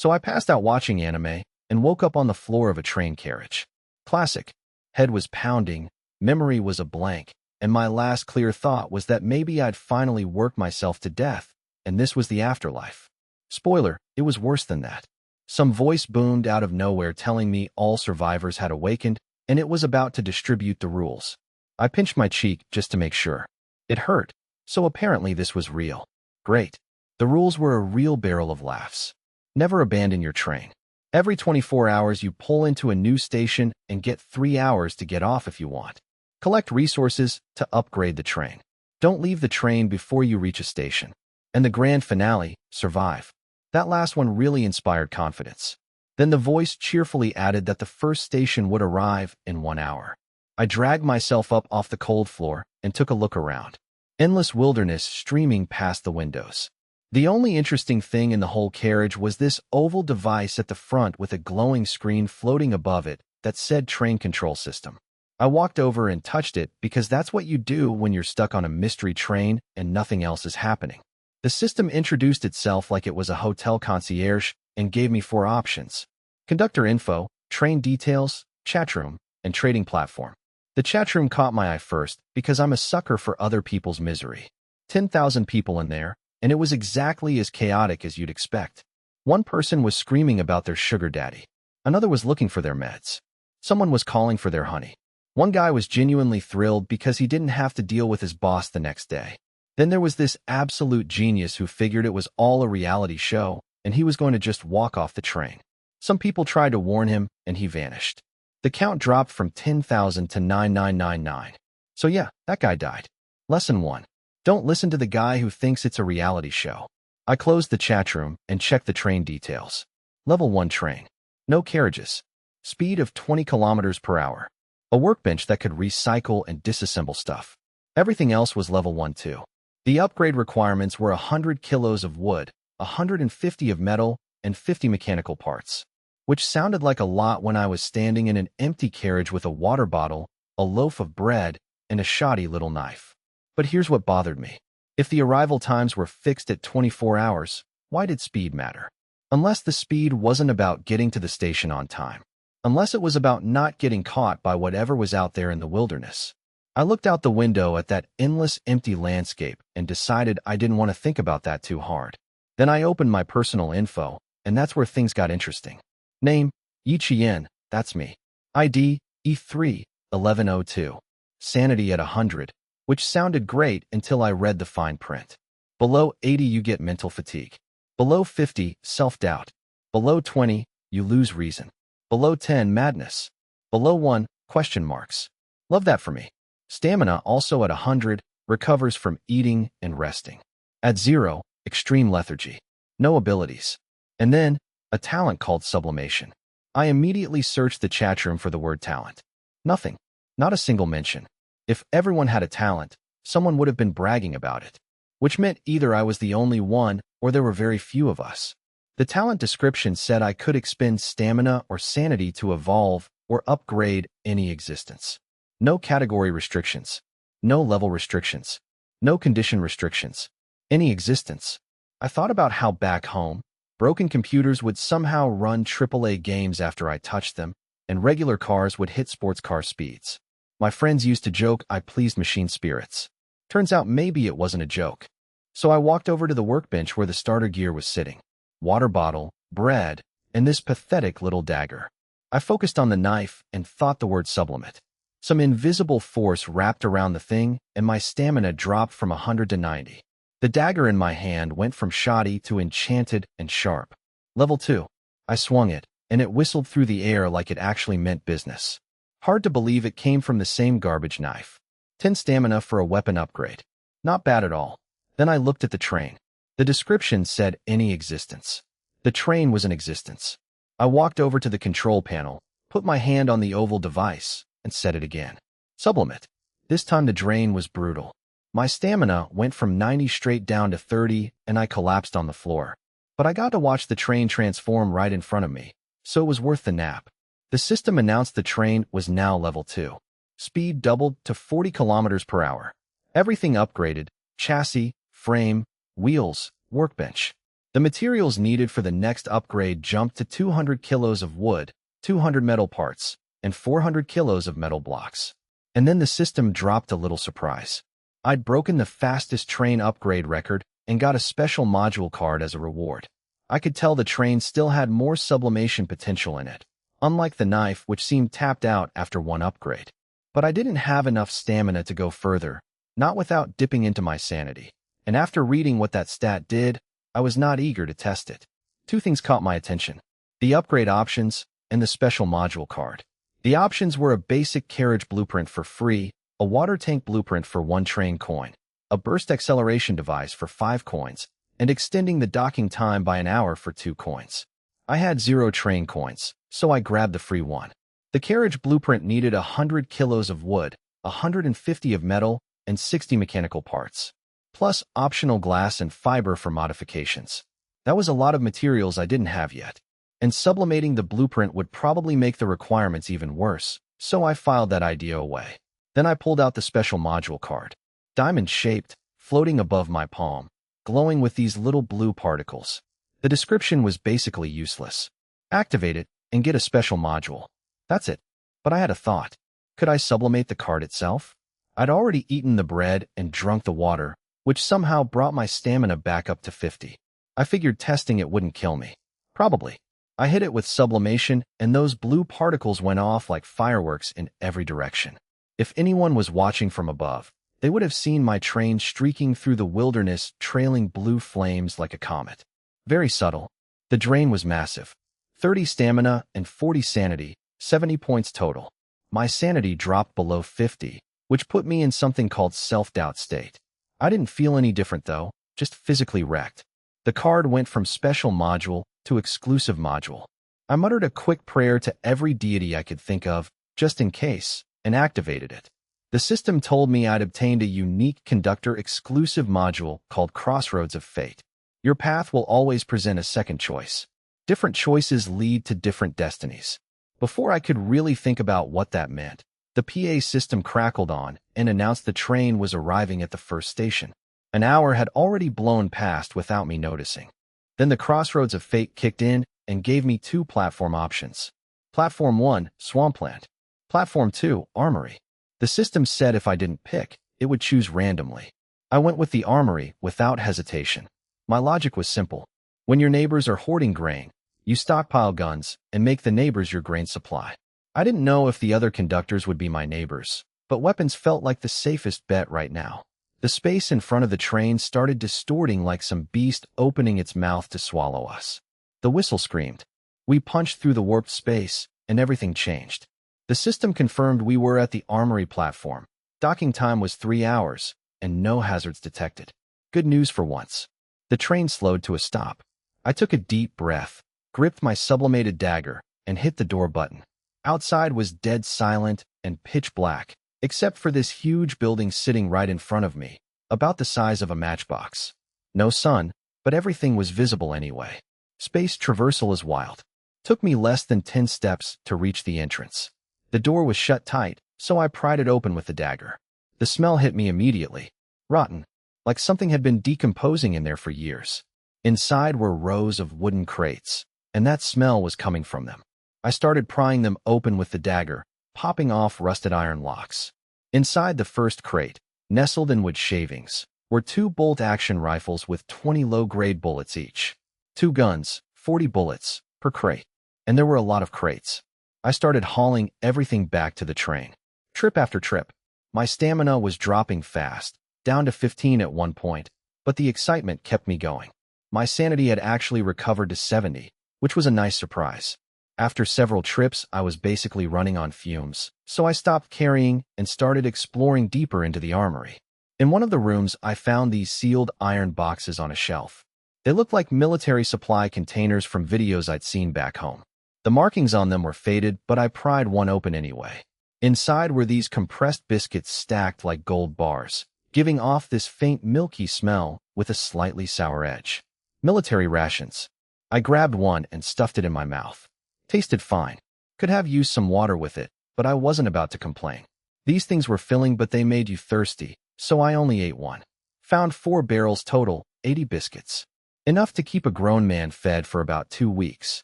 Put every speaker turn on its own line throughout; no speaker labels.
So I passed out watching anime and woke up on the floor of a train carriage. Classic. Head was pounding, memory was a blank, and my last clear thought was that maybe I'd finally worked myself to death, and this was the afterlife. Spoiler, it was worse than that. Some voice boomed out of nowhere telling me all survivors had awakened, and it was about to distribute the rules. I pinched my cheek just to make sure. It hurt, so apparently this was real. Great. The rules were a real barrel of laughs. Never abandon your train. Every 24 hours you pull into a new station and get 3 hours to get off if you want. Collect resources to upgrade the train. Don't leave the train before you reach a station. And the grand finale, survive. That last one really inspired confidence. Then the voice cheerfully added that the first station would arrive in 1 hour. I dragged myself up off the cold floor and took a look around. Endless wilderness streaming past the windows. The only interesting thing in the whole carriage was this oval device at the front with a glowing screen floating above it that said train control system. I walked over and touched it because that's what you do when you're stuck on a mystery train and nothing else is happening. The system introduced itself like it was a hotel concierge and gave me 4 options: conductor info, train details, chatroom, and trading platform. The chatroom caught my eye first because I'm a sucker for other people's misery. 10,000 people in there, and it was exactly as chaotic as you'd expect. One person was screaming about their sugar daddy. Another was looking for their meds. Someone was calling for their honey. One guy was genuinely thrilled because he didn't have to deal with his boss the next day. Then there was this absolute genius who figured it was all a reality show, and he was going to just walk off the train. Some people tried to warn him, and he vanished. The count dropped from 10,000 to 9,999. So yeah, that guy died. Lesson 1. Don't listen to the guy who thinks it's a reality show. I closed the chat room and checked the train details. Level 1 train. No carriages. Speed of 20 kilometers per hour. A workbench that could recycle and disassemble stuff. Everything else was level 1 too. The upgrade requirements were 100 kilos of wood, 150 of metal, and 50 mechanical parts. Which sounded like a lot when I was standing in an empty carriage with a water bottle, a loaf of bread, and a shoddy little knife. But here's what bothered me. If the arrival times were fixed at 24 hours, why did speed matter? Unless the speed wasn't about getting to the station on time. Unless it was about not getting caught by whatever was out there in the wilderness. I looked out the window at that endless empty landscape and decided I didn't want to think about that too hard. Then I opened my personal info, and that's where things got interesting. Name, Yi Chien, that's me. ID, E3, 1102. Sanity at 100. Which sounded great until I read the fine print. Below 80 you get mental fatigue. Below 50, self-doubt. Below 20, you lose reason. Below 10, madness. Below 1, question marks. Love that for me. Stamina also at 100, recovers from eating and resting. At 0, extreme lethargy. No abilities. And then, a talent called sublimation. I immediately searched the chatroom for the word talent. Nothing. Not a single mention. If everyone had a talent, someone would have been bragging about it, which meant either I was the only one or there were very few of us. The talent description said I could expend stamina or sanity to evolve or upgrade any existence. No category restrictions. No level restrictions. No condition restrictions. Any existence. I thought about how back home, broken computers would somehow run AAA games after I touched them, and regular cars would hit sports car speeds. My friends used to joke I pleased machine spirits. Turns out maybe it wasn't a joke. So I walked over to the workbench where the starter gear was sitting. Water bottle, bread, and this pathetic little dagger. I focused on the knife and thought the word sublimate. Some invisible force wrapped around the thing, and my stamina dropped from 100 to 90. The dagger in my hand went from shoddy to enchanted and sharp. Level 2. I swung it, and it whistled through the air like it actually meant business. Hard to believe it came from the same garbage knife. 10 stamina for a weapon upgrade. Not bad at all. Then I looked at the train. The description said any existence. The train was an existence. I walked over to the control panel, put my hand on the oval device, and said it again. Sublimate. This time the drain was brutal. My stamina went from 90 straight down to 30, and I collapsed on the floor. But I got to watch the train transform right in front of me, so it was worth the nap. The system announced the train was now level 2. Speed doubled to 40 kilometers per hour. Everything upgraded: chassis, frame, wheels, workbench. The materials needed for the next upgrade jumped to 200 kilos of wood, 200 metal parts, and 400 kilos of metal blocks. And then the system dropped a little surprise. I'd broken the fastest train upgrade record and got a special module card as a reward. I could tell the train still had more sublimation potential in it, unlike the knife which seemed tapped out after one upgrade. But I didn't have enough stamina to go further, not without dipping into my sanity. And after reading what that stat did, I was not eager to test it. Two things caught my attention: the upgrade options and the special module card. The options were a basic carriage blueprint for free, a water tank blueprint for 1 train coin, a burst acceleration device for 5 coins, and extending the docking time by an hour for 2 coins. I had 0 train coins, so I grabbed the free one. The carriage blueprint needed 100 kilos of wood, 150 of metal, and 60 mechanical parts, plus optional glass and fiber for modifications. That was a lot of materials I didn't have yet, and sublimating the blueprint would probably make the requirements even worse, so I filed that idea away. Then I pulled out the special module card, diamond-shaped, floating above my palm, glowing with these little blue particles. The description was basically useless. Activate it and get a special module. That's it. But I had a thought. Could I sublimate the card itself? I'd already eaten the bread and drunk the water, which somehow brought my stamina back up to 50. I figured testing it wouldn't kill me. Probably. I hit it with sublimation, and those blue particles went off like fireworks in every direction. If anyone was watching from above, they would have seen my train streaking through the wilderness, trailing blue flames like a comet. Very subtle. The drain was massive. 30 stamina and 40 sanity, 70 points total. My sanity dropped below 50, which put me in something called self-doubt state. I didn't feel any different though, just physically wrecked. The card went from special module to exclusive module. I muttered a quick prayer to every deity I could think of, just in case, and activated it. The system told me I'd obtained a unique conductor exclusive module called Crossroads of Fate. Your path will always present a second choice. Different choices lead to different destinies. Before I could really think about what that meant, the PA system crackled on and announced the train was arriving at the first station. An hour had already blown past without me noticing. Then the Crossroads of Fate kicked in and gave me 2 platform options. Platform 1, Swampland. Platform 2, Armory. The system said if I didn't pick, it would choose randomly. I went with the Armory without hesitation. My logic was simple. When your neighbors are hoarding grain, you stockpile guns and make the neighbors your grain supply. I didn't know if the other conductors would be my neighbors, but weapons felt like the safest bet right now. The space in front of the train started distorting like some beast opening its mouth to swallow us. The whistle screamed. We punched through the warped space, and everything changed. The system confirmed we were at the Armory platform. Docking time was 3 hours, and no hazards detected. Good news for once. The train slowed to a stop. I took a deep breath, gripped my sublimated dagger, and hit the door button. Outside was dead silent and pitch black, except for this huge building sitting right in front of me, about the size of a matchbox. No sun, but everything was visible anyway. Space traversal is wild. Took me less than 10 steps to reach the entrance. The door was shut tight, so I pried it open with the dagger. The smell hit me immediately. Rotten, like something had been decomposing in there for years. Inside were rows of wooden crates, and that smell was coming from them. I started prying them open with the dagger, popping off rusted iron locks. Inside the first crate, nestled in wood shavings, were 2 bolt-action rifles with 20 low-grade bullets each. 2 guns, 40 bullets, per crate. And there were a lot of crates. I started hauling everything back to the train. Trip after trip. My stamina was dropping fast, down to 15 at one point, but the excitement kept me going. My sanity had actually recovered to 70, which was a nice surprise. After several trips, I was basically running on fumes, so I stopped carrying and started exploring deeper into the armory. In one of the rooms, I found these sealed iron boxes on a shelf. They looked like military supply containers from videos I'd seen back home. The markings on them were faded, but I pried one open anyway. Inside were these compressed biscuits stacked like gold bars, giving off this faint milky smell with a slightly sour edge. Military rations. I grabbed one and stuffed it in my mouth. Tasted fine. Could have used some water with it, but I wasn't about to complain. These things were filling, but they made you thirsty, so I only ate one. Found 4 barrels total, 80 biscuits. Enough to keep a grown man fed for about 2 weeks.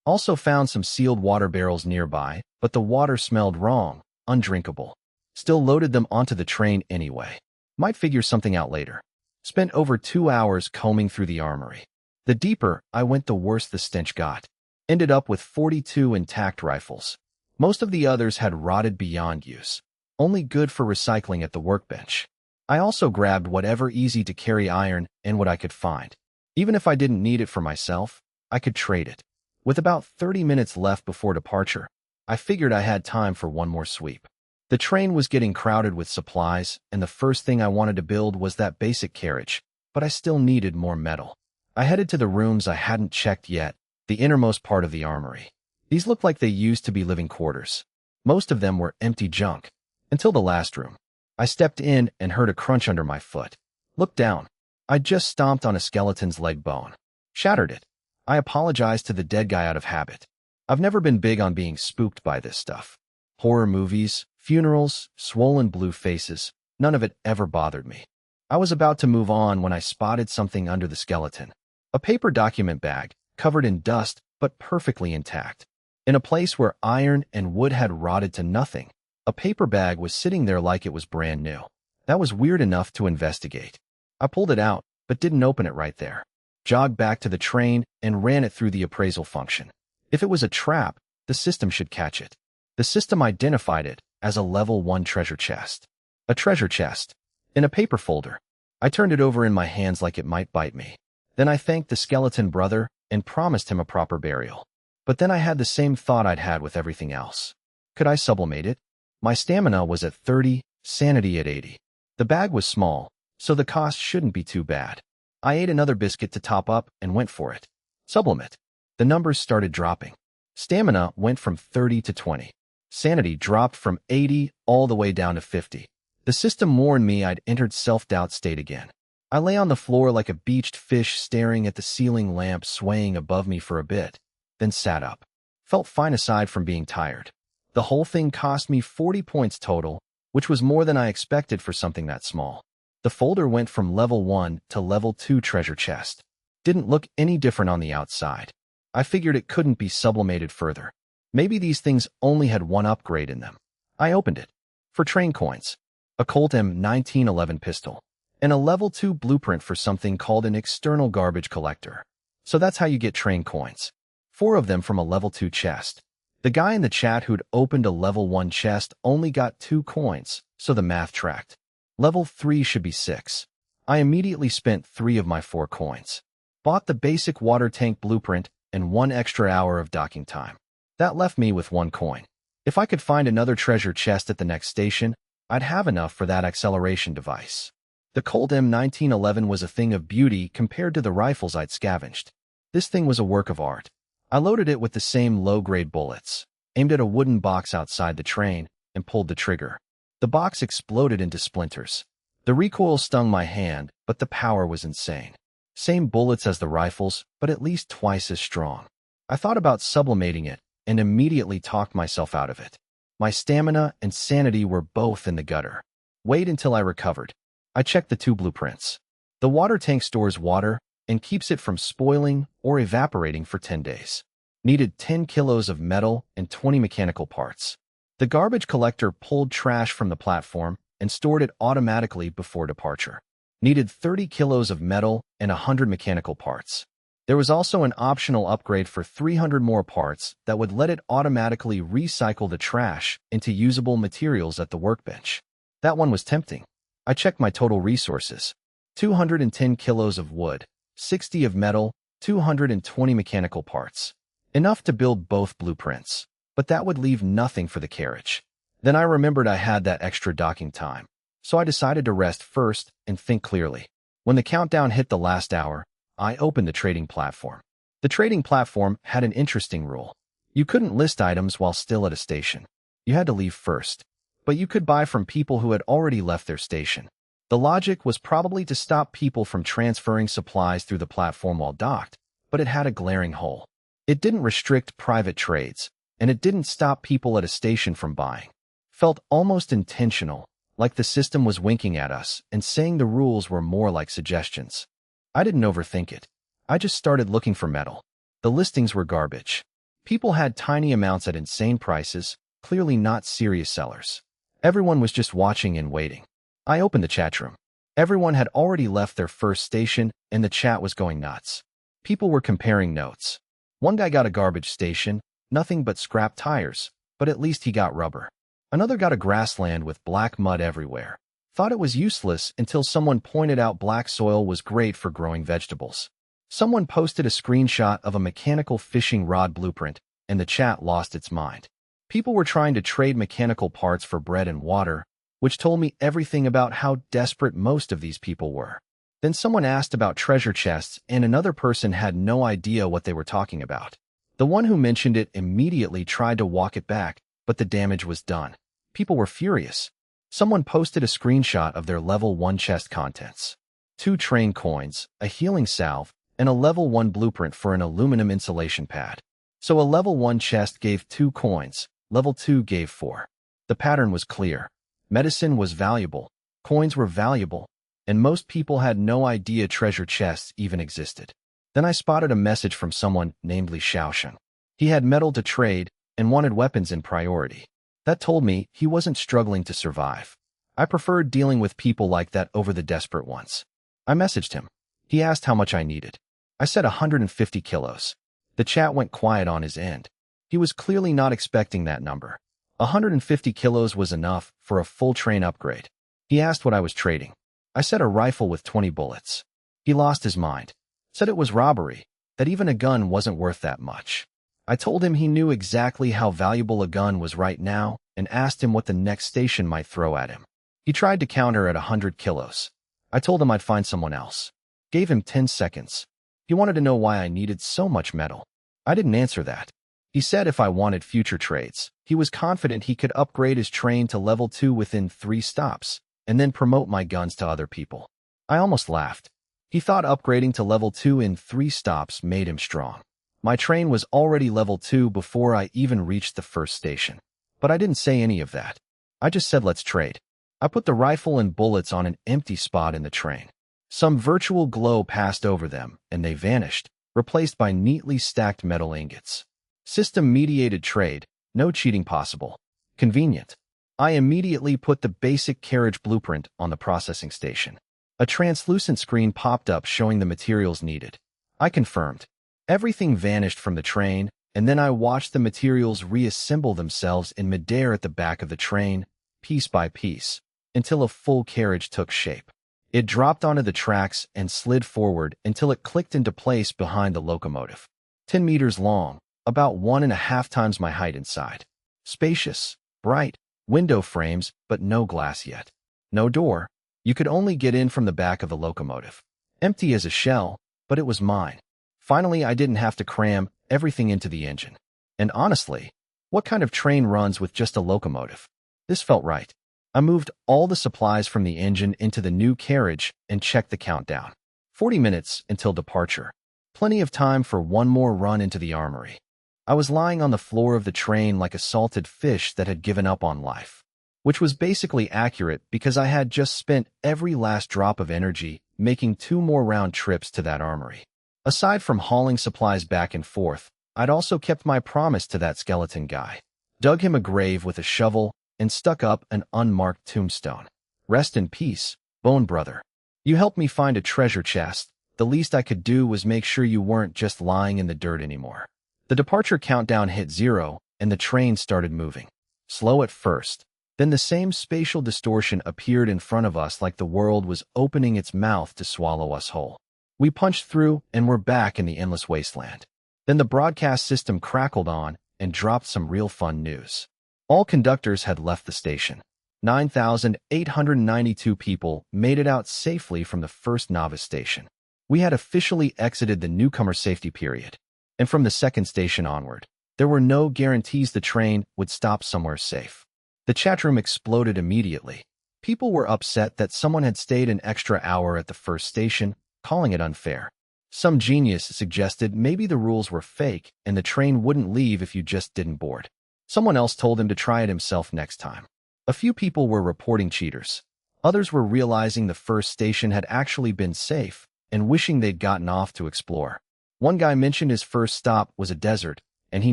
Also found some sealed water barrels nearby, but the water smelled wrong, undrinkable. Still loaded them onto the train anyway. Might figure something out later. Spent over 2 hours combing through the armory. The deeper I went, the worse the stench got. Ended up with 42 intact rifles. Most of the others had rotted beyond use. Only good for recycling at the workbench. I also grabbed whatever easy-to-carry iron and what I could find. Even if I didn't need it for myself, I could trade it. With about 30 minutes left before departure, I figured I had time for one more sweep. The train was getting crowded with supplies, and the first thing I wanted to build was that basic carriage, but I still needed more metal. I headed to the rooms I hadn't checked yet, the innermost part of the armory. These looked like they used to be living quarters. Most of them were empty junk, until the last room. I stepped in and heard a crunch under my foot. Looked down. I'd just stomped on a skeleton's leg bone. Shattered it. I apologized to the dead guy out of habit. I've never been big on being spooked by this stuff. Horror movies, funerals, swollen blue faces, none of it ever bothered me. I was about to move on when I spotted something under the skeleton. A paper document bag, covered in dust but perfectly intact. In a place where iron and wood had rotted to nothing, a paper bag was sitting there like it was brand new. That was weird enough to investigate. I pulled it out, but didn't open it right there. Jogged back to the train and ran it through the appraisal function. If it was a trap, the system should catch it. The system identified it as a level 1 treasure chest. A treasure chest. In a paper folder. I turned it over in my hands like it might bite me. Then I thanked the skeleton brother and promised him a proper burial. But then I had the same thought I'd had with everything else. Could I sublimate it? My stamina was at 30, sanity at 80. The bag was small, so the cost shouldn't be too bad. I ate another biscuit to top up and went for it. Sublimate. The numbers started dropping. Stamina went from 30 to 20. Sanity dropped from 80 all the way down to 50. The system warned me I'd entered self-doubt state again. I lay on the floor like a beached fish staring at the ceiling lamp swaying above me for a bit, then sat up. Felt fine aside from being tired. The whole thing cost me 40 points total, which was more than I expected for something that small. The folder went from level 1 to level 2 treasure chest. Didn't look any different on the outside. I figured it couldn't be sublimated further. Maybe these things only had one upgrade in them. I opened it. For train coins. A Colt M1911 pistol. And a level 2 blueprint for something called an external garbage collector. So that's how you get train coins. 4 of them from a level 2 chest. The guy in the chat who'd opened a level 1 chest only got 2 coins, so the math tracked. Level 3 should be 6. I immediately spent 3 of my 4 coins. Bought the basic water tank blueprint and 1 extra hour of docking time. That left me with 1 coin. If I could find another treasure chest at the next station, I'd have enough for that acceleration device. The Colt M1911 was a thing of beauty compared to the rifles I'd scavenged. This thing was a work of art. I loaded it with the same low-grade bullets, aimed at a wooden box outside the train, and pulled the trigger. The box exploded into splinters. The recoil stung my hand, but the power was insane. Same bullets as the rifles, but at least twice as strong. I thought about sublimating it, and immediately talked myself out of it. My stamina and sanity were both in the gutter. Wait until I recovered. I checked the 2 blueprints. The water tank stores water and keeps it from spoiling or evaporating for 10 days. Needed 10 kilos of metal and 20 mechanical parts. The garbage collector pulled trash from the platform and stored it automatically before departure. Needed 30 kilos of metal and 100 mechanical parts. There was also an optional upgrade for 300 more parts that would let it automatically recycle the trash into usable materials at the workbench. That one was tempting. I checked my total resources. 210 kilos of wood, 60 of metal, 220 mechanical parts. Enough to build both blueprints, but that would leave nothing for the carriage. Then I remembered I had that extra docking time, so I decided to rest first and think clearly. When the countdown hit the last hour, I opened the trading platform. The trading platform had an interesting rule. You couldn't list items while still at a station. You had to leave first, but you could buy from people who had already left their station. The logic was probably to stop people from transferring supplies through the platform while docked, but it had a glaring hole. It didn't restrict private trades, and it didn't stop people at a station from buying. Felt almost intentional, like the system was winking at us and saying the rules were more like suggestions. I didn't overthink it. I just started looking for metal. The listings were garbage. People had tiny amounts at insane prices, clearly not serious sellers. Everyone was just watching and waiting. I opened the chat room. Everyone had already left their first station, and the chat was going nuts. People were comparing notes. One guy got a garbage station, nothing but scrap tires, but at least he got rubber. Another got a grassland with black mud everywhere. Thought it was useless until someone pointed out black soil was great for growing vegetables. Someone posted a screenshot of a mechanical fishing rod blueprint, and the chat lost its mind. People were trying to trade mechanical parts for bread and water, which told me everything about how desperate most of these people were. Then someone asked about treasure chests, and another person had no idea what they were talking about. The one who mentioned it immediately tried to walk it back, but the damage was done. People were furious. Someone posted a screenshot of their level 1 chest contents. 2 train coins, a healing salve, and a level 1 blueprint for an aluminum insulation pad. So a level 1 chest gave 2 coins, level 2 gave 4. The pattern was clear. Medicine was valuable, coins were valuable, and most people had no idea treasure chests even existed. Then I spotted a message from someone named Li Shaosheng. He had metal to trade and wanted weapons in priority. That told me he wasn't struggling to survive. I preferred dealing with people like that over the desperate ones. I messaged him. He asked how much I needed. I said 150 kilos. The chat went quiet on his end. He was clearly not expecting that number. 150 kilos was enough for a full train upgrade. He asked what I was trading. I said a rifle with 20 bullets. He lost his mind. Said it was robbery, that even a gun wasn't worth that much. I told him he knew exactly how valuable a gun was right now and asked him what the next station might throw at him. He tried to counter at 100 kilos. I told him I'd find someone else. Gave him 10 seconds. He wanted to know why I needed so much metal. I didn't answer that. He said if I wanted future trades, he was confident he could upgrade his train to level 2 within 3 stops, and then promote my guns to other people. I almost laughed. He thought upgrading to level 2 in 3 stops made him strong. My train was already level 2 before I even reached the first station. But I didn't say any of that. I just said let's trade. I put the rifle and bullets on an empty spot in the train. Some virtual glow passed over them, and they vanished, replaced by neatly stacked metal ingots. System-mediated trade, no cheating possible. Convenient. I immediately put the basic carriage blueprint on the processing station. A translucent screen popped up showing the materials needed. I confirmed. Everything vanished from the train, and then I watched the materials reassemble themselves in midair at the back of the train, piece by piece, until a full carriage took shape. It dropped onto the tracks and slid forward until it clicked into place behind the locomotive. 10 meters long, about 1.5 times my height inside. Spacious, bright, window frames, but no glass yet. No door. You could only get in from the back of the locomotive. Empty as a shell, but it was mine. Finally, I didn't have to cram everything into the engine. And honestly, what kind of train runs with just a locomotive? This felt right. I moved all the supplies from the engine into the new carriage and checked the countdown. 40 minutes until departure. Plenty of time for one more run into the armory. I was lying on the floor of the train like a salted fish that had given up on life. Which was basically accurate because I had just spent every last drop of energy making 2 more round trips to that armory. Aside from hauling supplies back and forth, I'd also kept my promise to that skeleton guy. Dug him a grave with a shovel and stuck up an unmarked tombstone. Rest in peace, Bone Brother. You helped me find a treasure chest. The least I could do was make sure you weren't just lying in the dirt anymore. The departure countdown hit 0, and the train started moving. Slow at first. Then the same spatial distortion appeared in front of us like the world was opening its mouth to swallow us whole. We punched through and were back in the endless wasteland. Then the broadcast system crackled on and dropped some real fun news. All conductors had left the station. 9,892 people made it out safely from the first novice station. We had officially exited the newcomer safety period. And from the second station onward, there were no guarantees the train would stop somewhere safe. The chat room exploded immediately. People were upset that someone had stayed an extra hour at the first station, calling it unfair. Some genius suggested maybe the rules were fake and the train wouldn't leave if you just didn't board. Someone else told him to try it himself next time. A few people were reporting cheaters. Others were realizing the first station had actually been safe and wishing they'd gotten off to explore. One guy mentioned his first stop was a desert, and he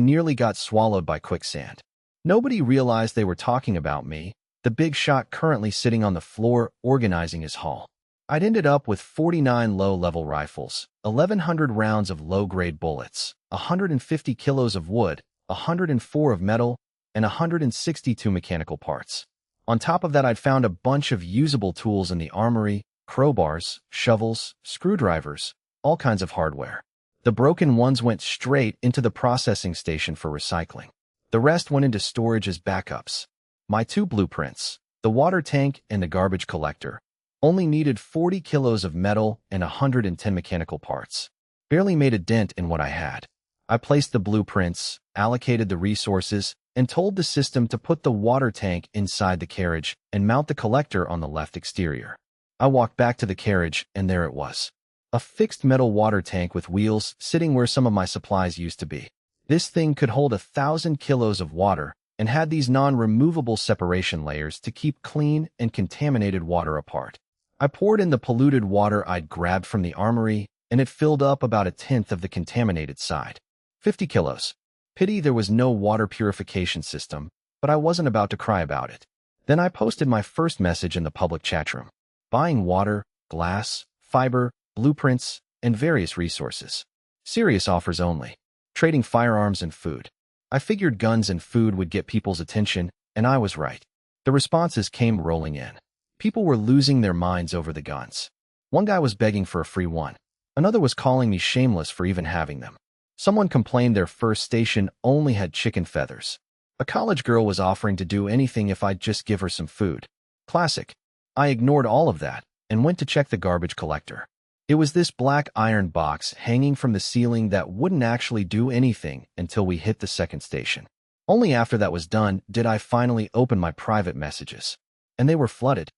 nearly got swallowed by quicksand. Nobody realized they were talking about me, the big shot currently sitting on the floor organizing his haul. I'd ended up with 49 low-level rifles, 1,100 rounds of low-grade bullets, 150 kilos of wood, 104 of metal, and 162 mechanical parts. On top of that, I'd found a bunch of usable tools in the armory, crowbars, shovels, screwdrivers, all kinds of hardware. The broken ones went straight into the processing station for recycling. The rest went into storage as backups. My two blueprints, the water tank and the garbage collector, only needed 40 kilos of metal and 110 mechanical parts. Barely made a dent in what I had. I placed the blueprints, allocated the resources, and told the system to put the water tank inside the carriage and mount the collector on the left exterior. I walked back to the carriage, and there it was. A fixed metal water tank with wheels sitting where some of my supplies used to be. This thing could hold 1,000 kilos of water and had these non-removable separation layers to keep clean and contaminated water apart. I poured in the polluted water I'd grabbed from the armory, and it filled up about 1/10 of the contaminated side. 50 kilos. Pity there was no water purification system, but I wasn't about to cry about it. Then I posted my first message in the public chat room. Buying water, glass, fiber, blueprints, and various resources. Serious offers only. Trading firearms and food. I figured guns and food would get people's attention, and I was right. The responses came rolling in. People were losing their minds over the guns. One guy was begging for a free one. Another was calling me shameless for even having them. Someone complained their first station only had chicken feathers. A college girl was offering to do anything if I'd just give her some food. Classic. I ignored all of that and went to check the garbage collector. It was this black iron box hanging from the ceiling that wouldn't actually do anything until we hit the second station. Only after that was done did I finally open my private messages. And they were flooded.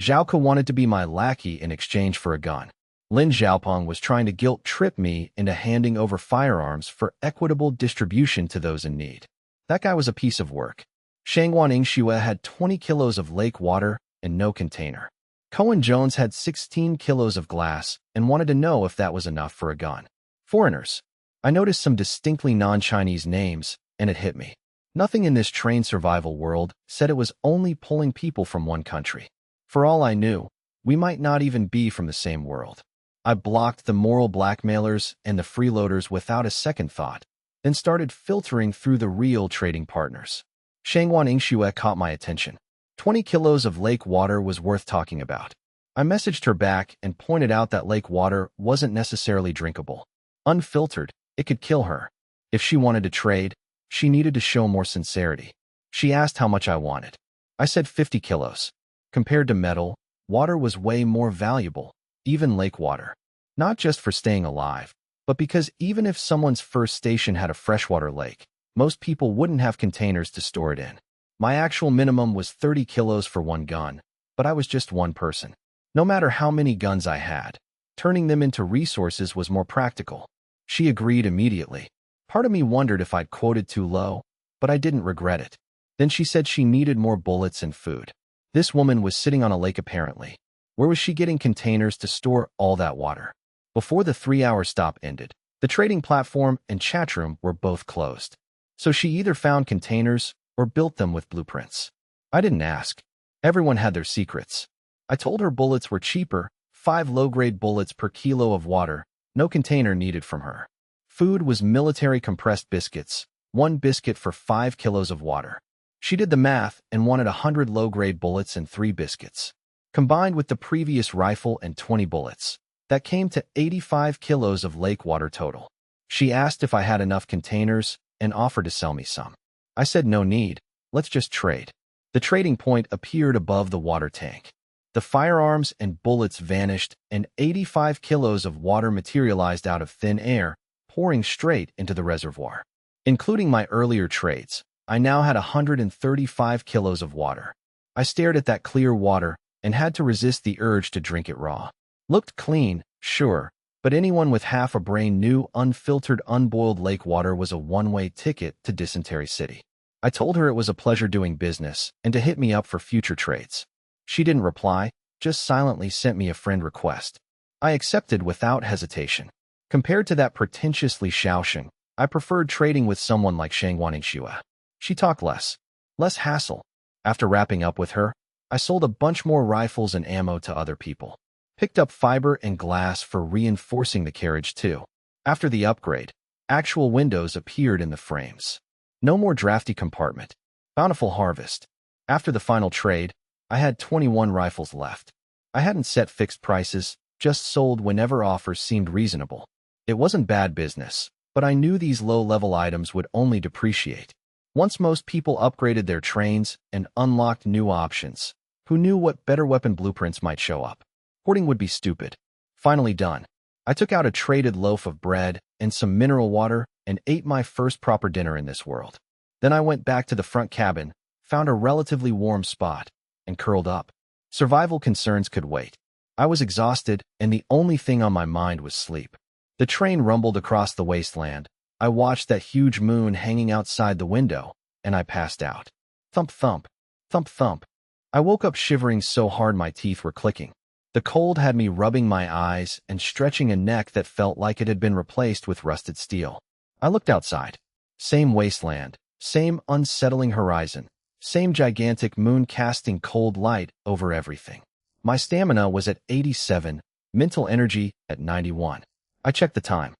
Zhaoke wanted to be my lackey in exchange for a gun. Lin Xiaopeng was trying to guilt-trip me into handing over firearms for equitable distribution to those in need. That guy was a piece of work. Shangwan Ingxue had 20 kilos of lake water and no container. Cohen Jones had 16 kilos of glass and wanted to know if that was enough for a gun. Foreigners. I noticed some distinctly non-Chinese names, and it hit me. Nothing in this train survival world said it was only pulling people from one country. For all I knew, we might not even be from the same world. I blocked the moral blackmailers and the freeloaders without a second thought, then started filtering through the real trading partners. Shangwan Ingxue caught my attention. 20 kilos of lake water was worth talking about. I messaged her back and pointed out that lake water wasn't necessarily drinkable. Unfiltered, it could kill her. If she wanted to trade, she needed to show more sincerity. She asked how much I wanted. I said 50 kilos. Compared to metal, water was way more valuable, even lake water. Not just for staying alive, but because even if someone's first station had a freshwater lake, most people wouldn't have containers to store it in. My actual minimum was 30 kilos for one gun, but I was just one person. No matter how many guns I had, turning them into resources was more practical. She agreed immediately. Part of me wondered if I'd quoted too low, but I didn't regret it. Then she said she needed more bullets and food. This woman was sitting on a lake apparently. Where was she getting containers to store all that water? Before the 3-hour stop ended, the trading platform and chat room were both closed. So she either found containers or built them with blueprints. I didn't ask. Everyone had their secrets. I told her bullets were cheaper, 5 low-grade bullets per kilo of water, no container needed from her. Food was military compressed biscuits, 1 biscuit for 5 kilos of water. She did the math and wanted 100 low-grade bullets and 3 biscuits. Combined with the previous rifle and 20 bullets, that came to 85 kilos of lake water total. She asked if I had enough containers and offered to sell me some. I said no need, let's just trade. The trading point appeared above the water tank. The firearms and bullets vanished and 85 kilos of water materialized out of thin air, pouring straight into the reservoir. Including my earlier trades, I now had 135 kilos of water. I stared at that clear water and had to resist the urge to drink it raw. Looked clean, sure, but anyone with half a brain knew unfiltered, unboiled lake water was a one-way ticket to Dysentery City. I told her it was a pleasure doing business and to hit me up for future trades. She didn't reply, just silently sent me a friend request. I accepted without hesitation. Compared to that pretentiously Xiaosheng, I preferred trading with someone like Shangwaningshua. She talked less hassle. After wrapping up with her, I sold a bunch more rifles and ammo to other people. Picked up fiber and glass for reinforcing the carriage too. After the upgrade, actual windows appeared in the frames. No more drafty compartment. Bountiful harvest. After the final trade, I had 21 rifles left. I hadn't set fixed prices, just sold whenever offers seemed reasonable. It wasn't bad business, but I knew these low-level items would only depreciate. Once most people upgraded their trains and unlocked new options, who knew what better weapon blueprints might show up? Hoarding would be stupid. Finally done. I took out a traded loaf of bread and some mineral water and ate my first proper dinner in this world. Then I went back to the front cabin, found a relatively warm spot, and curled up. Survival concerns could wait. I was exhausted, and the only thing on my mind was sleep. The train rumbled across the wasteland. I watched that huge moon hanging outside the window, and I passed out. Thump, thump, thump, thump. I woke up shivering so hard my teeth were clicking. The cold had me rubbing my eyes and stretching a neck that felt like it had been replaced with rusted steel. I looked outside. Same wasteland, same unsettling horizon, same gigantic moon casting cold light over everything. My stamina was at 87, mental energy at 91. I checked the time.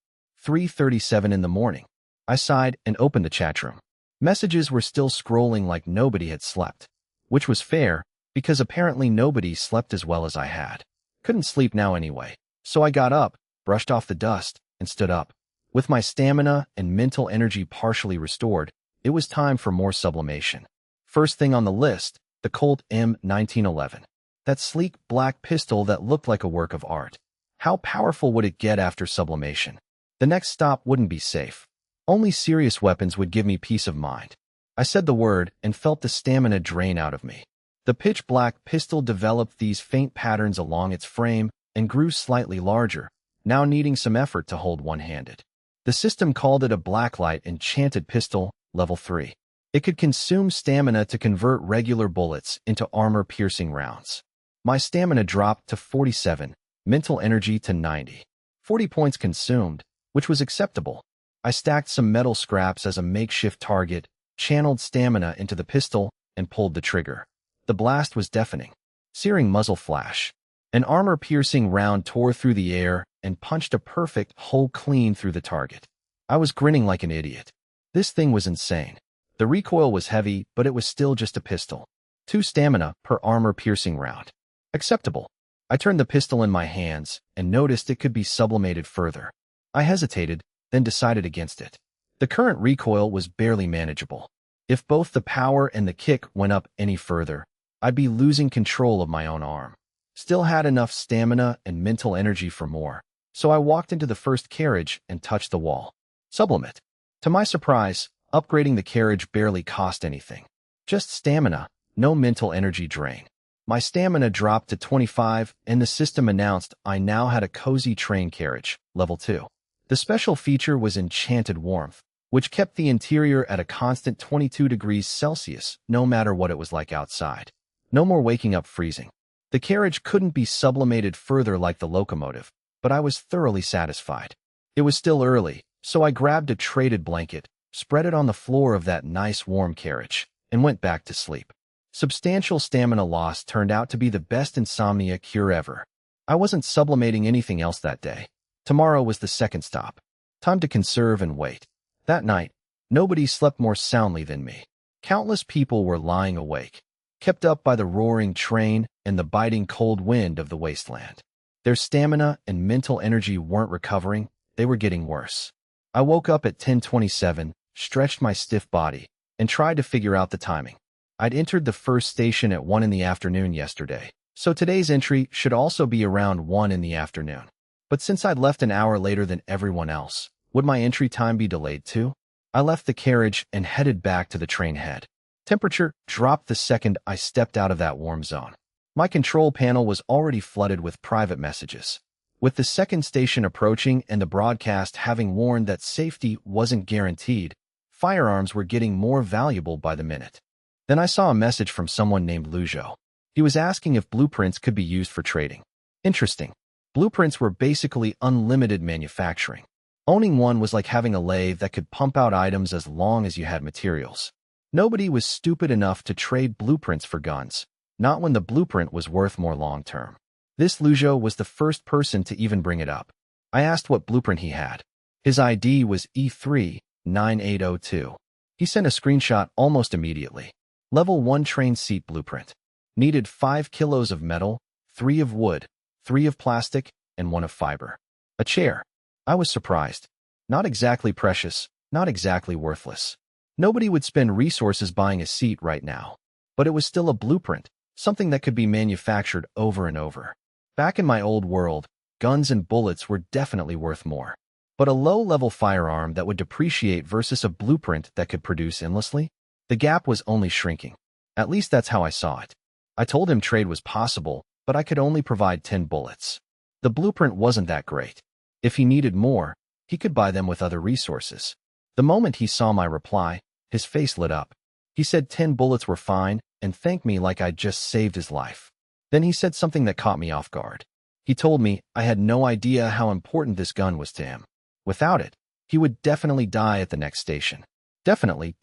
3:37 in the morning. I sighed and opened the chat room. Messages were still scrolling like nobody had slept. Which was fair, because apparently nobody slept as well as I had. Couldn't sleep now anyway, so I got up, brushed off the dust, and stood up. With my stamina and mental energy partially restored, it was time for more sublimation. First thing on the list, the Colt M1911. That sleek black pistol that looked like a work of art. How powerful would it get after sublimation? The next stop wouldn't be safe. Only serious weapons would give me peace of mind. I said the word and felt the stamina drain out of me. The pitch-black pistol developed these faint patterns along its frame and grew slightly larger, now needing some effort to hold one-handed. The system called it a blacklight enchanted pistol, level 3. It could consume stamina to convert regular bullets into armor-piercing rounds. My stamina dropped to 47, mental energy to 90. 40 points consumed, which was acceptable. I stacked some metal scraps as a makeshift target, channeled stamina into the pistol, and pulled the trigger. The blast was deafening. Searing muzzle flash. An armor-piercing round tore through the air and punched a perfect hole clean through the target. I was grinning like an idiot. This thing was insane. The recoil was heavy, but it was still just a pistol. 2 stamina per armor-piercing round. Acceptable. I turned the pistol in my hands and noticed it could be sublimated further. I hesitated, then decided against it. The current recoil was barely manageable. If both the power and the kick went up any further, I'd be losing control of my own arm. Still had enough stamina and mental energy for more, so I walked into the first carriage and touched the wall. Sublimate. To my surprise, upgrading the carriage barely cost anything. Just stamina, no mental energy drain. My stamina dropped to 25, and the system announced I now had a cozy train carriage, level 2. The special feature was enchanted warmth, which kept the interior at a constant 22 degrees Celsius, no matter what it was like outside. No more waking up freezing. The carriage couldn't be sublimated further like the locomotive, but I was thoroughly satisfied. It was still early, so I grabbed a traded blanket, spread it on the floor of that nice warm carriage, and went back to sleep. Substantial stamina loss turned out to be the best insomnia cure ever. I wasn't sublimating anything else that day. Tomorrow was the second stop. Time to conserve and wait. That night, nobody slept more soundly than me. Countless people were lying awake, kept up by the roaring train and the biting cold wind of the wasteland. Their stamina and mental energy weren't recovering, they were getting worse. I woke up at 10:27, stretched my stiff body, and tried to figure out the timing. I'd entered the first station at 1 in the afternoon yesterday, so today's entry should also be around 1 in the afternoon. But since I'd left an hour later than everyone else, would my entry time be delayed too? I left the carriage and headed back to the train head. Temperature dropped the second I stepped out of that warm zone. My control panel was already flooded with private messages. With the second station approaching and the broadcast having warned that safety wasn't guaranteed, firearms were getting more valuable by the minute. Then I saw a message from someone named Luzhou. He was asking if blueprints could be used for trading. Interesting. Blueprints were basically unlimited manufacturing. Owning one was like having a lathe that could pump out items as long as you had materials. Nobody was stupid enough to trade blueprints for guns, not when the blueprint was worth more long-term. This Lujo was the first person to even bring it up. I asked what blueprint he had. His ID was E39802. He sent a screenshot almost immediately. Level 1 train seat blueprint. Needed 5 kilos of metal, 3 of wood, 3 of plastic, and 1 of fiber. A chair. I was surprised. Not exactly precious, not exactly worthless. Nobody would spend resources buying a seat right now. But it was still a blueprint, something that could be manufactured over and over. Back in my old world, guns and bullets were definitely worth more. But a low-level firearm that would depreciate versus a blueprint that could produce endlessly? The gap was only shrinking. At least that's how I saw it. I told him trade was possible, but I could only provide 10 bullets. The blueprint wasn't that great. If he needed more, he could buy them with other resources. The moment he saw my reply, his face lit up. He said 10 bullets were fine and thanked me like I'd just saved his life. Then he said something that caught me off guard. He told me I had no idea how important this gun was to him. Without it, he would definitely die at the next station. Definitely.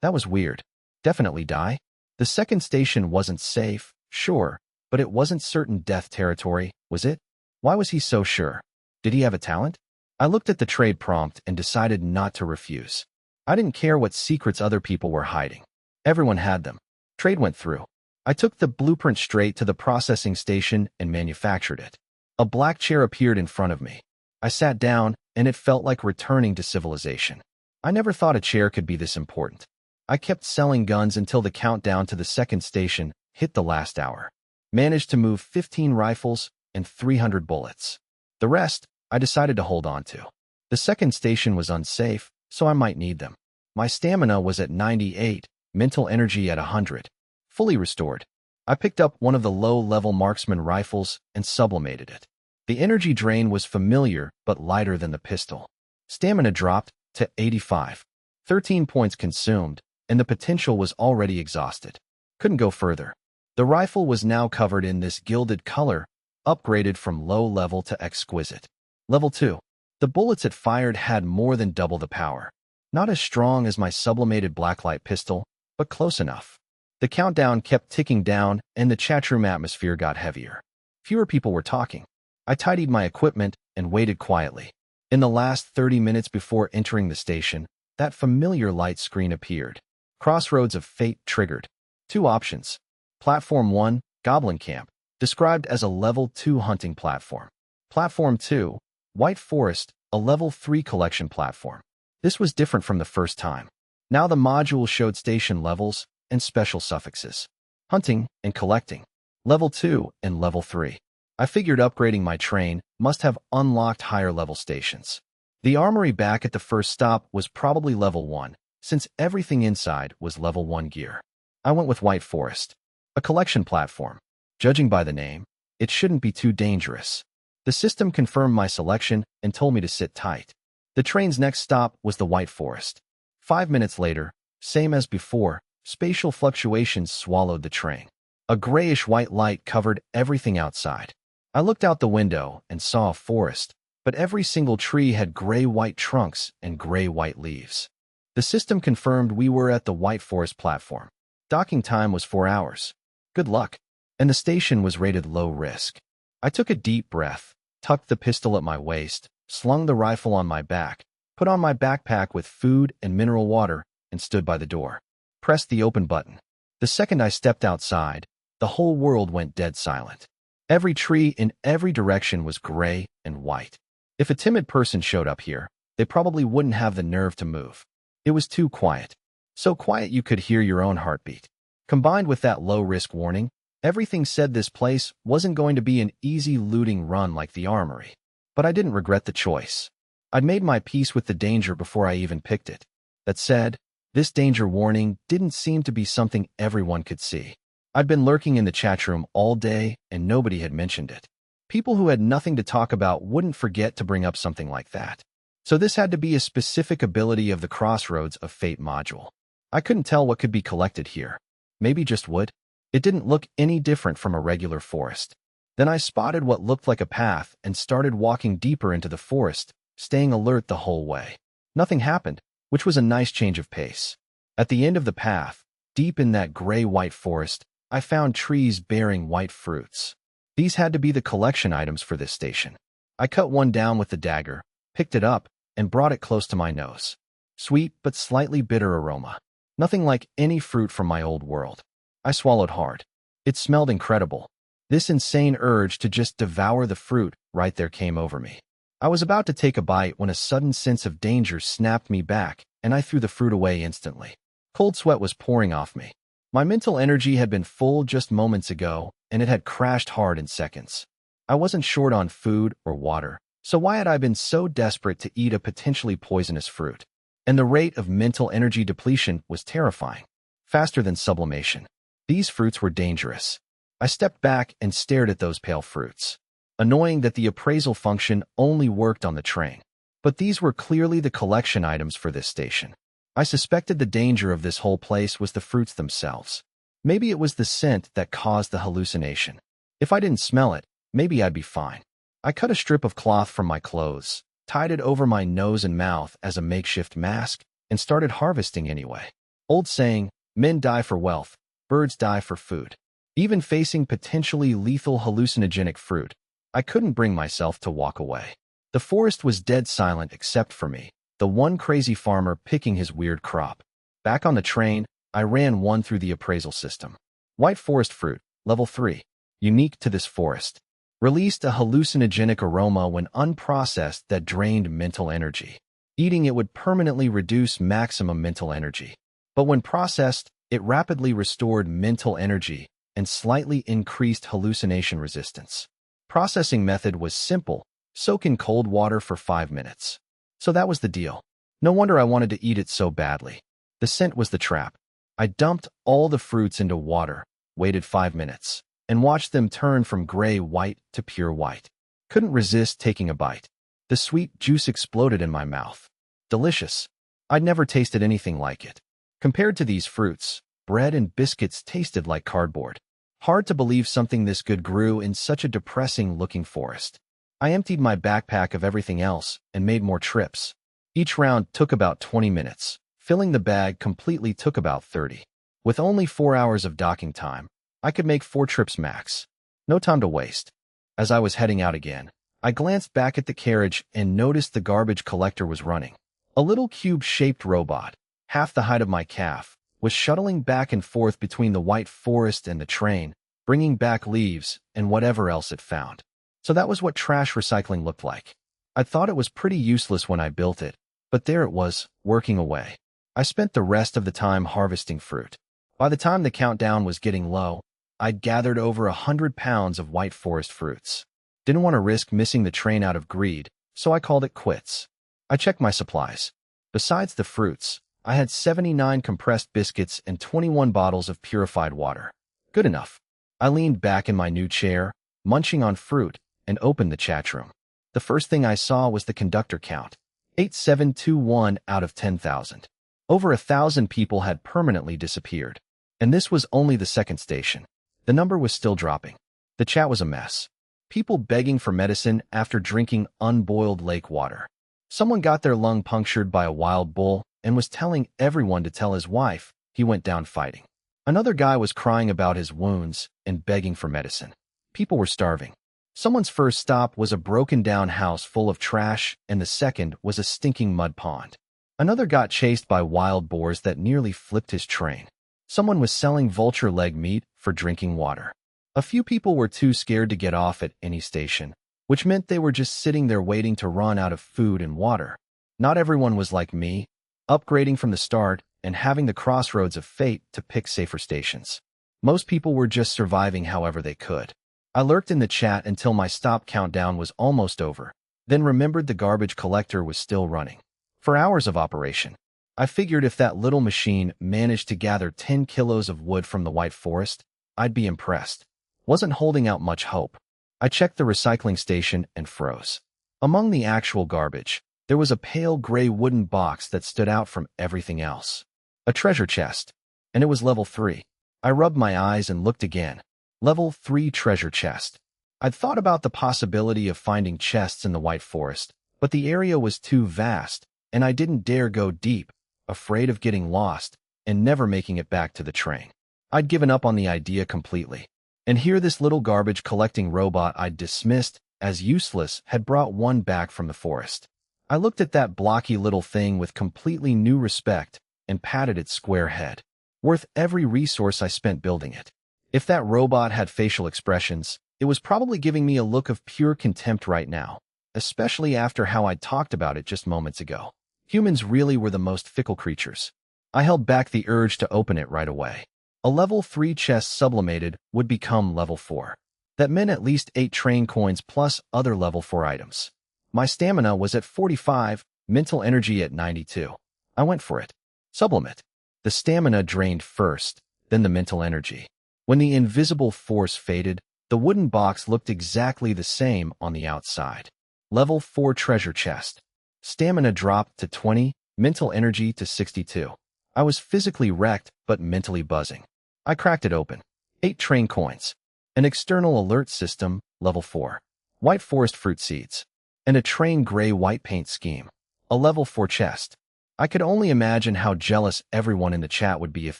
That was weird. Definitely die? The second station wasn't safe, sure, but it wasn't certain death territory, was it? Why was he so sure? Did he have a talent? I looked at the trade prompt and decided not to refuse. I didn't care what secrets other people were hiding. Everyone had them. Trade went through. I took the blueprint straight to the processing station and manufactured it. A black chair appeared in front of me. I sat down, and it felt like returning to civilization. I never thought a chair could be this important. I kept selling guns until the countdown to the second station hit the last hour. Managed to move 15 rifles and 300 bullets. The rest, I decided to hold on to. The second station was unsafe, so I might need them. My stamina was at 98, mental energy at 100. Fully restored. I picked up one of the low-level marksman rifles and sublimated it. The energy drain was familiar but lighter than the pistol. Stamina dropped to 85. 13 points consumed, and the potential was already exhausted. Couldn't go further. The rifle was now covered in this gilded color, upgraded from low level to exquisite. Level 2. The bullets it fired had more than double the power. Not as strong as my sublimated blacklight pistol, but close enough. The countdown kept ticking down, and the chatroom atmosphere got heavier. Fewer people were talking. I tidied my equipment and waited quietly. In the last 30 minutes before entering the station, that familiar light screen appeared. Crossroads of Fate triggered. 2 options. Platform 1, Goblin Camp, described as a Level 2 hunting platform. Platform 2, White Forest, a Level 3 collection platform. This was different from the first time. Now the module showed station levels and special suffixes. Hunting and collecting. Level 2 and Level 3. I figured upgrading my train must have unlocked higher level stations. The armory back at the first stop was probably Level 1, since everything inside was Level 1 gear. I went with White Forest. A collection platform. Judging by the name, it shouldn't be too dangerous. The system confirmed my selection and told me to sit tight. The train's next stop was the White Forest. 5 minutes later, same as before, spatial fluctuations swallowed the train. A grayish-white light covered everything outside. I looked out the window and saw a forest, but every single tree had gray-white trunks and gray-white leaves. The system confirmed we were at the White Forest platform. Docking time was 4 hours. Good luck. And the station was rated low risk. I took a deep breath, tucked the pistol at my waist, slung the rifle on my back, put on my backpack with food and mineral water, and stood by the door. Pressed the open button. The second I stepped outside, the whole world went dead silent. Every tree in every direction was gray and white. If a timid person showed up here, they probably wouldn't have the nerve to move. It was too quiet. So quiet you could hear your own heartbeat. Combined with that low-risk warning, everything said this place wasn't going to be an easy looting run like the armory. But I didn't regret the choice. I'd made my peace with the danger before I even picked it. That said, this danger warning didn't seem to be something everyone could see. I'd been lurking in the chat room all day, and nobody had mentioned it. People who had nothing to talk about wouldn't forget to bring up something like that. So this had to be a specific ability of the Crossroads of Fate module. I couldn't tell what could be collected here. Maybe just wood? It didn't look any different from a regular forest. Then I spotted what looked like a path and started walking deeper into the forest, staying alert the whole way. Nothing happened, which was a nice change of pace. At the end of the path, deep in that gray-white forest, I found trees bearing white fruits. These had to be the collection items for this station. I cut one down with the dagger, picked it up, and brought it close to my nose. Sweet but slightly bitter aroma. Nothing like any fruit from my old world. I swallowed hard. It smelled incredible. This insane urge to just devour the fruit right there came over me. I was about to take a bite when a sudden sense of danger snapped me back, and I threw the fruit away instantly. Cold sweat was pouring off me. My mental energy had been full just moments ago, and it had crashed hard in seconds. I wasn't short on food or water, so why had I been so desperate to eat a potentially poisonous fruit? And the rate of mental energy depletion was terrifying, faster than sublimation. These fruits were dangerous. I stepped back and stared at those pale fruits. Annoying that the appraisal function only worked on the train. But these were clearly the collection items for this station. I suspected the danger of this whole place was the fruits themselves. Maybe it was the scent that caused the hallucination. If I didn't smell it, maybe I'd be fine. I cut a strip of cloth from my clothes, tied it over my nose and mouth as a makeshift mask, and started harvesting anyway. Old saying, men die for wealth, birds die for food. Even facing potentially lethal hallucinogenic fruit, I couldn't bring myself to walk away. The forest was dead silent except for me, the one crazy farmer picking his weird crop. Back on the train, I ran one through the appraisal system. White forest fruit, level 3. Unique to this forest. Released a hallucinogenic aroma when unprocessed that drained mental energy. Eating it would permanently reduce maximum mental energy. But when processed, it rapidly restored mental energy and slightly increased hallucination resistance. Processing method was simple, soak in cold water for 5 minutes. So that was the deal. No wonder I wanted to eat it so badly. The scent was the trap. I dumped all the fruits into water, waited 5 minutes, and watched them turn from gray-white to pure white. Couldn't resist taking a bite. The sweet juice exploded in my mouth. Delicious. I'd never tasted anything like it. Compared to these fruits, bread and biscuits tasted like cardboard. Hard to believe something this good grew in such a depressing-looking forest. I emptied my backpack of everything else and made more trips. Each round took about 20 minutes. Filling the bag completely took about 30. With only 4 hours of docking time, I could make 4 trips max. No time to waste. As I was heading out again, I glanced back at the carriage and noticed the garbage collector was running. A little cube-shaped robot, half the height of my calf, was shuttling back and forth between the white forest and the train, bringing back leaves and whatever else it found. So that was what trash recycling looked like. I thought it was pretty useless when I built it, but there it was, working away. I spent the rest of the time harvesting fruit. By the time the countdown was getting low, I'd gathered over 100 pounds of white forest fruits. Didn't want to risk missing the train out of greed, so I called it quits. I checked my supplies. Besides the fruits, I had 79 compressed biscuits and 21 bottles of purified water. Good enough. I leaned back in my new chair, munching on fruit, and opened the chat room. The first thing I saw was the conductor count. 8721 out of 10,000. Over 1,000 people had permanently disappeared. And this was only the second station. The number was still dropping. The chat was a mess. People begging for medicine after drinking unboiled lake water. Someone got their lung punctured by a wild bull and was telling everyone to tell his wife he went down fighting. Another guy was crying about his wounds and begging for medicine. People were starving. Someone's first stop was a broken-down house full of trash, and the second was a stinking mud pond. Another got chased by wild boars that nearly flipped his train. Someone was selling vulture leg meat for drinking water. A few people were too scared to get off at any station, which meant they were just sitting there waiting to run out of food and water. Not everyone was like me, upgrading from the start and having the crossroads of fate to pick safer stations. Most people were just surviving however they could. I lurked in the chat until my stop countdown was almost over, then remembered the garbage collector was still running. For hours of operation, I figured if that little machine managed to gather 10 kilos of wood from the white forest, I'd be impressed. Wasn't holding out much hope. I checked the recycling station and froze. Among the actual garbage, there was a pale gray wooden box that stood out from everything else. A treasure chest, and it was level 3. I rubbed my eyes and looked again. Level 3 treasure chest. I'd thought about the possibility of finding chests in the White Forest, but the area was too vast, and I didn't dare go deep, afraid of getting lost and never making it back to the train. I'd given up on the idea completely. And here this little garbage-collecting robot I'd dismissed as useless had brought one back from the forest. I looked at that blocky little thing with completely new respect and patted its square head. Worth every resource I spent building it. If that robot had facial expressions, it was probably giving me a look of pure contempt right now, especially after how I'd talked about it just moments ago. Humans really were the most fickle creatures. I held back the urge to open it right away. A level 3 chest sublimated would become level 4. That meant at least 8 train coins plus other level 4 items. My stamina was at 45, mental energy at 92. I went for it. Sublimate. The stamina drained first, then the mental energy. When the invisible force faded, the wooden box looked exactly the same on the outside. Level 4 treasure chest. Stamina dropped to 20, mental energy to 62. I was physically wrecked, but mentally buzzing. I cracked it open. 8 train coins. An external alert system, level 4. White forest fruit seeds. And a train gray-white paint scheme. A level 4 chest. I could only imagine how jealous everyone in the chat would be if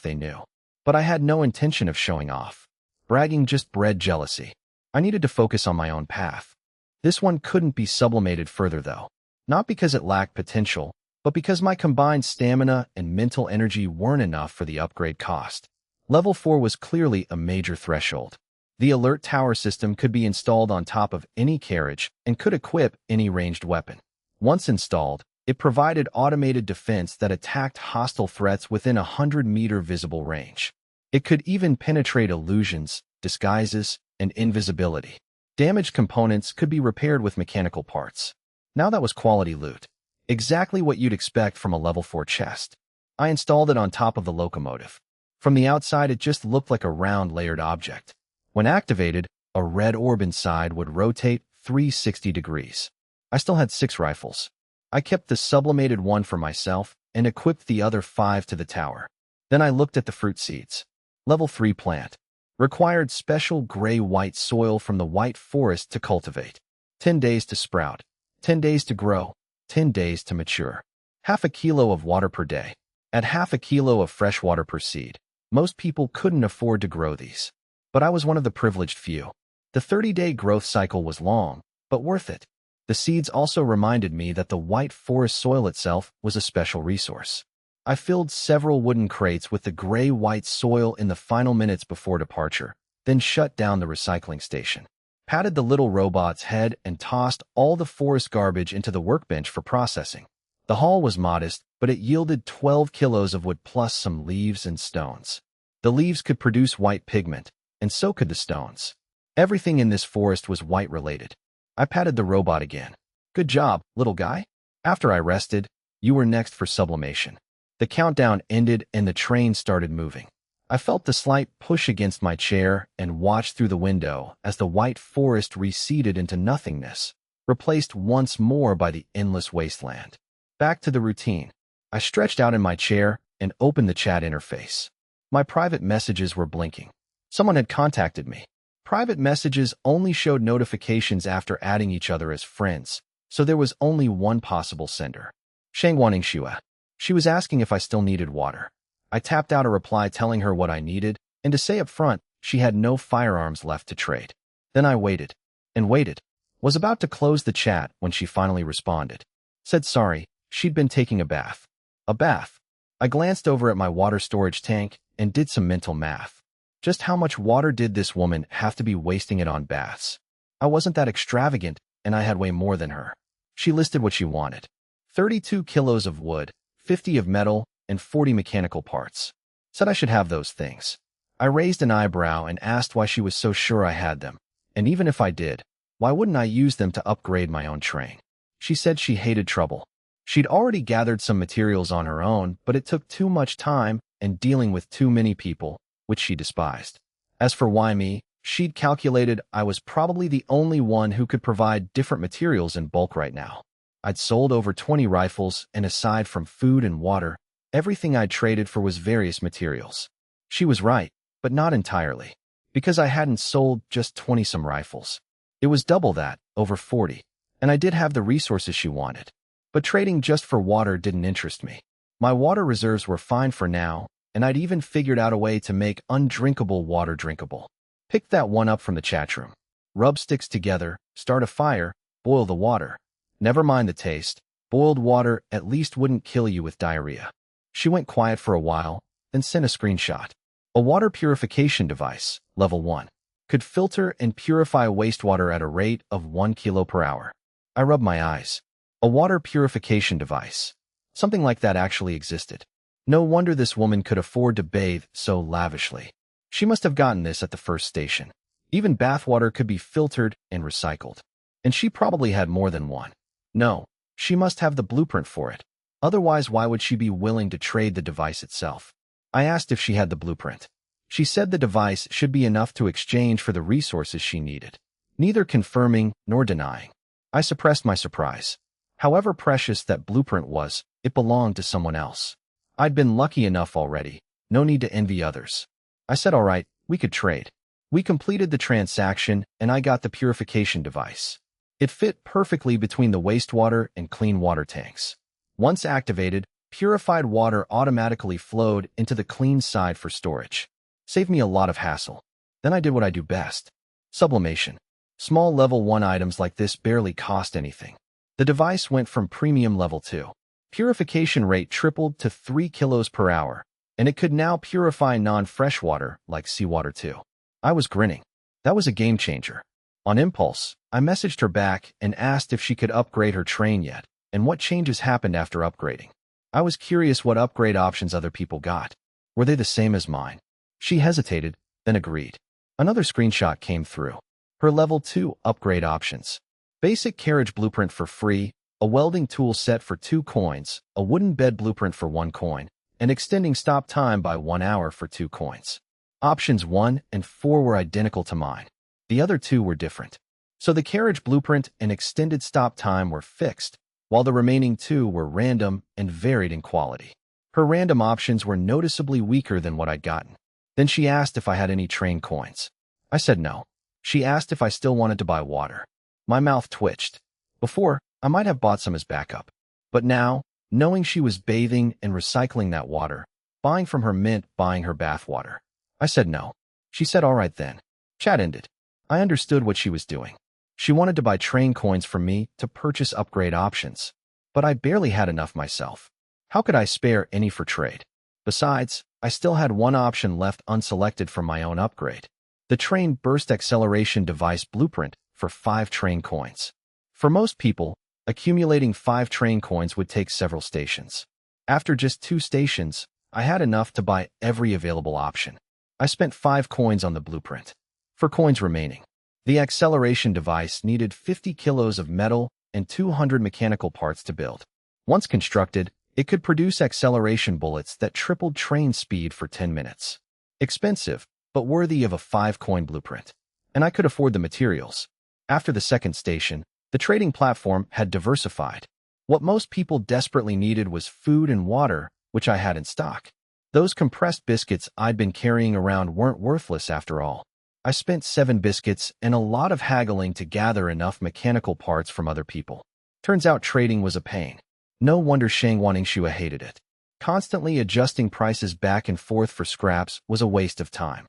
they knew. But I had no intention of showing off. Bragging just bred jealousy. I needed to focus on my own path. This one couldn't be sublimated further though. Not because it lacked potential, but because my combined stamina and mental energy weren't enough for the upgrade cost. Level 4 was clearly a major threshold. The alert tower system could be installed on top of any carriage and could equip any ranged weapon. Once installed, it provided automated defense that attacked hostile threats within a 100-meter visible range. It could even penetrate illusions, disguises, and invisibility. Damaged components could be repaired with mechanical parts. Now that was quality loot. Exactly what you'd expect from a level 4 chest. I installed it on top of the locomotive. From the outside, it just looked like a round layered object. When activated, a red orb inside would rotate 360 degrees. I still had 6 rifles. I kept the sublimated one for myself and equipped the other 5 to the tower. Then I looked at the fruit seeds. Level 3 plant. Required special gray-white soil from the white forest to cultivate. 10 days to sprout. 10 days to grow. 10 days to mature. Half a kilo of water per day. At half a kilo of fresh water per seed. Most people couldn't afford to grow these. But I was one of the privileged few. The 30-day growth cycle was long, but worth it. The seeds also reminded me that the white forest soil itself was a special resource. I filled several wooden crates with the gray-white soil in the final minutes before departure, then shut down the recycling station. Patted the little robot's head and tossed all the forest garbage into the workbench for processing. The haul was modest, but it yielded 12 kilos of wood plus some leaves and stones. The leaves could produce white pigment, and so could the stones. Everything in this forest was white-related. I patted the robot again. Good job, little guy. After I rested, you were next for sublimation. The countdown ended and the train started moving. I felt the slight push against my chair and watched through the window as the white forest receded into nothingness, replaced once more by the endless wasteland. Back to the routine. I stretched out in my chair and opened the chat interface. My private messages were blinking. Someone had contacted me. Private messages only showed notifications after adding each other as friends, so there was only one possible sender. Shangwaning Shua. She was asking if I still needed water. I tapped out a reply telling her what I needed, and to say up front, she had no firearms left to trade. Then I waited, and waited. Was about to close the chat when she finally responded. Said sorry, she'd been taking a bath. A bath. I glanced over at my water storage tank and did some mental math. Just how much water did this woman have to be wasting it on baths? I wasn't that extravagant, and I had way more than her. She listed what she wanted. 32 kilos of wood, 50 of metal, and 40 mechanical parts. Said I should have those things. I raised an eyebrow and asked why she was so sure I had them. And even if I did, why wouldn't I use them to upgrade my own train? She said she hated trouble. She'd already gathered some materials on her own, but it took too much time and dealing with too many people, which she despised. As for why me, she'd calculated I was probably the only one who could provide different materials in bulk right now. I'd sold over 20 rifles, and aside from food and water, everything I'd traded for was various materials. She was right, but not entirely, because I hadn't sold just 20-some rifles. It was double that, over 40, and I did have the resources she wanted. But trading just for water didn't interest me. My water reserves were fine for now, and I'd even figured out a way to make undrinkable water drinkable. Pick that one up from the chat room. Rub sticks together, start a fire, boil the water. Never mind the taste. Boiled water at least wouldn't kill you with diarrhea. She went quiet for a while, then sent a screenshot. A water purification device, level 1, could filter and purify wastewater at a rate of 1 kilo per hour. I rubbed my eyes. A water purification device. Something like that actually existed. No wonder this woman could afford to bathe so lavishly. She must have gotten this at the first station. Even bathwater could be filtered and recycled. And she probably had more than one. No, she must have the blueprint for it. Otherwise, why would she be willing to trade the device itself? I asked if she had the blueprint. She said the device should be enough to exchange for the resources she needed, neither confirming nor denying. I suppressed my surprise. However precious that blueprint was, it belonged to someone else. I'd been lucky enough already, no need to envy others. I said, all right, we could trade. We completed the transaction, and I got the purification device. It fit perfectly between the wastewater and clean water tanks. Once activated, purified water automatically flowed into the clean side for storage. Saved me a lot of hassle. Then I did what I do best. Sublimation. Small level 1 items like this barely cost anything. The device went from premium level 2. Purification rate tripled to 3 kilos per hour, and it could now purify non-fresh water like seawater too. I was grinning. That was a game changer. On impulse, I messaged her back and asked if she could upgrade her train yet, and what changes happened after upgrading. I was curious what upgrade options other people got. Were they the same as mine? She hesitated, then agreed. Another screenshot came through. Her level 2 upgrade options. Basic carriage blueprint for free, a welding tool set for 2 coins, a wooden bed blueprint for 1 coin, and extending stop time by 1 hour for 2 coins. Options 1 and 4 were identical to mine. The other 2 were different. So the carriage blueprint and extended stop time were fixed, while the remaining 2 were random and varied in quality. Her random options were noticeably weaker than what I'd gotten. Then she asked if I had any train coins. I said no. She asked if I still wanted to buy water. My mouth twitched. Before, I might have bought some as backup. But now, knowing she was bathing and recycling that water, buying from her meant buying her bath water. I said no. She said all right then. Chat ended. I understood what she was doing. She wanted to buy train coins from me to purchase upgrade options. But I barely had enough myself. How could I spare any for trade? Besides, I still had one option left unselected from my own upgrade. The train burst acceleration device blueprint for 5 train coins. For most people, accumulating 5 train coins would take several stations. After just 2 stations, I had enough to buy every available option. I spent 5 coins on the blueprint. For coins remaining, the acceleration device needed 50 kilos of metal and 200 mechanical parts to build. Once constructed, it could produce acceleration bullets that tripled train speed for 10 minutes. Expensive, but worthy of a 5-coin blueprint. And I could afford the materials. After the second station, the trading platform had diversified. What most people desperately needed was food and water, which I had in stock. Those compressed biscuits I'd been carrying around weren't worthless after all. I spent 7 biscuits and a lot of haggling to gather enough mechanical parts from other people. Turns out trading was a pain. No wonder Shang Wanningshua hated it. Constantly adjusting prices back and forth for scraps was a waste of time.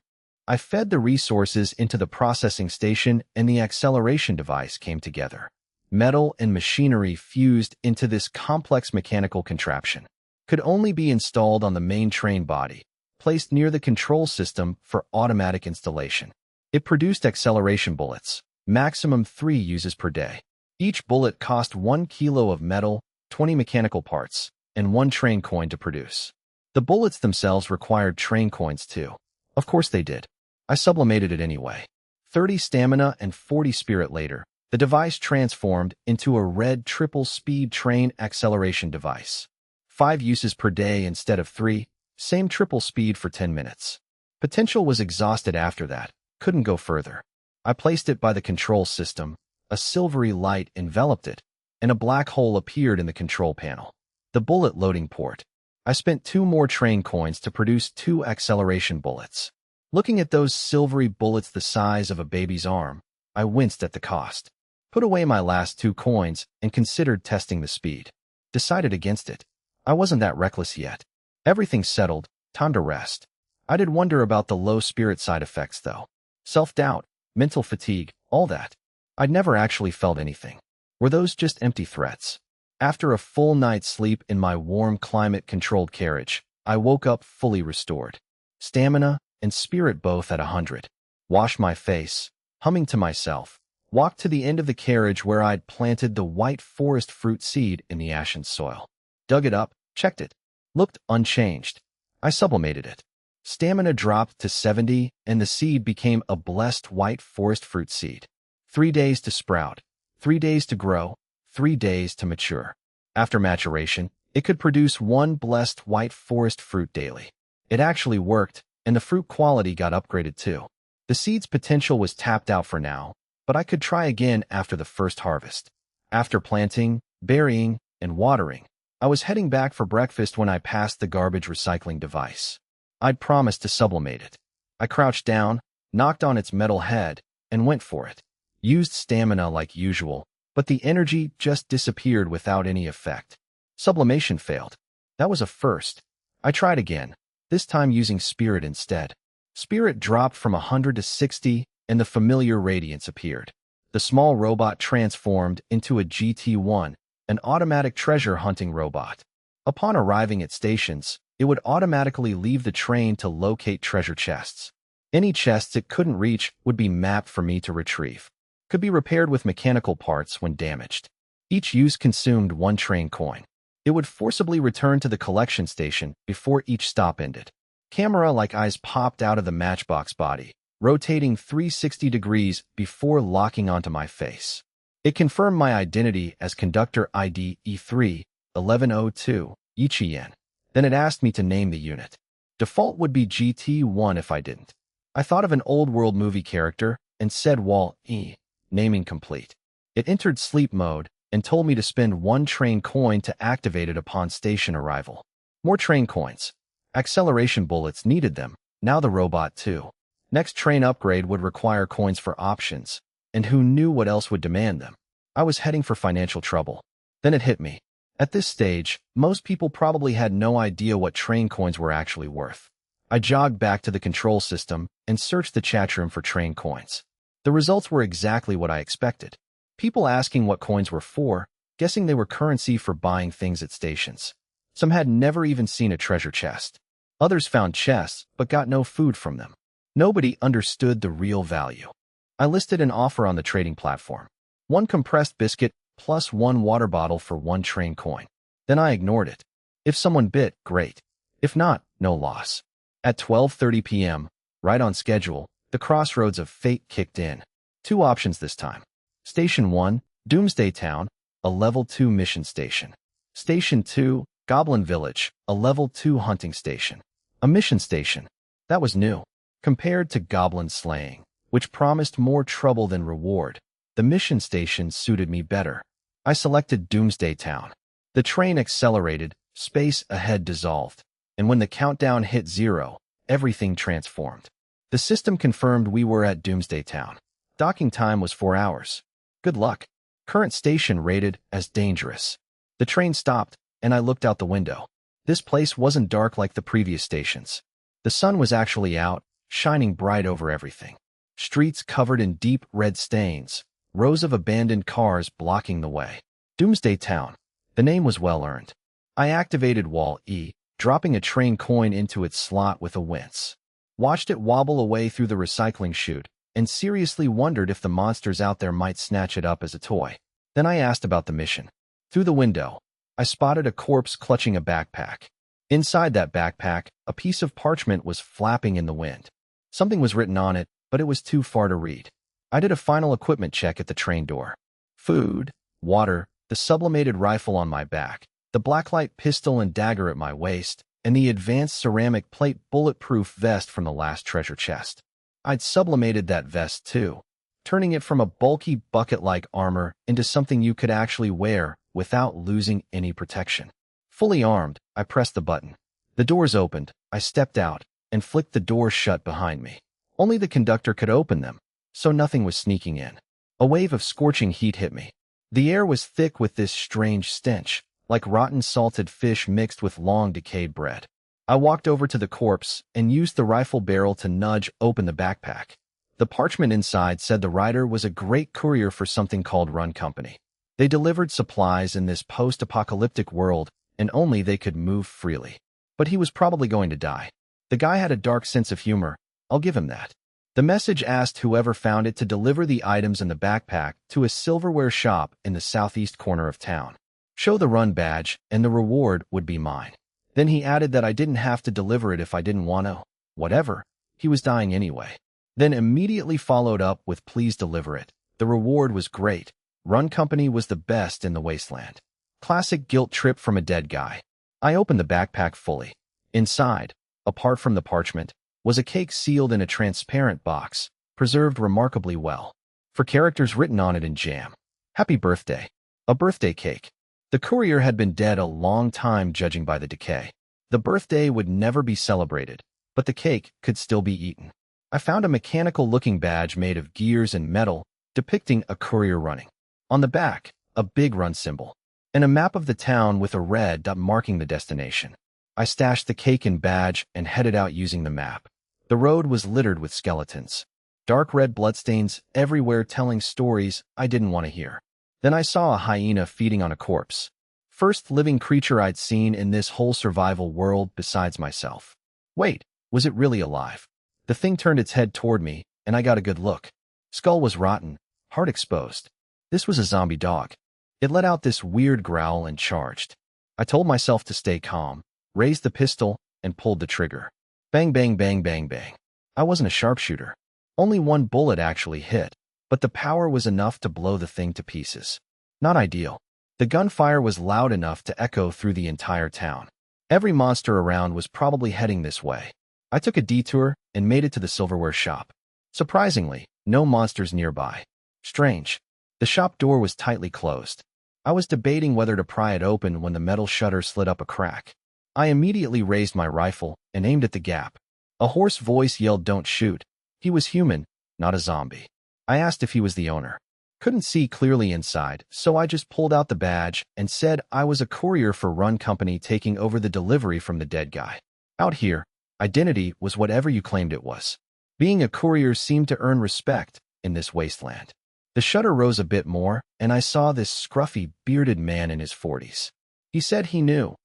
I fed the resources into the processing station and the acceleration device came together. Metal and machinery fused into this complex mechanical contraption. Could only be installed on the main train body, placed near the control system for automatic installation. It produced acceleration bullets, maximum 3 uses per day. Each bullet cost 1 kilo of metal, 20 mechanical parts, and 1 train coin to produce. The bullets themselves required train coins too. Of course they did. I sublimated it anyway. 30 stamina and 40 spirit later, the device transformed into a red triple-speed train acceleration device. 5 uses per day instead of 3, same triple speed for 10 minutes. Potential was exhausted after that, couldn't go further. I placed it by the control system, a silvery light enveloped it, and a black hole appeared in the control panel. The bullet loading port. I spent 2 more train coins to produce 2 acceleration bullets. Looking at those silvery bullets the size of a baby's arm, I winced at the cost. Put away my last 2 coins and considered testing the speed. Decided against it. I wasn't that reckless yet. Everything settled, time to rest. I did wonder about the low spirit side effects though. Self-doubt, mental fatigue, all that. I'd never actually felt anything. Were those just empty threats? After a full night's sleep in my warm climate-controlled carriage, I woke up fully restored. Stamina and spirit both at 100. Washed my face, humming to myself. Walked to the end of the carriage where I'd planted the white forest fruit seed in the ashen soil. Dug it up, checked it. Looked unchanged. I sublimated it. Stamina dropped to 70 and the seed became a blessed white forest fruit seed. 3 days to sprout, 3 days to grow, 3 days to mature. After maturation, it could produce 1 blessed white forest fruit daily. It actually worked, and the fruit quality got upgraded too. The seed's potential was tapped out for now, but I could try again after the first harvest. After planting, burying, and watering, I was heading back for breakfast when I passed the garbage recycling device. I'd promised to sublimate it. I crouched down, knocked on its metal head, and went for it. Used stamina like usual, but the energy just disappeared without any effect. Sublimation failed. That was a first. I tried again, this time using spirit instead. Spirit dropped from 100 to 60, and the familiar radiance appeared. The small robot transformed into a GT-1, an automatic treasure hunting robot. Upon arriving at stations, it would automatically leave the train to locate treasure chests. Any chests it couldn't reach would be mapped for me to retrieve. Could be repaired with mechanical parts when damaged. Each use consumed 1 train coin. It would forcibly return to the collection station before each stop ended. Camera-like eyes popped out of the matchbox body, rotating 360 degrees before locking onto my face. It confirmed my identity as conductor ID E3 1102 Ichien. Then it asked me to name the unit. Default would be GT1 if I didn't. I thought of an old world movie character and said Wall-E, naming complete. It entered sleep mode and told me to spend 1 train coin to activate it upon station arrival. More train coins. Acceleration bullets needed them, now the robot too. Next train upgrade would require coins for options, and who knew what else would demand them. I was heading for financial trouble. Then it hit me. At this stage, most people probably had no idea what train coins were actually worth. I jogged back to the control system and searched the chat room for train coins. The results were exactly what I expected. People asking what coins were for, guessing they were currency for buying things at stations. Some had never even seen a treasure chest. Others found chests, but got no food from them. Nobody understood the real value. I listed an offer on the trading platform. 1 compressed biscuit plus 1 water bottle for 1 train coin. Then I ignored it. If someone bid, great. If not, no loss. At 12:30 p.m., right on schedule, the crossroads of fate kicked in. 2 options this time. Station 1, Doomsday Town, a Level 2 mission station. Station 2, Goblin Village, a Level 2 hunting station. A mission station. That was new. Compared to goblin slaying, which promised more trouble than reward, the mission station suited me better. I selected Doomsday Town. The train accelerated, space ahead dissolved, and when the countdown hit 0, everything transformed. The system confirmed we were at Doomsday Town. Docking time was 4 hours. Good luck. Current station rated as dangerous. The train stopped, and I looked out the window. This place wasn't dark like the previous stations. The sun was actually out, shining bright over everything. Streets covered in deep red stains, rows of abandoned cars blocking the way. Doomsday Town. The name was well earned. I activated Wall-E, dropping a train coin into its slot with a wince. Watched it wobble away through the recycling chute, and seriously wondered if the monsters out there might snatch it up as a toy. Then I asked about the mission. Through the window, I spotted a corpse clutching a backpack. Inside that backpack, a piece of parchment was flapping in the wind. Something was written on it, but it was too far to read. I did a final equipment check at the train door. Food, water, the sublimated rifle on my back, the blacklight pistol and dagger at my waist, and the advanced ceramic plate bulletproof vest from the last treasure chest. I'd sublimated that vest too, turning it from a bulky bucket-like armor into something you could actually wear without losing any protection. Fully armed, I pressed the button. The doors opened, I stepped out, and flicked the doors shut behind me. Only the conductor could open them, so nothing was sneaking in. A wave of scorching heat hit me. The air was thick with this strange stench, like rotten salted fish mixed with long decayed bread. I walked over to the corpse and used the rifle barrel to nudge open the backpack. The parchment inside said the writer was a great courier for something called Run Company. They delivered supplies in this post-apocalyptic world, and only they could move freely. But he was probably going to die. The guy had a dark sense of humor, I'll give him that. The message asked whoever found it to deliver the items in the backpack to a silverware shop in the southeast corner of town. Show the Run badge, and the reward would be mine. Then he added that I didn't have to deliver it if I didn't want to. Whatever. He was dying anyway. Then immediately followed up with please deliver it. The reward was great. Run Company was the best in the wasteland. Classic guilt trip from a dead guy. I opened the backpack fully. Inside, apart from the parchment, was a cake sealed in a transparent box, preserved remarkably well. For characters written on it in jam. Happy birthday. A birthday cake. The courier had been dead a long time judging by the decay. The birthday would never be celebrated, but the cake could still be eaten. I found a mechanical-looking badge made of gears and metal, depicting a courier running. On the back, a big run symbol, and a map of the town with a red dot marking the destination. I stashed the cake and badge and headed out using the map. The road was littered with skeletons. Dark red bloodstains everywhere telling stories I didn't want to hear. Then I saw a hyena feeding on a corpse. First living creature I'd seen in this whole survival world besides myself. Wait, was it really alive? The thing turned its head toward me, and I got a good look. Skull was rotten, heart exposed. This was a zombie dog. It let out this weird growl and charged. I told myself to stay calm, raised the pistol, and pulled the trigger. Bang, bang, bang, bang, bang. I wasn't a sharpshooter. Only one bullet actually hit, but the power was enough to blow the thing to pieces. Not ideal. The gunfire was loud enough to echo through the entire town. Every monster around was probably heading this way. I took a detour and made it to the silverware shop. Surprisingly, no monsters nearby. Strange. The shop door was tightly closed. I was debating whether to pry it open when the metal shutter slid up a crack. I immediately raised my rifle and aimed at the gap. A hoarse voice yelled, "Don't shoot." He was human, not a zombie. I asked if he was the owner. Couldn't see clearly inside, so I just pulled out the badge and said I was a courier for Run Company taking over the delivery from the dead guy. Out here, identity was whatever you claimed it was. Being a courier seemed to earn respect in this wasteland. The shutter rose a bit more, and I saw this scruffy, bearded man in his 40s. He said he knew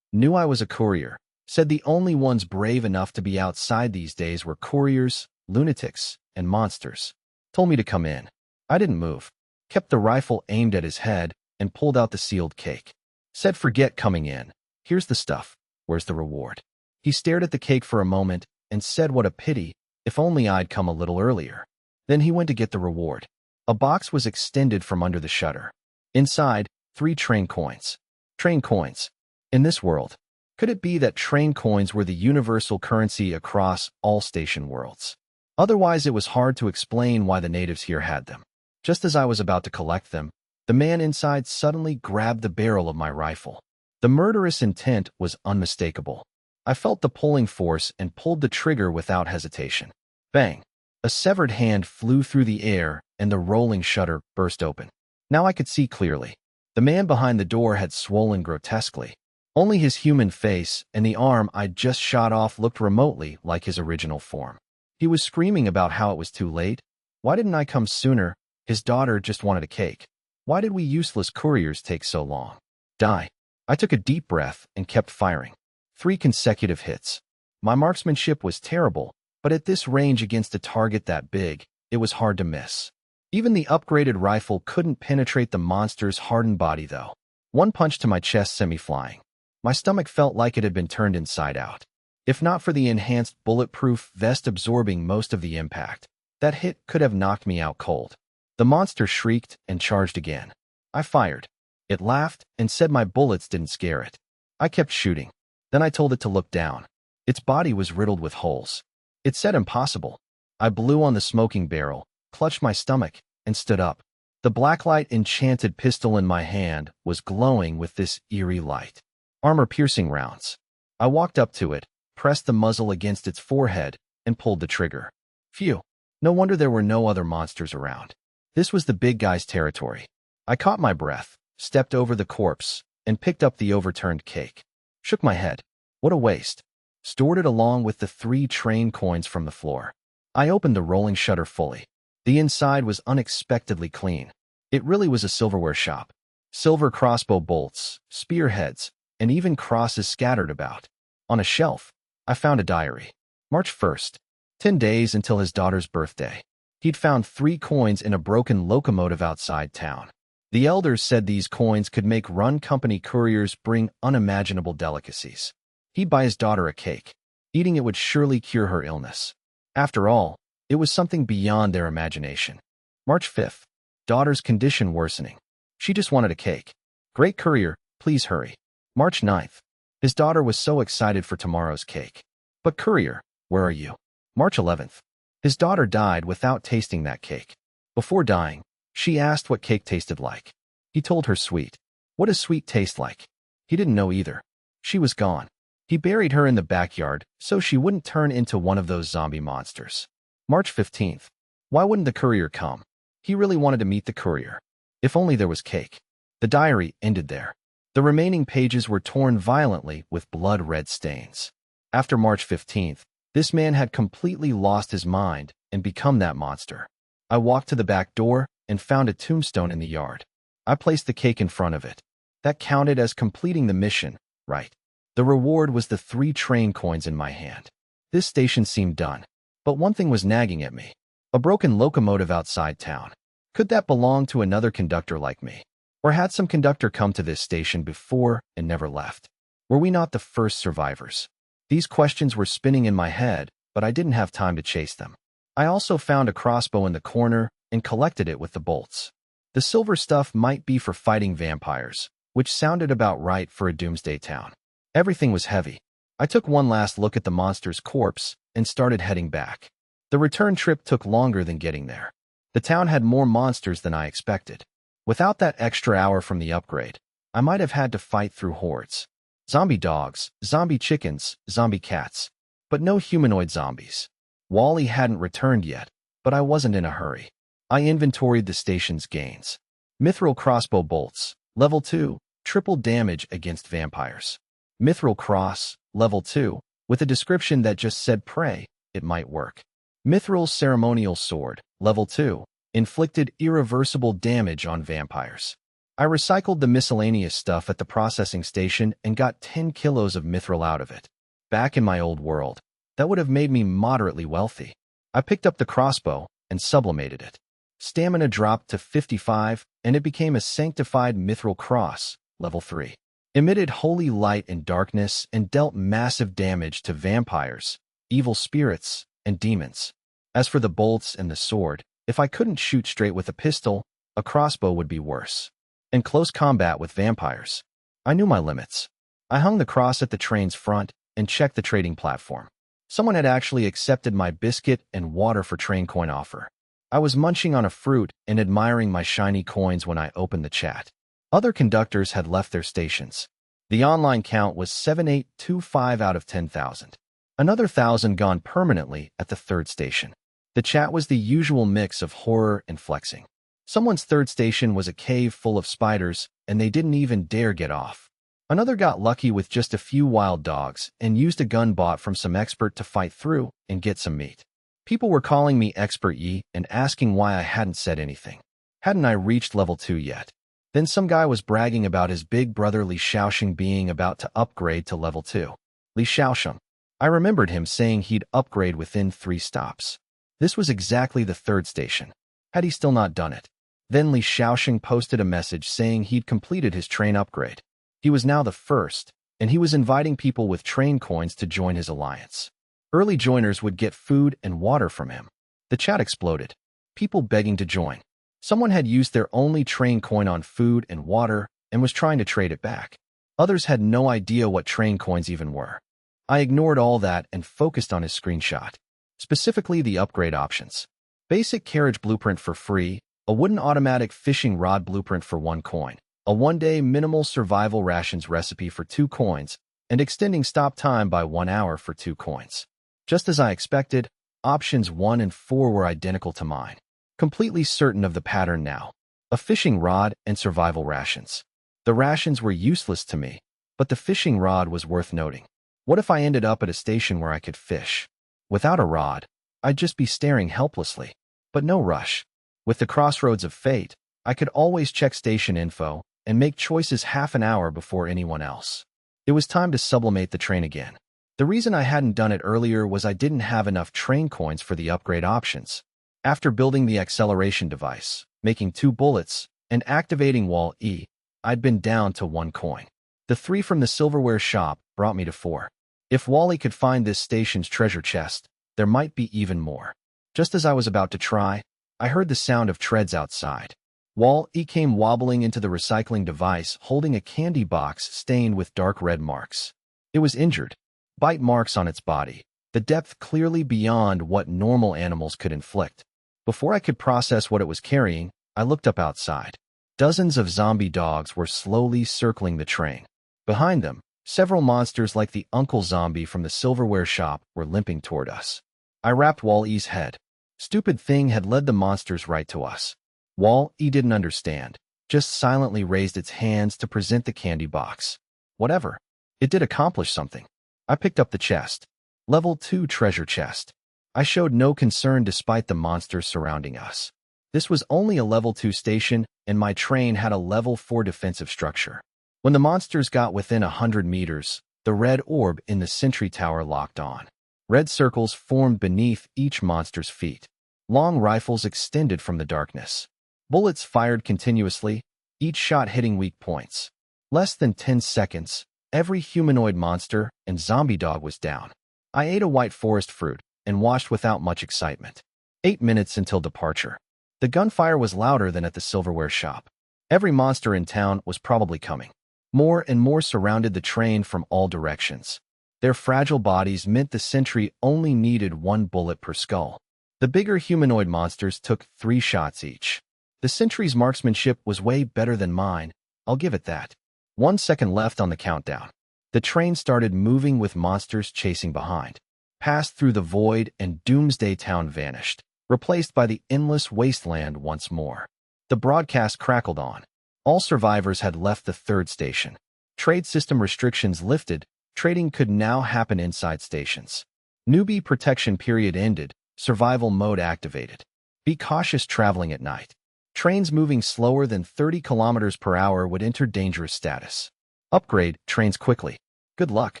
I was a courier, said the only ones brave enough to be outside these days were couriers, lunatics, and monsters. Told me to come in. I didn't move, kept the rifle aimed at his head, and pulled out the sealed cake. Said forget coming in. Here's the stuff. Where's the reward? He stared at the cake for a moment and said what a pity, if only I'd come a little earlier. Then he went to get the reward. A box was extended from under the shutter. Inside, 3 train coins. Train coins. In this world, could it be that train coins were the universal currency across all station worlds? Otherwise, it was hard to explain why the natives here had them. Just as I was about to collect them, the man inside suddenly grabbed the barrel of my rifle. The murderous intent was unmistakable. I felt the pulling force and pulled the trigger without hesitation. Bang! A severed hand flew through the air, and the rolling shutter burst open. Now I could see clearly. The man behind the door had swollen grotesquely. Only his human face and the arm I'd just shot off looked remotely like his original form. He was screaming about how it was too late. Why didn't I come sooner? His daughter just wanted a cake. Why did we useless couriers take so long? Die. I took a deep breath and kept firing. 3 consecutive hits. My marksmanship was terrible, but at this range against a target that big, it was hard to miss. Even the upgraded rifle couldn't penetrate the monster's hardened body, though. One punch to my chest sent me flying. My stomach felt like it had been turned inside out. If not for the enhanced bulletproof vest absorbing most of the impact, that hit could have knocked me out cold. The monster shrieked and charged again. I fired. It laughed and said my bullets didn't scare it. I kept shooting. Then I told it to look down. Its body was riddled with holes. It said impossible. I blew on the smoking barrel, clutched my stomach, and stood up. The blacklight enchanted pistol in my hand was glowing with this eerie light. Armor-piercing rounds. I walked up to it, pressed the muzzle against its forehead, and pulled the trigger. Phew. No wonder there were no other monsters around. This was the big guy's territory. I caught my breath, stepped over the corpse, and picked up the overturned cake. Shook my head. What a waste. Stored it along with the 3 train coins from the floor. I opened the rolling shutter fully. The inside was unexpectedly clean. It really was a silverware shop. Silver crossbow bolts, spearheads, and even crosses scattered about. On a shelf, I found a diary. March 1st, 10 days until his daughter's birthday. He'd found 3 coins in a broken locomotive outside town. The elders said these coins could make run company couriers bring unimaginable delicacies. He'd buy his daughter a cake. Eating it would surely cure her illness. After all, it was something beyond their imagination. March 5th, daughter's condition worsening. She just wanted a cake. Great courier, please hurry. March 9th, his daughter was so excited for tomorrow's cake. But courier, where are you? March 11th, his daughter died without tasting that cake. Before dying, she asked what cake tasted like. He told her sweet. What does sweet taste like? He didn't know either. She was gone. He buried her in the backyard so she wouldn't turn into one of those zombie monsters. March 15th. Why wouldn't the courier come? He really wanted to meet the courier. If only there was cake. The diary ended there. The remaining pages were torn violently with blood-red stains. After March 15th, this man had completely lost his mind and become that monster. I walked to the back door and found a tombstone in the yard. I placed the cake in front of it. That counted as completing the mission, right? The reward was the 3 train coins in my hand. This station seemed done. But one thing was nagging at me. A broken locomotive outside town. Could that belong to another conductor like me? Or had some conductor come to this station before and never left? Were we not the first survivors? These questions were spinning in my head, but I didn't have time to chase them. I also found a crossbow in the corner and collected it with the bolts. The silver stuff might be for fighting vampires, which sounded about right for a doomsday town. Everything was heavy. I took one last look at the monster's corpse and started heading back. The return trip took longer than getting there. The town had more monsters than I expected. Without that extra hour from the upgrade, I might have had to fight through hordes. Zombie dogs, zombie chickens, zombie cats. But no humanoid zombies. Wally hadn't returned yet, but I wasn't in a hurry. I inventoried the station's gains. Mithril crossbow bolts, level 2, triple damage against vampires. Mithril cross, level 2, with a description that just said pray, it might work. Mithril ceremonial sword, level 2, inflicted irreversible damage on vampires. I recycled the miscellaneous stuff at the processing station and got 10 kilos of mithril out of it. Back in my old world, that would have made me moderately wealthy. I picked up the crossbow and sublimated it. Stamina dropped to 55, and it became a sanctified mithril cross, level 3. Emitted holy light and darkness and dealt massive damage to vampires, evil spirits, and demons. As for the bolts and the sword, if I couldn't shoot straight with a pistol, a crossbow would be worse. In close combat with vampires, I knew my limits. I hung the cross at the train's front and checked the trading platform. Someone had actually accepted my biscuit and water for train coin offer. I was munching on a fruit and admiring my shiny coins when I opened the chat. Other conductors had left their stations. The online count was 7825 out of 10,000. Another 1,000 gone permanently at the 3rd station. The chat was the usual mix of horror and flexing. Someone's 3rd station was a cave full of spiders, and they didn't even dare get off. Another got lucky with just a few wild dogs and used a gun bought from some expert to fight through and get some meat. People were calling me Expert Yi and asking why I hadn't said anything. Hadn't I reached level 2 yet? Then some guy was bragging about his big brother Li Shaoxing being about to upgrade to level 2. Li Shaoxing. I remembered him saying he'd upgrade within 3 stops. This was exactly the 3rd station. Had he still not done it? Then Li Shaoxing posted a message saying he'd completed his train upgrade. He was now the 1st, and he was inviting people with train coins to join his alliance. Early joiners would get food and water from him. The chat exploded. People begging to join. Someone had used their only train coin on food and water and was trying to trade it back. Others had no idea what train coins even were. I ignored all that and focused on his screenshot. Specifically the upgrade options. Basic carriage blueprint for free, a wooden automatic fishing rod blueprint for 1 coin, a 1-day minimal survival rations recipe for 2 coins, and extending stop time by 1 hour for 2 coins. Just as I expected, options 1 and 4 were identical to mine. completely certain of the pattern now. A fishing rod and survival rations. The rations were useless to me, but the fishing rod was worth noting. What if I ended up at a station where I could fish? Without a rod, I'd just be staring helplessly. But no rush. With the crossroads of fate, I could always check station info and make choices half an hour before anyone else. It was time to sublimate the train again. The reason I hadn't done it earlier was I didn't have enough train coins for the upgrade options. After building the acceleration device, making 2 bullets, and activating Wall E, I'd been down to 1 coin. The 3 from the silverware shop brought me to 4. If Wally could find this station's treasure chest, there might be even more. Just as I was about to try, I heard the sound of treads outside. Wall-E came wobbling into the recycling device holding a candy box stained with dark red marks. It was injured, bite marks on its body, the depth clearly beyond what normal animals could inflict. Before I could process what it was carrying, I looked up outside. Dozens of zombie dogs were slowly circling the train. Behind them, several monsters like the Uncle Zombie from the silverware shop were limping toward us. I rapped Wall-E's head. Stupid thing had led the monsters right to us. Wall-E didn't understand, just silently raised its hands to present the candy box. Whatever. It did accomplish something. I picked up the chest. Level 2 treasure chest. I showed no concern despite the monsters surrounding us. This was only a level 2 station, and my train had a level 4 defensive structure. When the monsters got within 100 meters, the red orb in the sentry tower locked on. Red circles formed beneath each monster's feet. Long rifles extended from the darkness. Bullets fired continuously, each shot hitting weak points. Less than 10 seconds, every humanoid monster and zombie dog was down. I ate a white forest fruit and watched without much excitement. 8 minutes until departure. The gunfire was louder than at the silverware shop. Every monster in town was probably coming. More and more surrounded the train from all directions. Their fragile bodies meant the sentry only needed 1 bullet per skull. The bigger humanoid monsters took 3 shots each. The sentry's marksmanship was way better than mine, I'll give it that. 1 second left on the countdown. The train started moving with monsters chasing behind. Passed through the void and Doomsday Town vanished, replaced by the endless wasteland once more. The broadcast crackled on. All survivors had left the 3rd station. Trade system restrictions lifted, trading could now happen inside stations. Newbie protection period ended, survival mode activated. Be cautious traveling at night. Trains moving slower than 30 kilometers per hour would enter dangerous status. Upgrade trains quickly. Good luck.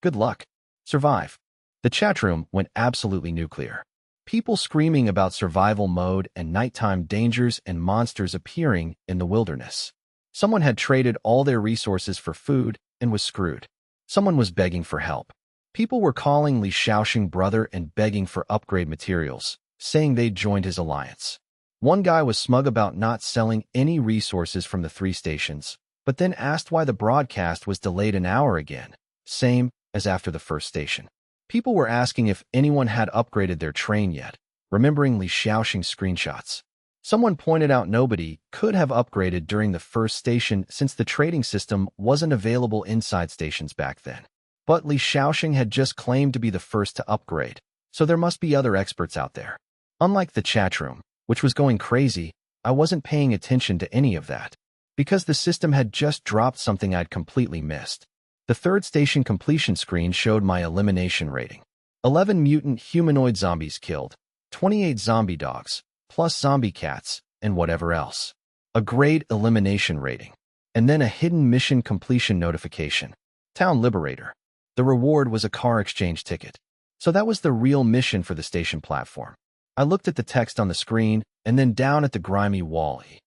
Good luck. Survive. The chat room went absolutely nuclear. People screaming about survival mode and nighttime dangers and monsters appearing in the wilderness. Someone had traded all their resources for food and was screwed. Someone was begging for help. People were calling Li Shaoxing brother and begging for upgrade materials, saying they'd joined his alliance. One guy was smug about not selling any resources from the 3 stations, but then asked why the broadcast was delayed an hour again, same as after the 1st station. People were asking if anyone had upgraded their train yet, remembering Li Shaoxing's screenshots. Someone pointed out nobody could have upgraded during the 1st station since the trading system wasn't available inside stations back then. But Li Shaoxing had just claimed to be the first to upgrade, so there must be other experts out there. Unlike the chat room, which was going crazy, I wasn't paying attention to any of that, because the system had just dropped something I'd completely missed. The 3rd station completion screen showed my elimination rating. 11 mutant humanoid zombies killed, 28 zombie dogs, plus zombie cats, and whatever else. A grade elimination rating. And then a hidden mission completion notification. Town Liberator. The reward was a car exchange ticket. So that was the real mission for the station platform. I looked at the text on the screen and then down at the grimy Wall-E.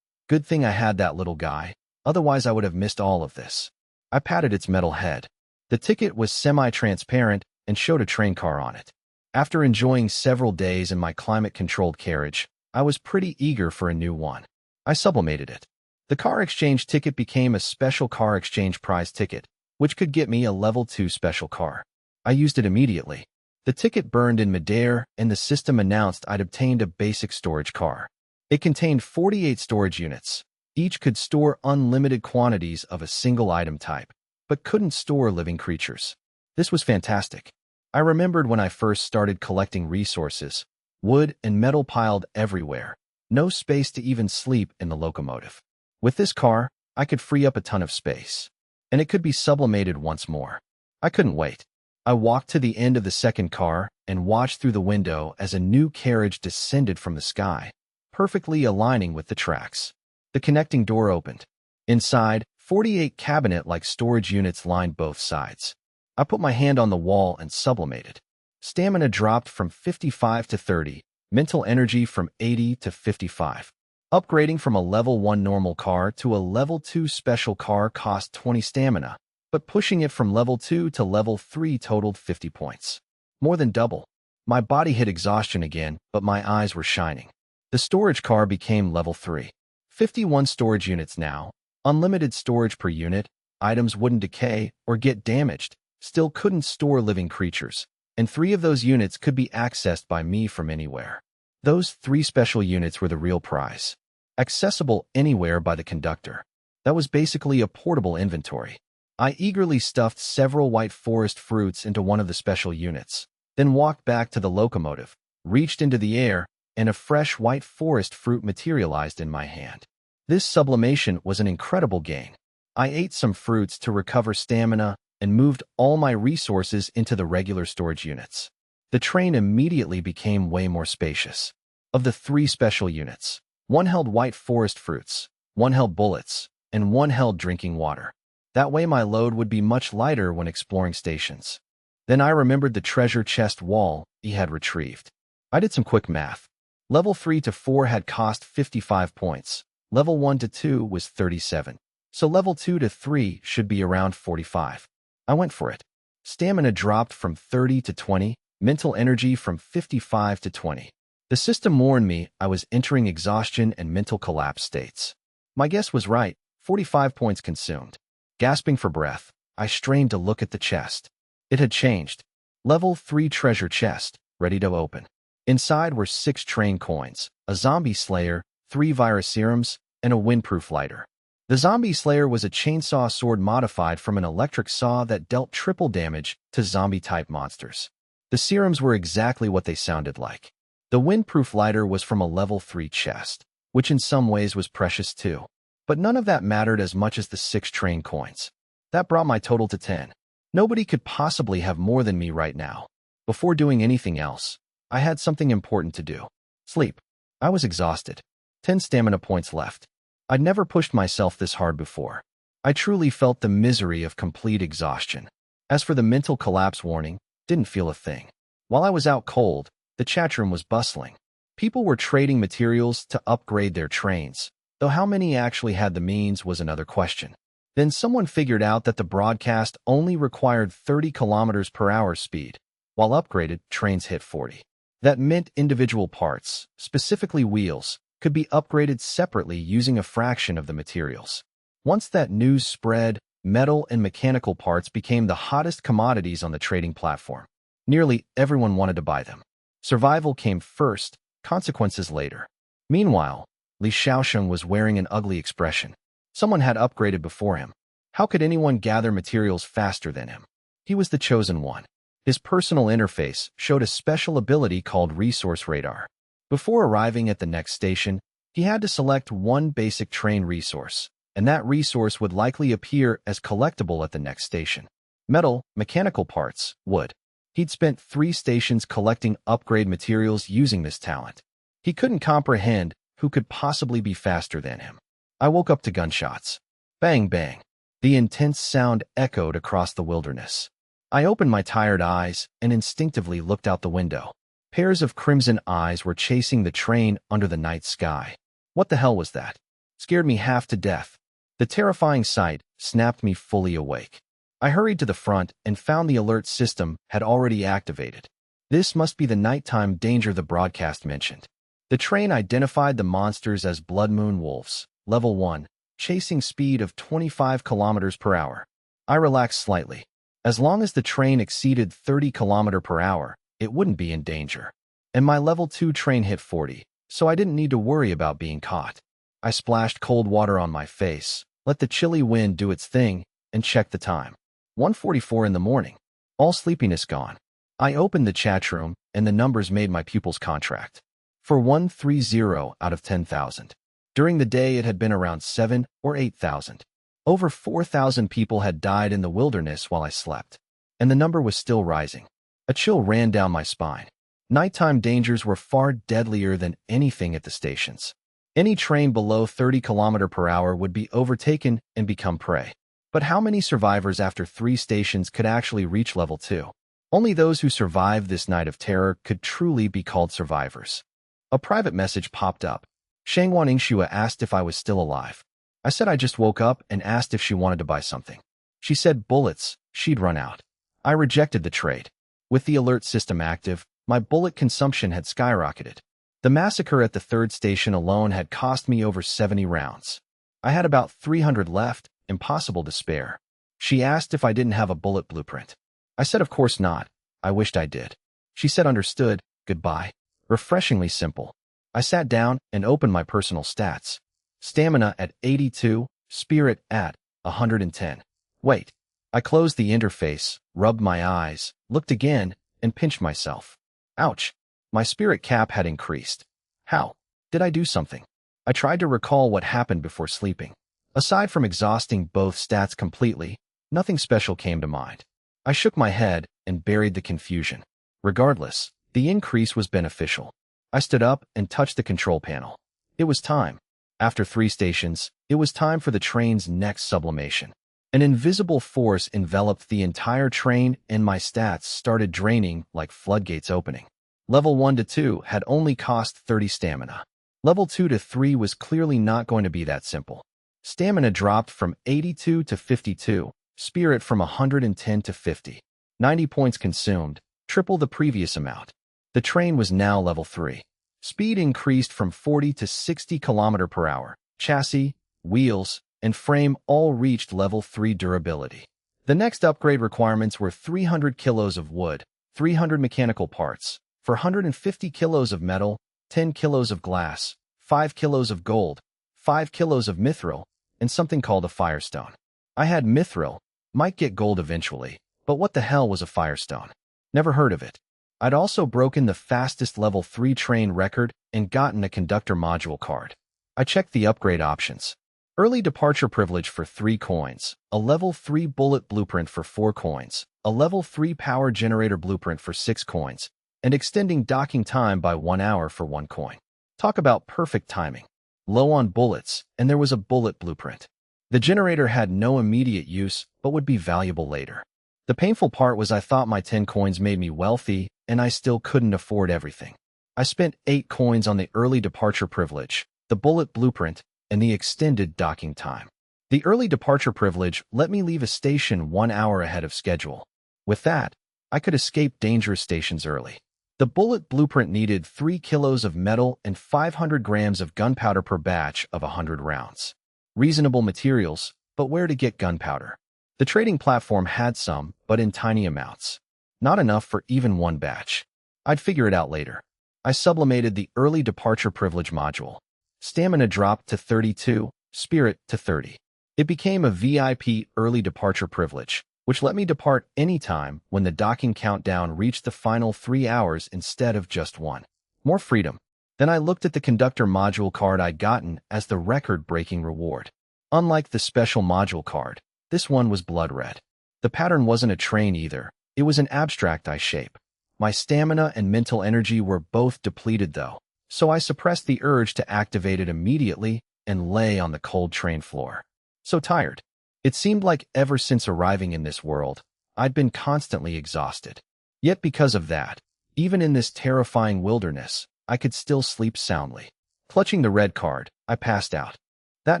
Good thing I had that little guy, otherwise I would have missed all of this. I patted its metal head. The ticket was semi-transparent and showed a train car on it. After enjoying several days in my climate-controlled carriage, I was pretty eager for a new one. I sublimated it. The car exchange ticket became a special car exchange prize ticket, which could get me a level 2 special car. I used it immediately. The ticket burned in midair, and the system announced I'd obtained a basic storage car. It contained 48 storage units. Each could store unlimited quantities of a single item type, but couldn't store living creatures. This was fantastic. I remembered when I first started collecting resources. Wood and metal piled everywhere, No space to even sleep in the locomotive. With this car, I could free up a ton of space. And it could be sublimated once more. I couldn't wait. I walked to the end of the second car and watched through the window as a new carriage descended from the sky, perfectly aligning with the tracks. The connecting door opened. Inside, 48 cabinet-like storage units lined both sides. I put my hand on the wall and sublimated. Stamina dropped from 55 to 30, mental energy from 80 to 55. Upgrading from a level 1 normal car to a level 2 special car cost 20 stamina, but pushing it from level 2 to level 3 totaled 50 points. More than double. My body hit exhaustion again, but my eyes were shining. The storage car became level 3. 51 storage units now, unlimited storage per unit, items wouldn't decay or get damaged, still couldn't store living creatures, and 3 of those units could be accessed by me from anywhere. Those 3 special units were the real prize. Accessible anywhere by the conductor. That was basically a portable inventory. I eagerly stuffed several white forest fruits into one of the special units, then walked back to the locomotive, reached into the air, and a fresh white forest fruit materialized in my hand. This sublimation was an incredible gain. I ate some fruits to recover stamina and moved all my resources into the regular storage units. The train immediately became way more spacious. Of the 3 special units, 1 held white forest fruits, 1 held bullets, and 1 held drinking water. That way my load would be much lighter when exploring stations. Then I remembered the treasure chest wall he had retrieved. I did some quick math. Level 3 to 4 had cost 55 points. Level 1 to 2 was 37. So level 2 to 3 should be around 45. I went for it. Stamina dropped from 30 to 20, mental energy from 55 to 20. The system warned me I was entering exhaustion and mental collapse states. My guess was right, 45 points consumed. Gasping for breath, I strained to look at the chest. It had changed. Level 3 treasure chest, ready to open. Inside were 6 train coins, a zombie slayer, 3 virus serums, and a windproof lighter. The zombie slayer was a chainsaw sword modified from an electric saw that dealt triple damage to zombie-type monsters. The serums were exactly what they sounded like. The windproof lighter was from a level 3 chest, which in some ways was precious too. But none of that mattered as much as the 6 train coins. That brought my total to 10. Nobody could possibly have more than me right now. Before doing anything else, I had something important to do. Sleep. I was exhausted. 10 stamina points left. I'd never pushed myself this hard before. I truly felt the misery of complete exhaustion. As for the mental collapse warning, didn't feel a thing. While I was out cold, the chat room was bustling. People were trading materials to upgrade their trains, though how many actually had the means was another question. Then someone figured out that the broadcast only required 30 kilometers per hour speed, while upgraded trains hit 40. That meant individual parts, specifically wheels, could be upgraded separately using a fraction of the materials. Once that news spread, metal and mechanical parts became the hottest commodities on the trading platform. Nearly everyone wanted to buy them. Survival came first, consequences later. Meanwhile, Li Xiaosheng was wearing an ugly expression. Someone had upgraded before him. How could anyone gather materials faster than him? He was the chosen one. His personal interface showed a special ability called Resource Radar. Before arriving at the next station, he had to select one basic train resource, and that resource would likely appear as collectible at the next station. Metal, mechanical parts, wood. He'd spent 3 stations collecting upgrade materials using this talent. He couldn't comprehend who could possibly be faster than him. I woke up to gunshots. Bang, bang. The intense sound echoed across the wilderness. I opened my tired eyes and instinctively looked out the window. Pairs of crimson eyes were chasing the train under the night sky. What the hell was that? Scared me half to death. The terrifying sight snapped me fully awake. I hurried to the front and found the alert system had already activated. This must be the nighttime danger the broadcast mentioned. The train identified the monsters as Blood Moon Wolves, level 1, chasing speed of 25 kilometers per hour. I relaxed slightly. As long as the train exceeded 30 kilometers per hour, it wouldn't be in danger. And my level 2 train hit 40, so I didn't need to worry about being caught. I splashed cold water on my face, let the chilly wind do its thing, and checked the time. 1:44 in the morning. All sleepiness gone. I opened the chat room, and the numbers made my pupils contract. for 130 out of 10,000. During the day, it had been around 7 or 8,000. Over 4,000 people had died in the wilderness while I slept, and the number was still rising. A chill ran down my spine. Nighttime dangers were far deadlier than anything at the stations. Any train below 30 km per hour would be overtaken and become prey. But how many survivors after 3 stations could actually reach level 2? Only those who survived this night of terror could truly be called survivors. A private message popped up. Shangwan Ingxua asked if I was still alive. I said I just woke up and asked if she wanted to buy something. She said bullets, she'd run out. I rejected the trade. With the alert system active, my bullet consumption had skyrocketed. The massacre at the 3rd station alone had cost me over 70 rounds. I had about 300 left, impossible to spare. She asked if I didn't have a bullet blueprint. I said of course not. I wished I did. She said understood, goodbye. Refreshingly simple. I sat down and opened my personal stats. Stamina at 82, spirit at 110. Wait. I closed the interface, rubbed my eyes, looked again, and pinched myself. Ouch. My spirit cap had increased. How? Did I do something? I tried to recall what happened before sleeping. Aside from exhausting both stats completely, nothing special came to mind. I shook my head and buried the confusion. Regardless, the increase was beneficial. I stood up and touched the control panel. It was time. After 3 stations, it was time for the train's next sublimation. An invisible force enveloped the entire train and my stats started draining like floodgates opening. Level 1 to 2 had only cost 30 stamina. Level 2 to 3 was clearly not going to be that simple. Stamina dropped from 82 to 52, spirit from 110 to 50. 90 points consumed, triple the previous amount. The train was now level 3. Speed increased from 40 to 60 km per hour. Chassis, wheels, and frame all reached level 3 durability. The next upgrade requirements were 300 kilos of wood, 300 mechanical parts, 450 kilos of metal, 10 kilos of glass, 5 kilos of gold, 5 kilos of mithril, and something called a firestone. I had mithril, might get gold eventually, but what the hell was a firestone? Never heard of it. I'd also broken the fastest level 3 train record and gotten a conductor module card. I checked the upgrade options. Early departure privilege for 3 coins, a level 3 bullet blueprint for 4 coins, a level 3 power generator blueprint for 6 coins, and extending docking time by 1 hour for 1 coin. Talk about perfect timing. Low on bullets, and there was a bullet blueprint. The generator had no immediate use, but would be valuable later. The painful part was I thought my 10 coins made me wealthy, and I still couldn't afford everything. I spent 8 coins on the early departure privilege, the bullet blueprint, and the extended docking time. The early departure privilege let me leave a station 1 hour ahead of schedule. With that, I could escape dangerous stations early. The bullet blueprint needed 3 kilos of metal and 500 grams of gunpowder per batch of 100 rounds. Reasonable materials, but where to get gunpowder? The trading platform had some, but in tiny amounts. Not enough for even 1 batch. I'd figure it out later. I sublimated the early departure privilege module. Stamina dropped to 32, spirit to 30. It became a VIP early departure privilege, which let me depart anytime when the docking countdown reached the final 3 hours instead of just 1. More freedom. Then I looked at the conductor module card I'd gotten as the record-breaking reward. Unlike the special module card, this one was blood red. The pattern wasn't a train either. It was an abstract eye shape. My stamina and mental energy were both depleted though, so I suppressed the urge to activate it immediately and lay on the cold train floor. So tired. It seemed like ever since arriving in this world, I'd been constantly exhausted. Yet because of that, even in this terrifying wilderness, I could still sleep soundly. Clutching the red card, I passed out. That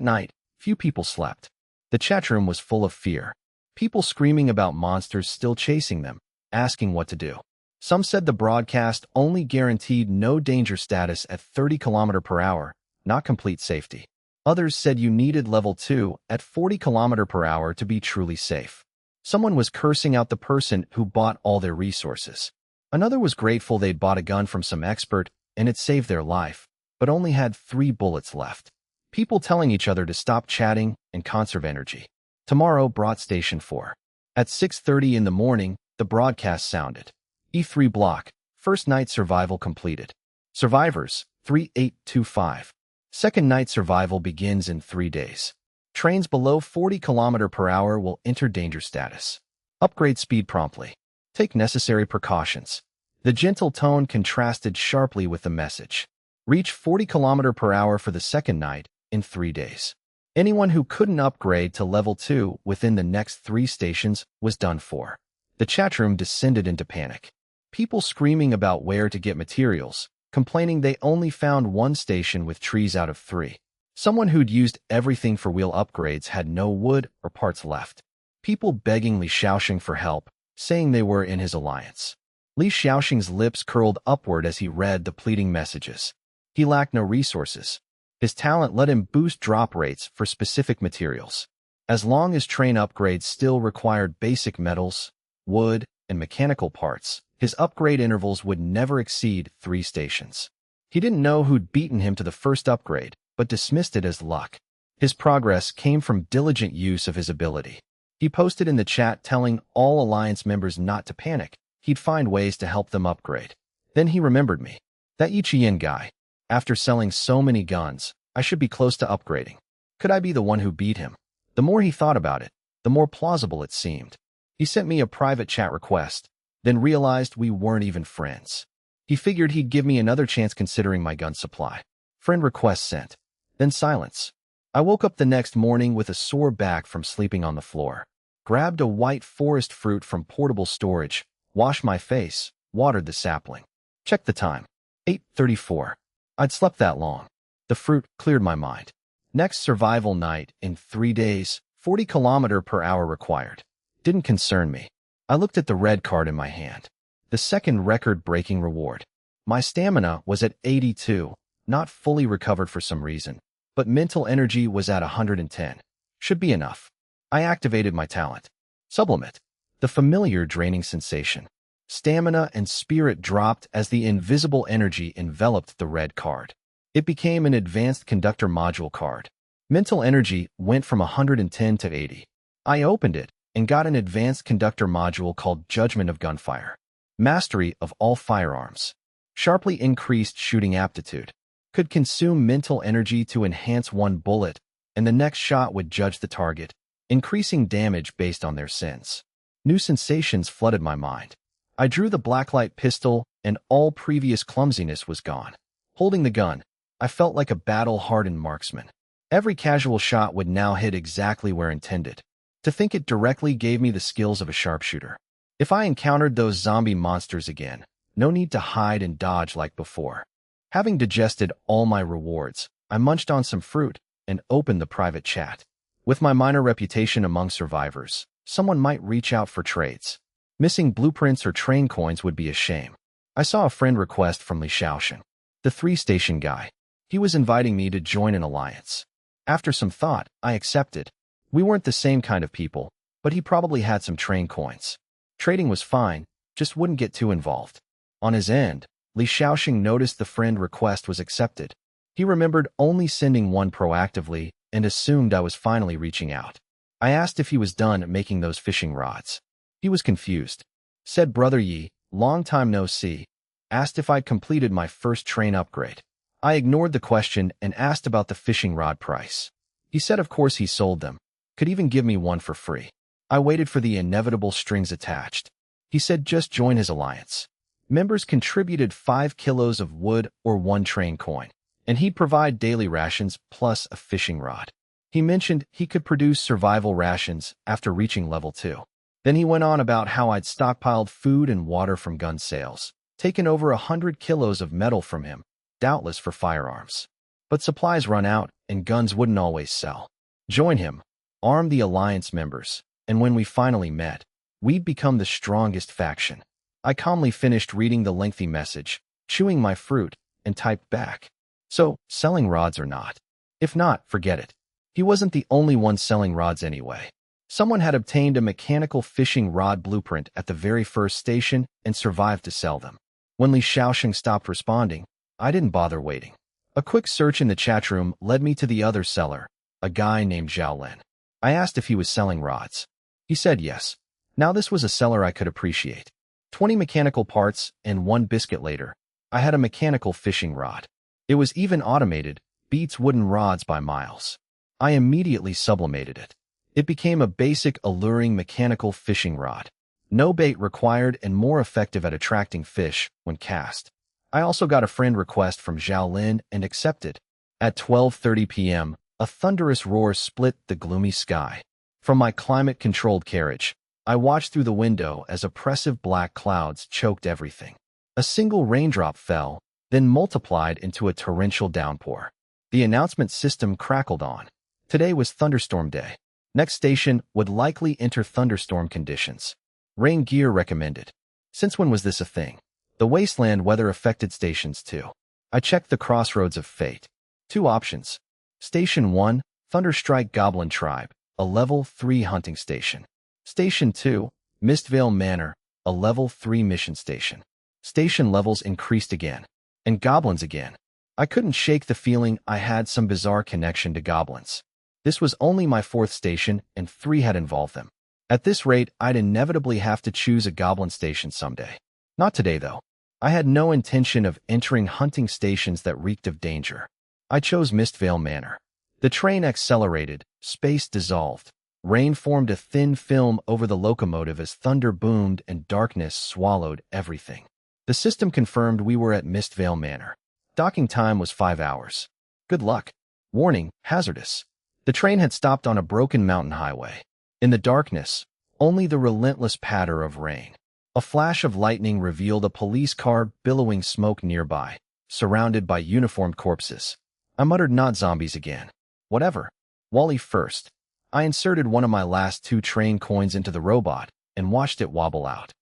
night, few people slept. The chat room was full of fear. People screaming about monsters still chasing them, asking what to do. Some said the broadcast only guaranteed no danger status at 30 km per hour, not complete safety. Others said you needed level 2 at 40 km per hour to be truly safe. Someone was cursing out the person who bought all their resources. Another was grateful they'd bought a gun from some expert and it saved their life, but only had 3 bullets left. People telling each other to stop chatting and conserve energy. Tomorrow brought Station 4. At 6:30 in the morning, the broadcast sounded. E3 block, first night survival completed. Survivors, 3825. Second night survival begins in 3 days. Trains below 40 km per hour will enter danger status. Upgrade speed promptly. Take necessary precautions. The gentle tone contrasted sharply with the message. Reach 40 km per hour for the second night in 3 days. Anyone who couldn't upgrade to level 2 within the next 3 stations was done for. The chatroom descended into panic. People screaming about where to get materials, complaining they only found 1 station with trees out of 3. Someone who'd used everything for wheel upgrades had no wood or parts left. People begging Li Shaoxing for help, saying they were in his alliance. Li Shaoxing's lips curled upward as he read the pleading messages. He lacked no resources. His talent let him boost drop rates for specific materials. As long as train upgrades still required basic metals, wood, and mechanical parts, his upgrade intervals would never exceed 3 stations. He didn't know who'd beaten him to the first upgrade, but dismissed it as luck. His progress came from diligent use of his ability. He posted in the chat telling all Alliance members not to panic. He'd find ways to help them upgrade. Then he remembered me. That Yiqian guy. After selling so many guns, I should be close to upgrading. Could I be the one who beat him? The more he thought about it, the more plausible it seemed. He sent me a private chat request, then realized we weren't even friends. He figured he'd give me another chance considering my gun supply. Friend request sent. Then silence. I woke up the next morning with a sore back from sleeping on the floor. Grabbed a white forest fruit from portable storage, washed my face, watered the sapling. Checked the time. 8:34. I'd slept that long. The fruit cleared my mind. Next survival night in 3 days, 40 km per hour required. Didn't concern me. I looked at the red card in my hand. The second record-breaking reward. My stamina was at 82, not fully recovered for some reason, but mental energy was at 110. Should be enough. I activated my talent. Sublimate. The familiar draining sensation. Stamina and spirit dropped as the invisible energy enveloped the red card. It became an advanced conductor module card. Mental energy went from 110 to 80. I opened it and got an advanced conductor module called Judgment of Gunfire. Mastery of all firearms. Sharply increased shooting aptitude. Could consume mental energy to enhance one bullet, and the next shot would judge the target, increasing damage based on their sins. New sensations flooded my mind. I drew the blacklight pistol, and all previous clumsiness was gone. Holding the gun, I felt like a battle-hardened marksman. Every casual shot would now hit exactly where intended. To think it directly gave me the skills of a sharpshooter. If I encountered those zombie monsters again, no need to hide and dodge like before. Having digested all my rewards, I munched on some fruit and opened the private chat. With my minor reputation among survivors, someone might reach out for trades. Missing blueprints or train coins would be a shame. I saw a friend request from Li Shaoxing, the 3-station guy. He was inviting me to join an alliance. After some thought, I accepted. We weren't the same kind of people, but he probably had some train coins. Trading was fine, just wouldn't get too involved. On his end, Li Shaoxing noticed the friend request was accepted. He remembered only sending one proactively and assumed I was finally reaching out. I asked if he was done making those fishing rods. He was confused. Said Brother Yi, long time no see. Asked if I'd completed my first train upgrade. I ignored the question and asked about the fishing rod price. He said of course he sold them. Could even give me one for free. I waited for the inevitable strings attached. He said just join his alliance. Members contributed 5 kilos of wood or 1 train coin, and he'd provide daily rations plus a fishing rod. He mentioned he could produce survival rations after reaching level 2. Then he went on about how I'd stockpiled food and water from gun sales, taken over 100 kilos of metal from him, doubtless for firearms. But supplies run out, and guns wouldn't always sell. Join him, arm the alliance members, and when we finally met, we'd become the strongest faction. I calmly finished reading the lengthy message, chewing my fruit, and typed back. So, selling rods or not? If not, forget it. He wasn't the only one selling rods anyway. Someone had obtained a mechanical fishing rod blueprint at the very first station and survived to sell them. When Li Shaoxing stopped responding, I didn't bother waiting. A quick search in the chat room led me to the other seller, a guy named Zhao Lin. I asked if he was selling rods. He said yes. Now this was a seller I could appreciate. 20 mechanical parts and 1 biscuit later, I had a mechanical fishing rod. It was even automated, beats wooden rods by miles. I immediately sublimated it. It became a basic, alluring mechanical fishing rod. No bait required and more effective at attracting fish when cast. I also got a friend request from Zhao Lin and accepted. At 12:30 p.m., a thunderous roar split the gloomy sky. From my climate-controlled carriage, I watched through the window as oppressive black clouds choked everything. A single raindrop fell, then multiplied into a torrential downpour. The announcement system crackled on. Today was thunderstorm day. Next station would likely enter thunderstorm conditions. Rain gear recommended. Since when was this a thing? The wasteland weather affected stations too. I checked the crossroads of fate. 2 options. Station 1, Thunderstrike Goblin Tribe, a level 3 hunting station. Station 2, Mistvale Manor, a level 3 mission station. Station levels increased again. And goblins again. I couldn't shake the feeling I had some bizarre connection to goblins. This was only my 4th station, and 3 had involved them. At this rate, I'd inevitably have to choose a goblin station someday. Not today, though. I had no intention of entering hunting stations that reeked of danger. I chose Mistvale Manor. The train accelerated, space dissolved. Rain formed a thin film over the locomotive as thunder boomed and darkness swallowed everything. The system confirmed we were at Mistvale Manor. Docking time was 5 hours. Good luck. Warning, hazardous. The train had stopped on a broken mountain highway. In the darkness, only the relentless patter of rain. A flash of lightning revealed a police car billowing smoke nearby, surrounded by uniformed corpses. I muttered, not zombies again. Whatever. Wally first. I inserted one of my last 2 train coins into the robot and watched it wobble out.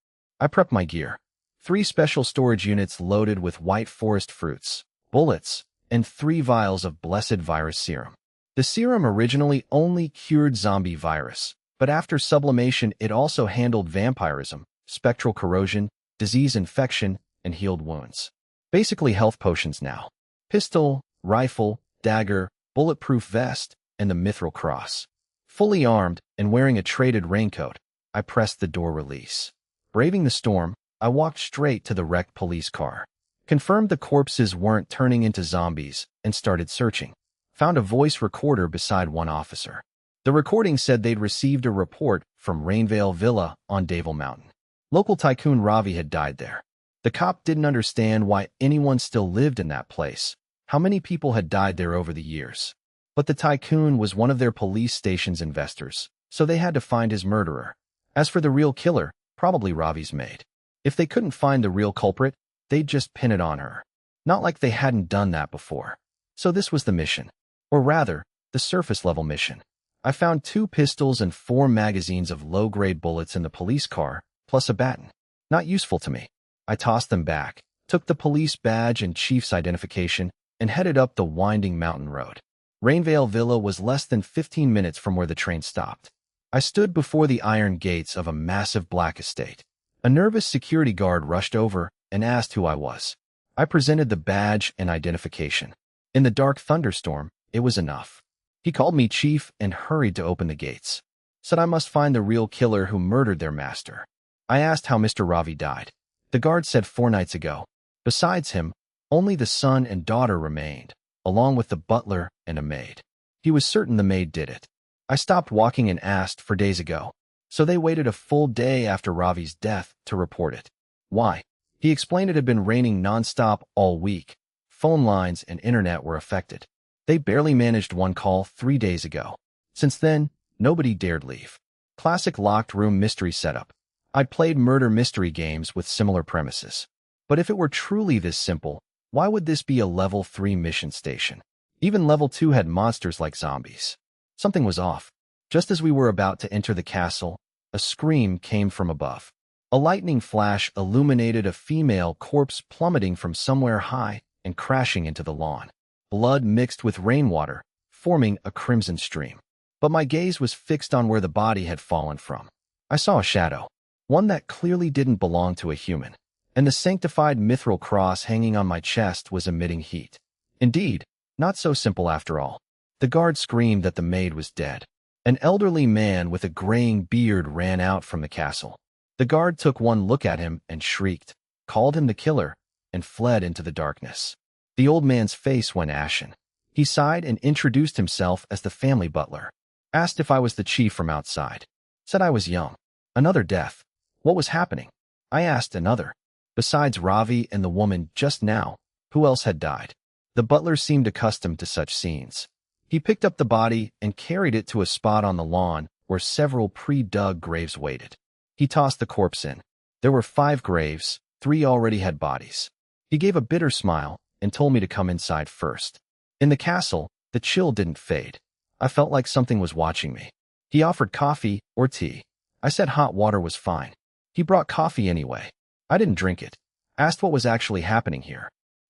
I prepped my gear. 3 special storage units loaded with white forest fruits, bullets, and 3 vials of blessed virus serum. The serum originally only cured zombie virus, but after sublimation it also handled vampirism, spectral corrosion, disease infection, and healed wounds. Basically health potions now. Pistol, rifle, dagger, bulletproof vest, and the mithril cross. Fully armed and wearing a traded raincoat, I pressed the door release. Braving the storm, I walked straight to the wrecked police car. Confirmed the corpses weren't turning into zombies and started searching. Found a voice recorder beside one officer. The recording said they'd received a report from Rainvale Villa on Devil Mountain. Local tycoon Ravi had died there. The cop didn't understand why anyone still lived in that place, how many people had died there over the years. But the tycoon was one of their police station's investors, so they had to find his murderer. As for the real killer, probably Ravi's maid. If they couldn't find the real culprit, they'd just pin it on her. Not like they hadn't done that before. So this was the mission. Or rather, the surface-level mission. I found 2 pistols and 4 magazines of low-grade bullets in the police car, plus a baton. Not useful to me. I tossed them back, took the police badge and chief's identification, and headed up the winding mountain road. Rainvale Villa was less than 15 minutes from where the train stopped. I stood before the iron gates of a massive black estate. A nervous security guard rushed over and asked who I was. I presented the badge and identification. In the dark thunderstorm, it was enough. He called me chief and hurried to open the gates. Said I must find the real killer who murdered their master. I asked how Mr. Ravi died. The guard said 4 nights ago. Besides him, only the son and daughter remained, along with the butler and a maid. He was certain the maid did it. I stopped walking and asked for days ago. So they waited a full day after Ravi's death to report it. Why? He explained it had been raining nonstop all week. Phone lines and internet were affected. They barely managed one call 3 days ago. Since then, nobody dared leave. Classic locked room mystery setup. I'd played murder mystery games with similar premises. But if it were truly this simple, why would this be a level 3 mission station? Even level 2 had monsters like zombies. Something was off. Just as we were about to enter the castle, a scream came from above. A lightning flash illuminated a female corpse plummeting from somewhere high and crashing into the lawn. Blood mixed with rainwater, forming a crimson stream. But my gaze was fixed on where the body had fallen from. I saw a shadow, one that clearly didn't belong to a human, and the sanctified mithril cross hanging on my chest was emitting heat. Indeed, not so simple after all. The guard screamed that the maid was dead. An elderly man with a graying beard ran out from the castle. The guard took one look at him and shrieked, called him the killer, and fled into the darkness. The old man's face went ashen. He sighed and introduced himself as the family butler. Asked if I was the chief from outside. Said I was young. Another death. What was happening? I asked another. Besides Ravi and the woman just now, who else had died? The butler seemed accustomed to such scenes. He picked up the body and carried it to a spot on the lawn where several pre-dug graves waited. He tossed the corpse in. There were 5 graves, 3 already had bodies. He gave a bitter smile and told me to come inside first. In the castle, the chill didn't fade. I felt like something was watching me. He offered coffee or tea. I said hot water was fine. He brought coffee anyway. I didn't drink it. Asked what was actually happening here.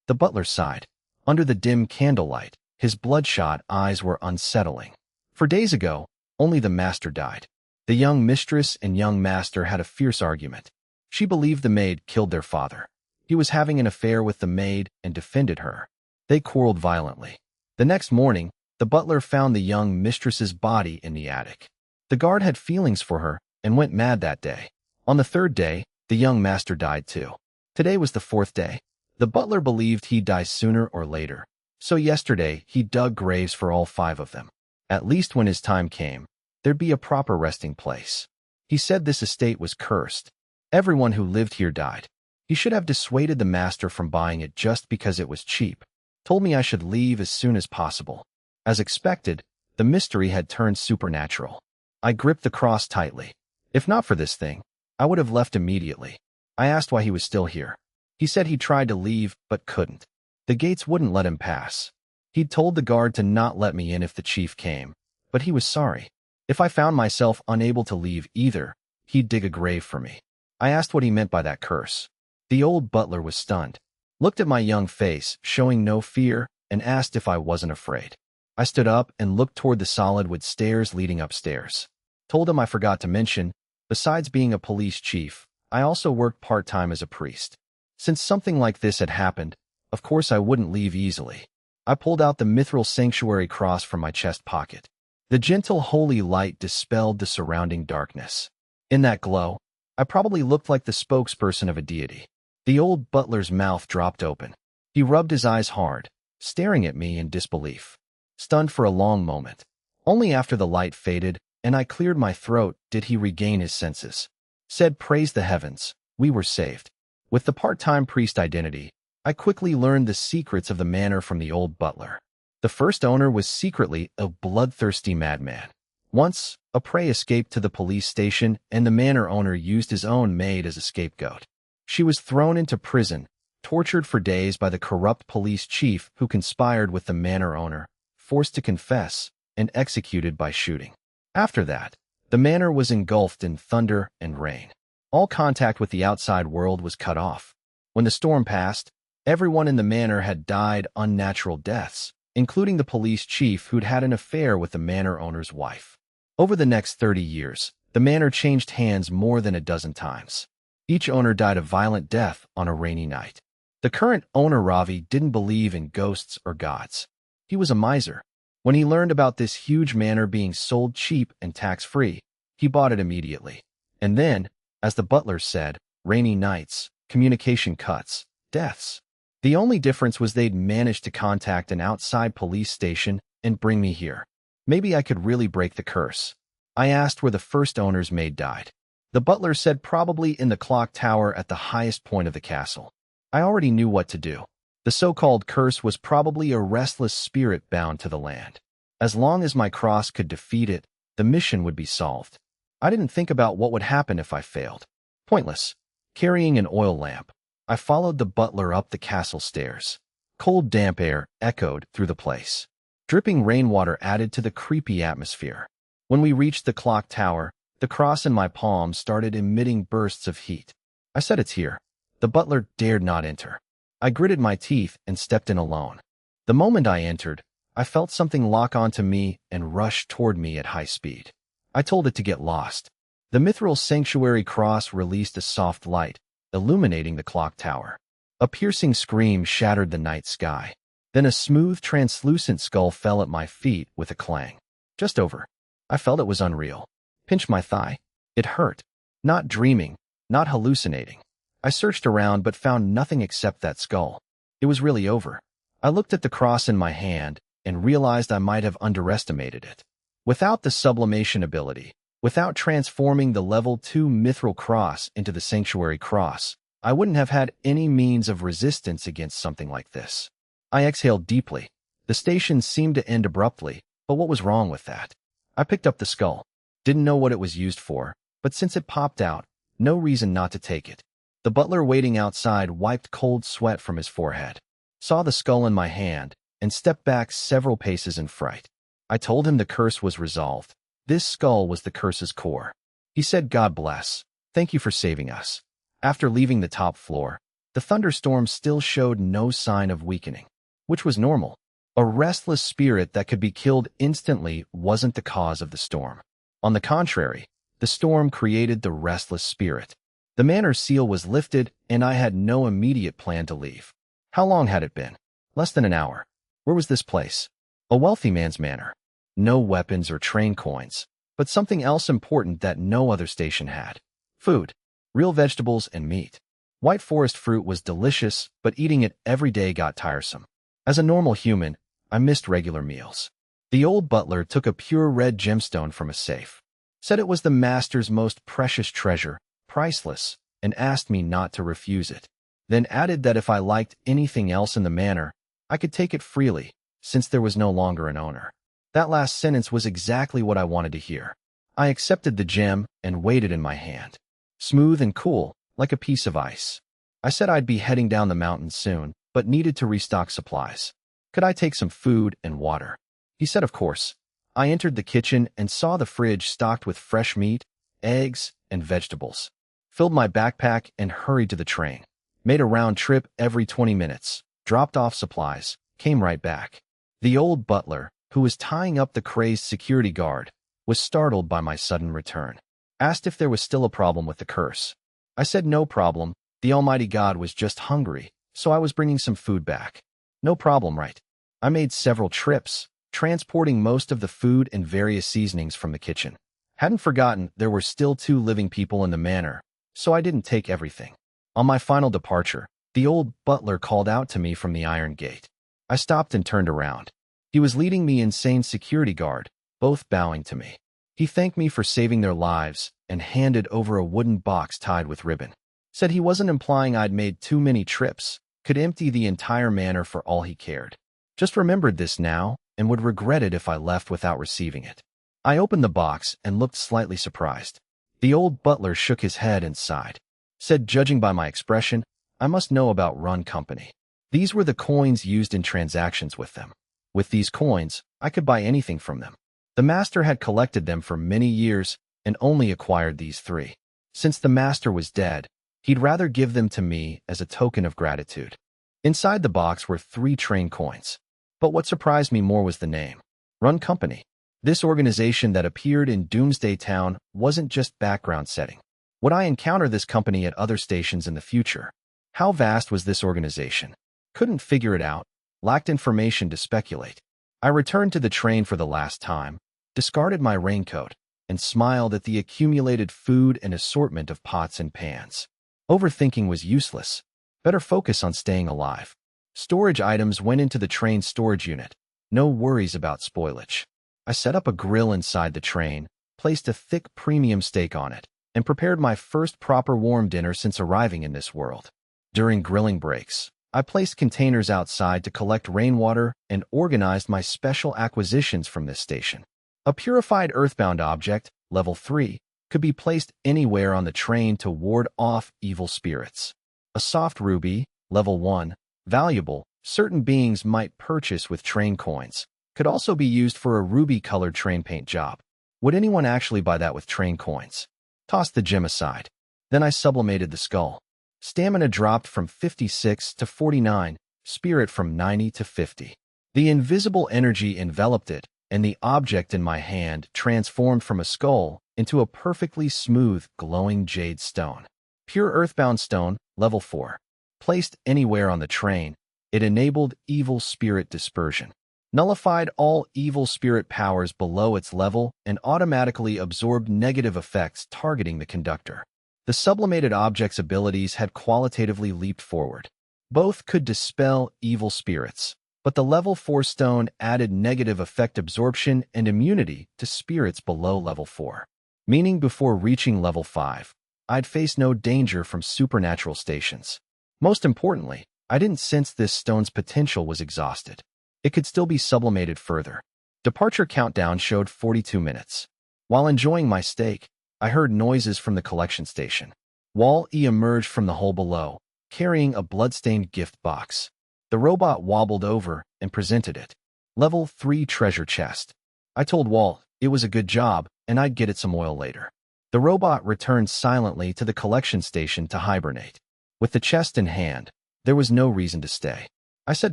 The butler sighed. Under the dim candlelight, his bloodshot eyes were unsettling. For days ago, only the master died. The young mistress and young master had a fierce argument. She believed the maid killed their father. He was having an affair with the maid and defended her. They quarreled violently. The next morning, the butler found the young mistress's body in the attic. The guard had feelings for her and went mad that day. On the 3rd day, the young master died too. Today was the 4th day. The butler believed he'd die sooner or later. So yesterday, he dug graves for all 5 of them. At least when his time came, there'd be a proper resting place. He said this estate was cursed. Everyone who lived here died. He should have dissuaded the master from buying it just because it was cheap. Told me I should leave as soon as possible. As expected, the mystery had turned supernatural. I gripped the cross tightly. If not for this thing, I would have left immediately. I asked why he was still here. He said he tried to leave, but couldn't. The gates wouldn't let him pass. He'd told the guard to not let me in if the chief came, but he was sorry. If I found myself unable to leave either, he'd dig a grave for me. I asked what he meant by that curse. The old butler was stunned, looked at my young face, showing no fear, and asked if I wasn't afraid. I stood up and looked toward the solid wood stairs leading upstairs. Told him I forgot to mention, besides being a police chief, I also worked part-time as a priest. Since something like this had happened, of course I wouldn't leave easily. I pulled out the mithril sanctuary cross from my chest pocket. The gentle holy light dispelled the surrounding darkness. In that glow, I probably looked like the spokesperson of a deity. The old butler's mouth dropped open. He rubbed his eyes hard, staring at me in disbelief. Stunned for a long moment. Only after the light faded and I cleared my throat did he regain his senses. Said, "Praise the heavens, we were saved." With the part-time priest identity, I quickly learned the secrets of the manor from the old butler. The first owner was secretly a bloodthirsty madman. Once, a prey escaped to the police station and the manor owner used his own maid as a scapegoat. She was thrown into prison, tortured for days by the corrupt police chief who conspired with the manor owner, forced to confess, and executed by shooting. After that, the manor was engulfed in thunder and rain. All contact with the outside world was cut off. When the storm passed, everyone in the manor had died unnatural deaths, including the police chief who'd had an affair with the manor owner's wife. Over the next 30 years, the manor changed hands more than a dozen times. Each owner died a violent death on a rainy night. The current owner, Ravi, didn't believe in ghosts or gods. He was a miser. When he learned about this huge manor being sold cheap and tax-free, he bought it immediately. And then, as the butler said, rainy nights, communication cuts, deaths. The only difference was they'd managed to contact an outside police station and bring me here. Maybe I could really break the curse. I asked where the first owner's maid died. The butler said probably in the clock tower at the highest point of the castle. I already knew what to do. The so-called curse was probably a restless spirit bound to the land. As long as my cross could defeat it, the mission would be solved. I didn't think about what would happen if I failed. Pointless. Carrying an oil lamp, I followed the butler up the castle stairs. Cold, damp air echoed through the place. Dripping rainwater added to the creepy atmosphere. When we reached the clock tower, the cross in my palm started emitting bursts of heat. I said, "It's here." The butler dared not enter. I gritted my teeth and stepped in alone. The moment I entered, I felt something lock onto me and rush toward me at high speed. I told it to get lost. The mithril sanctuary cross released a soft light, illuminating the clock tower. A piercing scream shattered the night sky. Then a smooth, translucent skull fell at my feet with a clang. Just over. I felt it was unreal. Pinched my thigh. It hurt. Not dreaming, not hallucinating. I searched around but found nothing except that skull. It was really over. I looked at the cross in my hand and realized I might have underestimated it. Without the sublimation ability, without transforming the level 2 mithril cross into the sanctuary cross, I wouldn't have had any means of resistance against something like this. I exhaled deeply. The station seemed to end abruptly, but what was wrong with that? I picked up the skull. Didn't know what it was used for, but since it popped out, no reason not to take it. The butler waiting outside wiped cold sweat from his forehead, saw the skull in my hand, and stepped back several paces in fright. I told him the curse was resolved. This skull was the curse's core. He said, "God bless. Thank you for saving us." After leaving the top floor, the thunderstorm still showed no sign of weakening, which was normal. A restless spirit that could be killed instantly wasn't the cause of the storm. On the contrary, the storm created the restless spirit. The manor seal was lifted, and I had no immediate plan to leave. How long had it been? Less than an hour. Where was this place? A wealthy man's manor. No weapons or train coins, but something else important that no other station had. Food. Real vegetables and meat. White forest fruit was delicious, but eating it every day got tiresome. As a normal human, I missed regular meals. The old butler took a pure red gemstone from a safe, said it was the master's most precious treasure, priceless, and asked me not to refuse it. Then added that if I liked anything else in the manor, I could take it freely, since there was no longer an owner. That last sentence was exactly what I wanted to hear. I accepted the gem and weighed it in my hand. Smooth and cool, like a piece of ice. I said I'd be heading down the mountain soon, but needed to restock supplies. Could I take some food and water? He said of course. I entered the kitchen and saw the fridge stocked with fresh meat, eggs, and vegetables. Filled my backpack and hurried to the train. Made a round trip every 20 minutes, dropped off supplies, came right back. The old butler, who was tying up the crazed security guard, was startled by my sudden return. Asked if there was still a problem with the curse. I said no problem, the Almighty God was just hungry, so I was bringing some food back. No problem, right? I made several trips, transporting most of the food and various seasonings from the kitchen. Hadn't forgotten there were still 2 living people in the manor, so I didn't take everything. On my final departure, the old butler called out to me from the iron gate. I stopped and turned around. He was leading the insane security guard, both bowing to me. He thanked me for saving their lives and handed over a wooden box tied with ribbon. Said he wasn't implying I'd made too many trips, could empty the entire manor for all he cared. Just remembered this now and would regret it if I left without receiving it. I opened the box and looked slightly surprised. The old butler shook his head and sighed. Said, judging by my expression, I must know about Run Company. These were the coins used in transactions with them. With these coins, I could buy anything from them. The master had collected them for many years and only acquired these 3. Since the master was dead, he'd rather give them to me as a token of gratitude. Inside the box were 3 train coins. But what surprised me more was the name. Run Company. This organization that appeared in Doomsday Town wasn't just background setting. Would I encounter this company at other stations in the future? How vast was this organization? Couldn't figure it out. Lacked information to speculate. I returned to the train for the last time, discarded my raincoat, and smiled at the accumulated food and assortment of pots and pans. Overthinking was useless. Better focus on staying alive. Storage items went into the train's storage unit. No worries about spoilage. I set up a grill inside the train, placed a thick premium steak on it, and prepared my first proper warm dinner since arriving in this world. During grilling breaks, I placed containers outside to collect rainwater and organized my special acquisitions from this station. A purified earthbound object, level 3, could be placed anywhere on the train to ward off evil spirits. A soft ruby, level 1, valuable, certain beings might purchase with train coins, could also be used for a ruby-colored train paint job. Would anyone actually buy that with train coins? Tossed the gem aside. Then I sublimated the skull. Stamina dropped from 56 to 49, spirit from 90 to 50. The invisible energy enveloped it, and the object in my hand transformed from a skull into a perfectly smooth, glowing jade stone. Pure earthbound stone, level 4. Placed anywhere on the train, it enabled evil spirit dispersion. Nullified all evil spirit powers below its level and automatically absorbed negative effects targeting the conductor. The sublimated object's abilities had qualitatively leaped forward. Both could dispel evil spirits, but the level 4 stone added negative effect absorption and immunity to spirits below level 4, meaning before reaching level 5, I'd face no danger from supernatural stations. Most importantly, I didn't sense this stone's potential was exhausted. It could still be sublimated further. Departure countdown showed 42 minutes. While enjoying my steak, I heard noises from the collection station. Wall-E emerged from the hole below, carrying a blood-stained gift box. The robot wobbled over and presented it. Level 3 treasure chest. I told Wall it was a good job and I'd get it some oil later. The robot returned silently to the collection station to hibernate. With the chest in hand, there was no reason to stay. I said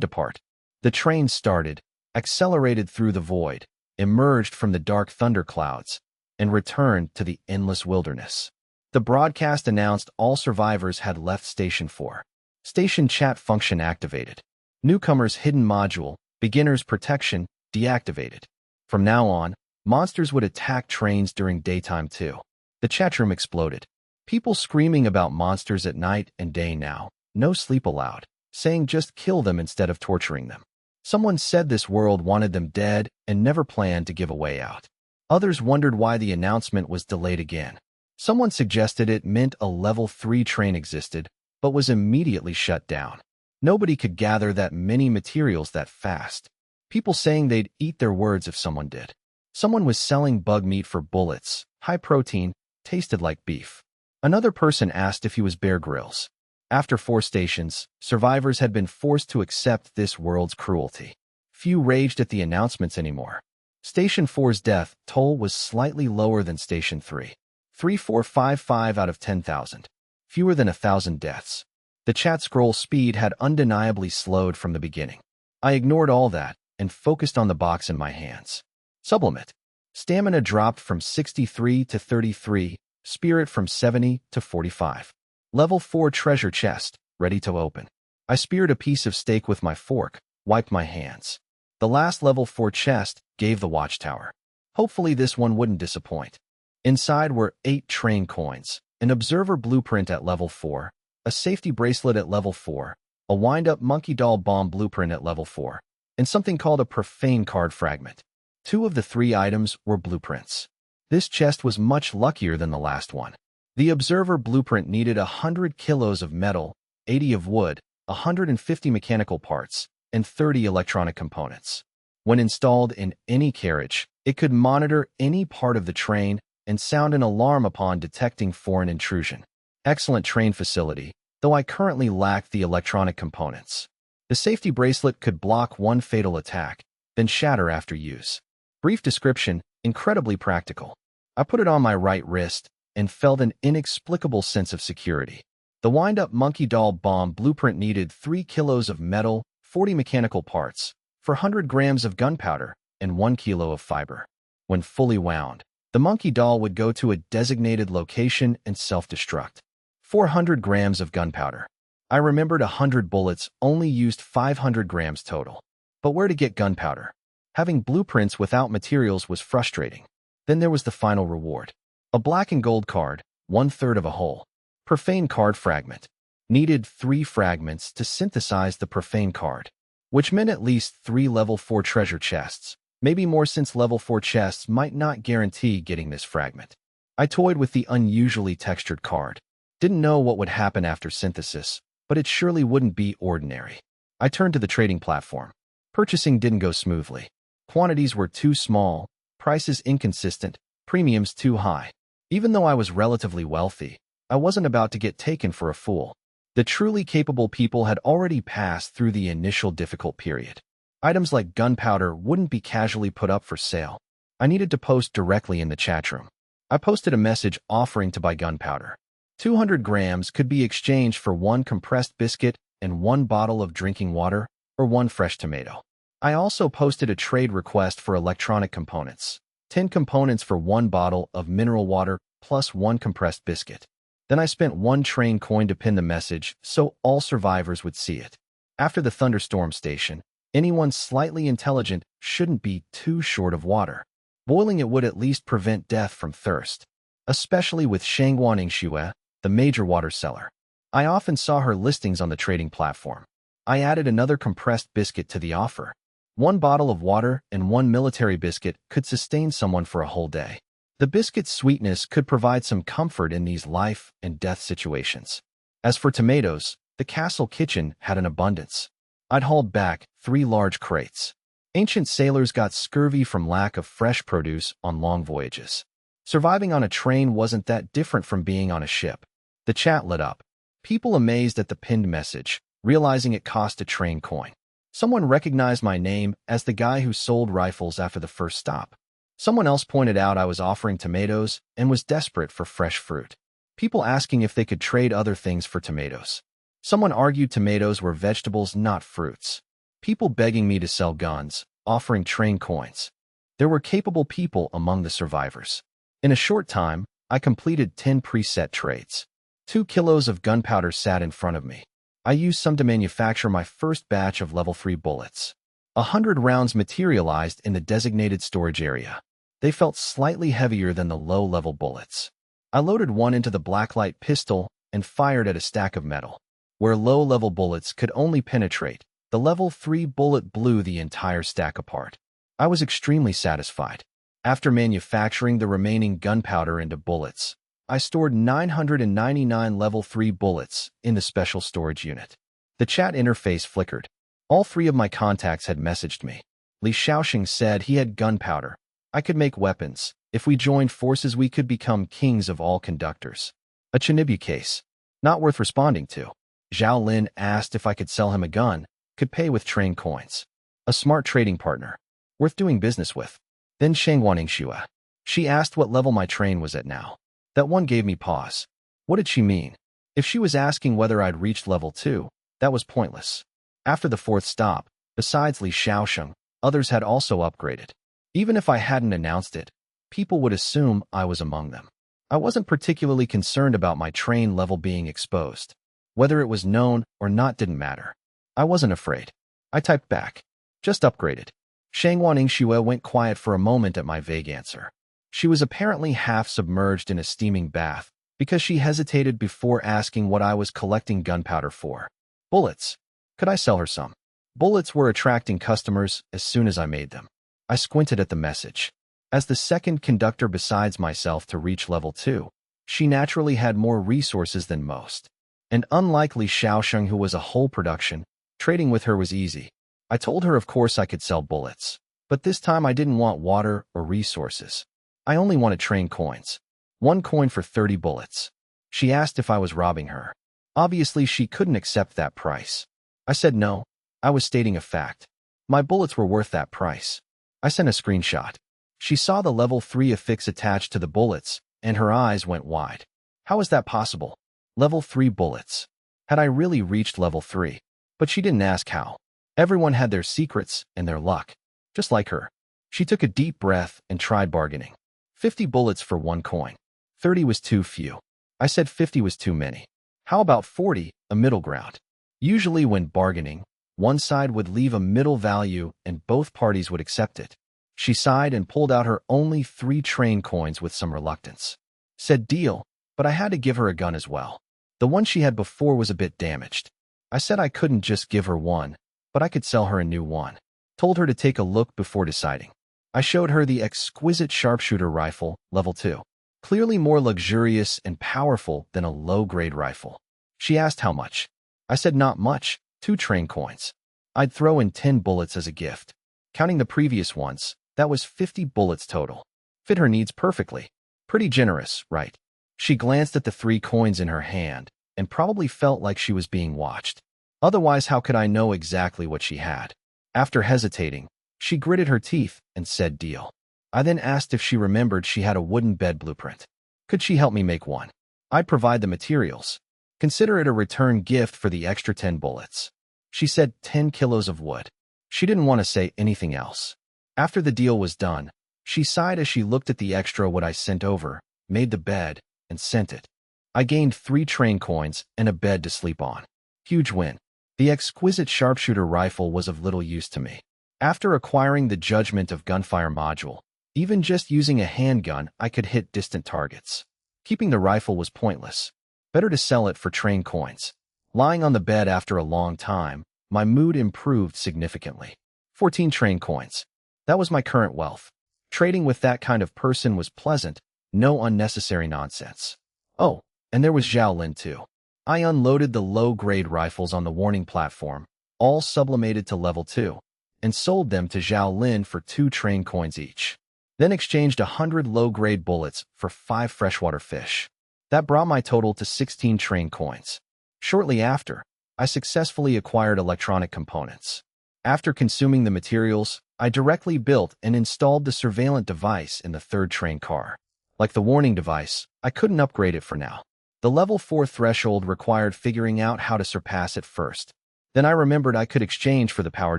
depart. The train started, accelerated through the void, emerged from the dark thunderclouds, and returned to the endless wilderness. The broadcast announced all survivors had left Station 4. Station chat function activated. Newcomers hidden module, beginners protection, deactivated. From now on, monsters would attack trains during daytime too. The chat room exploded. People screaming about monsters at night and day now. No sleep allowed, saying just kill them instead of torturing them. Someone said this world wanted them dead and never planned to give a way out. Others wondered why the announcement was delayed again. Someone suggested it meant a level 3 train existed, but was immediately shut down. Nobody could gather that many materials that fast. People saying they'd eat their words if someone did. Someone was selling bug meat for bullets, high protein, tasted like beef. Another person asked if he was Bear Grylls. After 4 stations, survivors had been forced to accept this world's cruelty. Few raged at the announcements anymore. Station 4's death toll was slightly lower than Station 3. 3455 out of 10,000. Fewer than 1,000 deaths. The chat scroll speed had undeniably slowed from the beginning. I ignored all that and focused on the box in my hands. Sublimate. Stamina dropped from 63 to 33, spirit from 70 to 45. Level 4 treasure chest, ready to open. I speared a piece of steak with my fork, wiped my hands. The last level 4 chest gave the watchtower. Hopefully this one wouldn't disappoint. Inside were 8 train coins, an observer blueprint at level 4, a safety bracelet at level 4, a wind-up monkey doll bomb blueprint at level 4, and something called a profane card fragment. 2 of the 3 items were blueprints. This chest was much luckier than the last one. The observer blueprint needed 100 kilos of metal, 80 of wood, 150 mechanical parts, and 30 electronic components. When installed in any carriage, it could monitor any part of the train and sound an alarm upon detecting foreign intrusion. Excellent train facility, though I currently lack the electronic components. The safety bracelet could block one fatal attack, then shatter after use. Brief description, incredibly practical. I put it on my right wrist and felt an inexplicable sense of security. The wind-up monkey doll bomb blueprint needed 3 kilos of metal, 40 mechanical parts, 400 grams of gunpowder, and 1 kilo of fiber. When fully wound, the monkey doll would go to a designated location and self-destruct. 400 grams of gunpowder. I remembered 100 bullets only used 500 grams total. But where to get gunpowder? Having blueprints without materials was frustrating. Then there was the final reward. A black and gold card, 1/3 of a whole. Profane card fragment. Needed 3 fragments to synthesize the profane card, which meant at least 3 level 4 treasure chests, maybe more since level 4 chests might not guarantee getting this fragment. I toyed with the unusually textured card. Didn't know what would happen after synthesis, but it surely wouldn't be ordinary. I turned to the trading platform. Purchasing didn't go smoothly. Quantities were too small, prices inconsistent, premiums too high. Even though I was relatively wealthy, I wasn't about to get taken for a fool. The truly capable people had already passed through the initial difficult period. Items like gunpowder wouldn't be casually put up for sale. I needed to post directly in the chat room. I posted a message offering to buy gunpowder. 200 grams could be exchanged for 1 compressed biscuit and 1 bottle of drinking water or 1 fresh tomato. I also posted a trade request for electronic components. 10 components for 1 bottle of mineral water plus 1 compressed biscuit. Then I spent 1 train coin to pin the message so all survivors would see it. After the thunderstorm station, anyone slightly intelligent shouldn't be too short of water. Boiling it would at least prevent death from thirst. Especially with Shangguaning Xue, the major water seller. I often saw her listings on the trading platform. I added another compressed biscuit to the offer. 1 bottle of water and 1 military biscuit could sustain someone for a whole day. The biscuit's sweetness could provide some comfort in these life and death situations. As for tomatoes, the castle kitchen had an abundance. I'd hauled back 3 large crates. Ancient sailors got scurvy from lack of fresh produce on long voyages. Surviving on a train wasn't that different from being on a ship. The chat lit up. People amazed at the pinned message, realizing it cost a train coin. Someone recognized my name as the guy who sold rifles after the first stop. Someone else pointed out I was offering tomatoes and was desperate for fresh fruit. People asking if they could trade other things for tomatoes. Someone argued tomatoes were vegetables, not fruits. People begging me to sell guns, offering train coins. There were capable people among the survivors. In a short time, I completed 10 preset trades. 2 kilos of gunpowder sat in front of me. I used some to manufacture my first batch of level 3 bullets. 100 rounds materialized in the designated storage area. They felt slightly heavier than the low-level bullets. I loaded one into the blacklight pistol and fired at a stack of metal. Where low-level bullets could only penetrate, the level 3 bullet blew the entire stack apart. I was extremely satisfied. After manufacturing the remaining gunpowder into bullets, I stored 999 level 3 bullets in the special storage unit. The chat interface flickered. All 3 of my contacts had messaged me. Li Shaoxing said he had gunpowder. I could make weapons. If we joined forces, we could become kings of all conductors. A Chinibu case. Not worth responding to. Zhao Lin asked if I could sell him a gun, could pay with train coins. A smart trading partner. Worth doing business with. Then Shangwaning Shua. She asked what level my train was at now. That one gave me pause. What did she mean? If she was asking whether I'd reached level 2, that was pointless. After the 4th stop, besides Li Shaoxing, others had also upgraded. Even if I hadn't announced it, people would assume I was among them. I wasn't particularly concerned about my train level being exposed. Whether it was known or not didn't matter. I wasn't afraid. I typed back. Just upgraded. Shangwan Ingxue went quiet for a moment at my vague answer. She was apparently half submerged in a steaming bath because she hesitated before asking what I was collecting gunpowder for. Bullets. Could I sell her some? Bullets were attracting customers as soon as I made them. I squinted at the message. As the second conductor besides myself to reach level 2, she naturally had more resources than most. And unlike Li Shaoxing, who was a whole production, trading with her was easy. I told her of course I could sell bullets, but this time I didn't want water or resources. I only wanted train coins. 1 coin for 30 bullets. She asked if I was robbing her. Obviously, she couldn't accept that price. I said no. I was stating a fact. My bullets were worth that price. I sent a screenshot. She saw the level 3 affix attached to the bullets, and her eyes went wide. How is that possible? Level 3 bullets. Had I really reached level 3? But she didn't ask how. Everyone had their secrets and their luck. Just like her. She took a deep breath and tried bargaining. 50 bullets for 1 coin. 30 was too few. I said 50 was too many. How about 40, a middle ground? Usually when bargaining, one side would leave a middle value and both parties would accept it. She sighed and pulled out her only 3 train coins with some reluctance. Said deal, but I had to give her a gun as well. The one she had before was a bit damaged. I said I couldn't just give her one, but I could sell her a new one. Told her to take a look before deciding. I showed her the exquisite sharpshooter rifle, level 2. Clearly more luxurious and powerful than a low-grade rifle. She asked how much. I said not much, 2 train coins. I'd throw in 10 bullets as a gift. Counting the previous ones, that was 50 bullets total. Fit her needs perfectly. Pretty generous, right? She glanced at the 3 coins in her hand and probably felt like she was being watched. Otherwise, how could I know exactly what she had? After hesitating, she gritted her teeth and said deal. I then asked if she remembered she had a wooden bed blueprint. Could she help me make one? I'd provide the materials. Consider it a return gift for the extra 10 bullets. She said 10 kilos of wood. She didn't want to say anything else. After the deal was done, she sighed as she looked at the extra wood I sent over, made the bed, and sent it. I gained 3 train coins and a bed to sleep on. Huge win. The exquisite sharpshooter rifle was of little use to me. After acquiring the Judgment of Gunfire module, even just using a handgun, I could hit distant targets. Keeping the rifle was pointless. Better to sell it for train coins. Lying on the bed after a long time, my mood improved significantly. 14 train coins. That was my current wealth. Trading with that kind of person was pleasant, no unnecessary nonsense. Oh, and there was Zhao Lin too. I unloaded the low-grade rifles on the warning platform, all sublimated to level 2, and sold them to Zhao Lin for 2 train coins each. Then exchanged 100 low-grade bullets for 5 freshwater fish. That brought my total to 16 train coins. Shortly after, I successfully acquired electronic components. After consuming the materials, I directly built and installed the surveillance device in the 3rd train car. Like the warning device, I couldn't upgrade it for now. The level 4 threshold required figuring out how to surpass it first. Then I remembered I could exchange for the power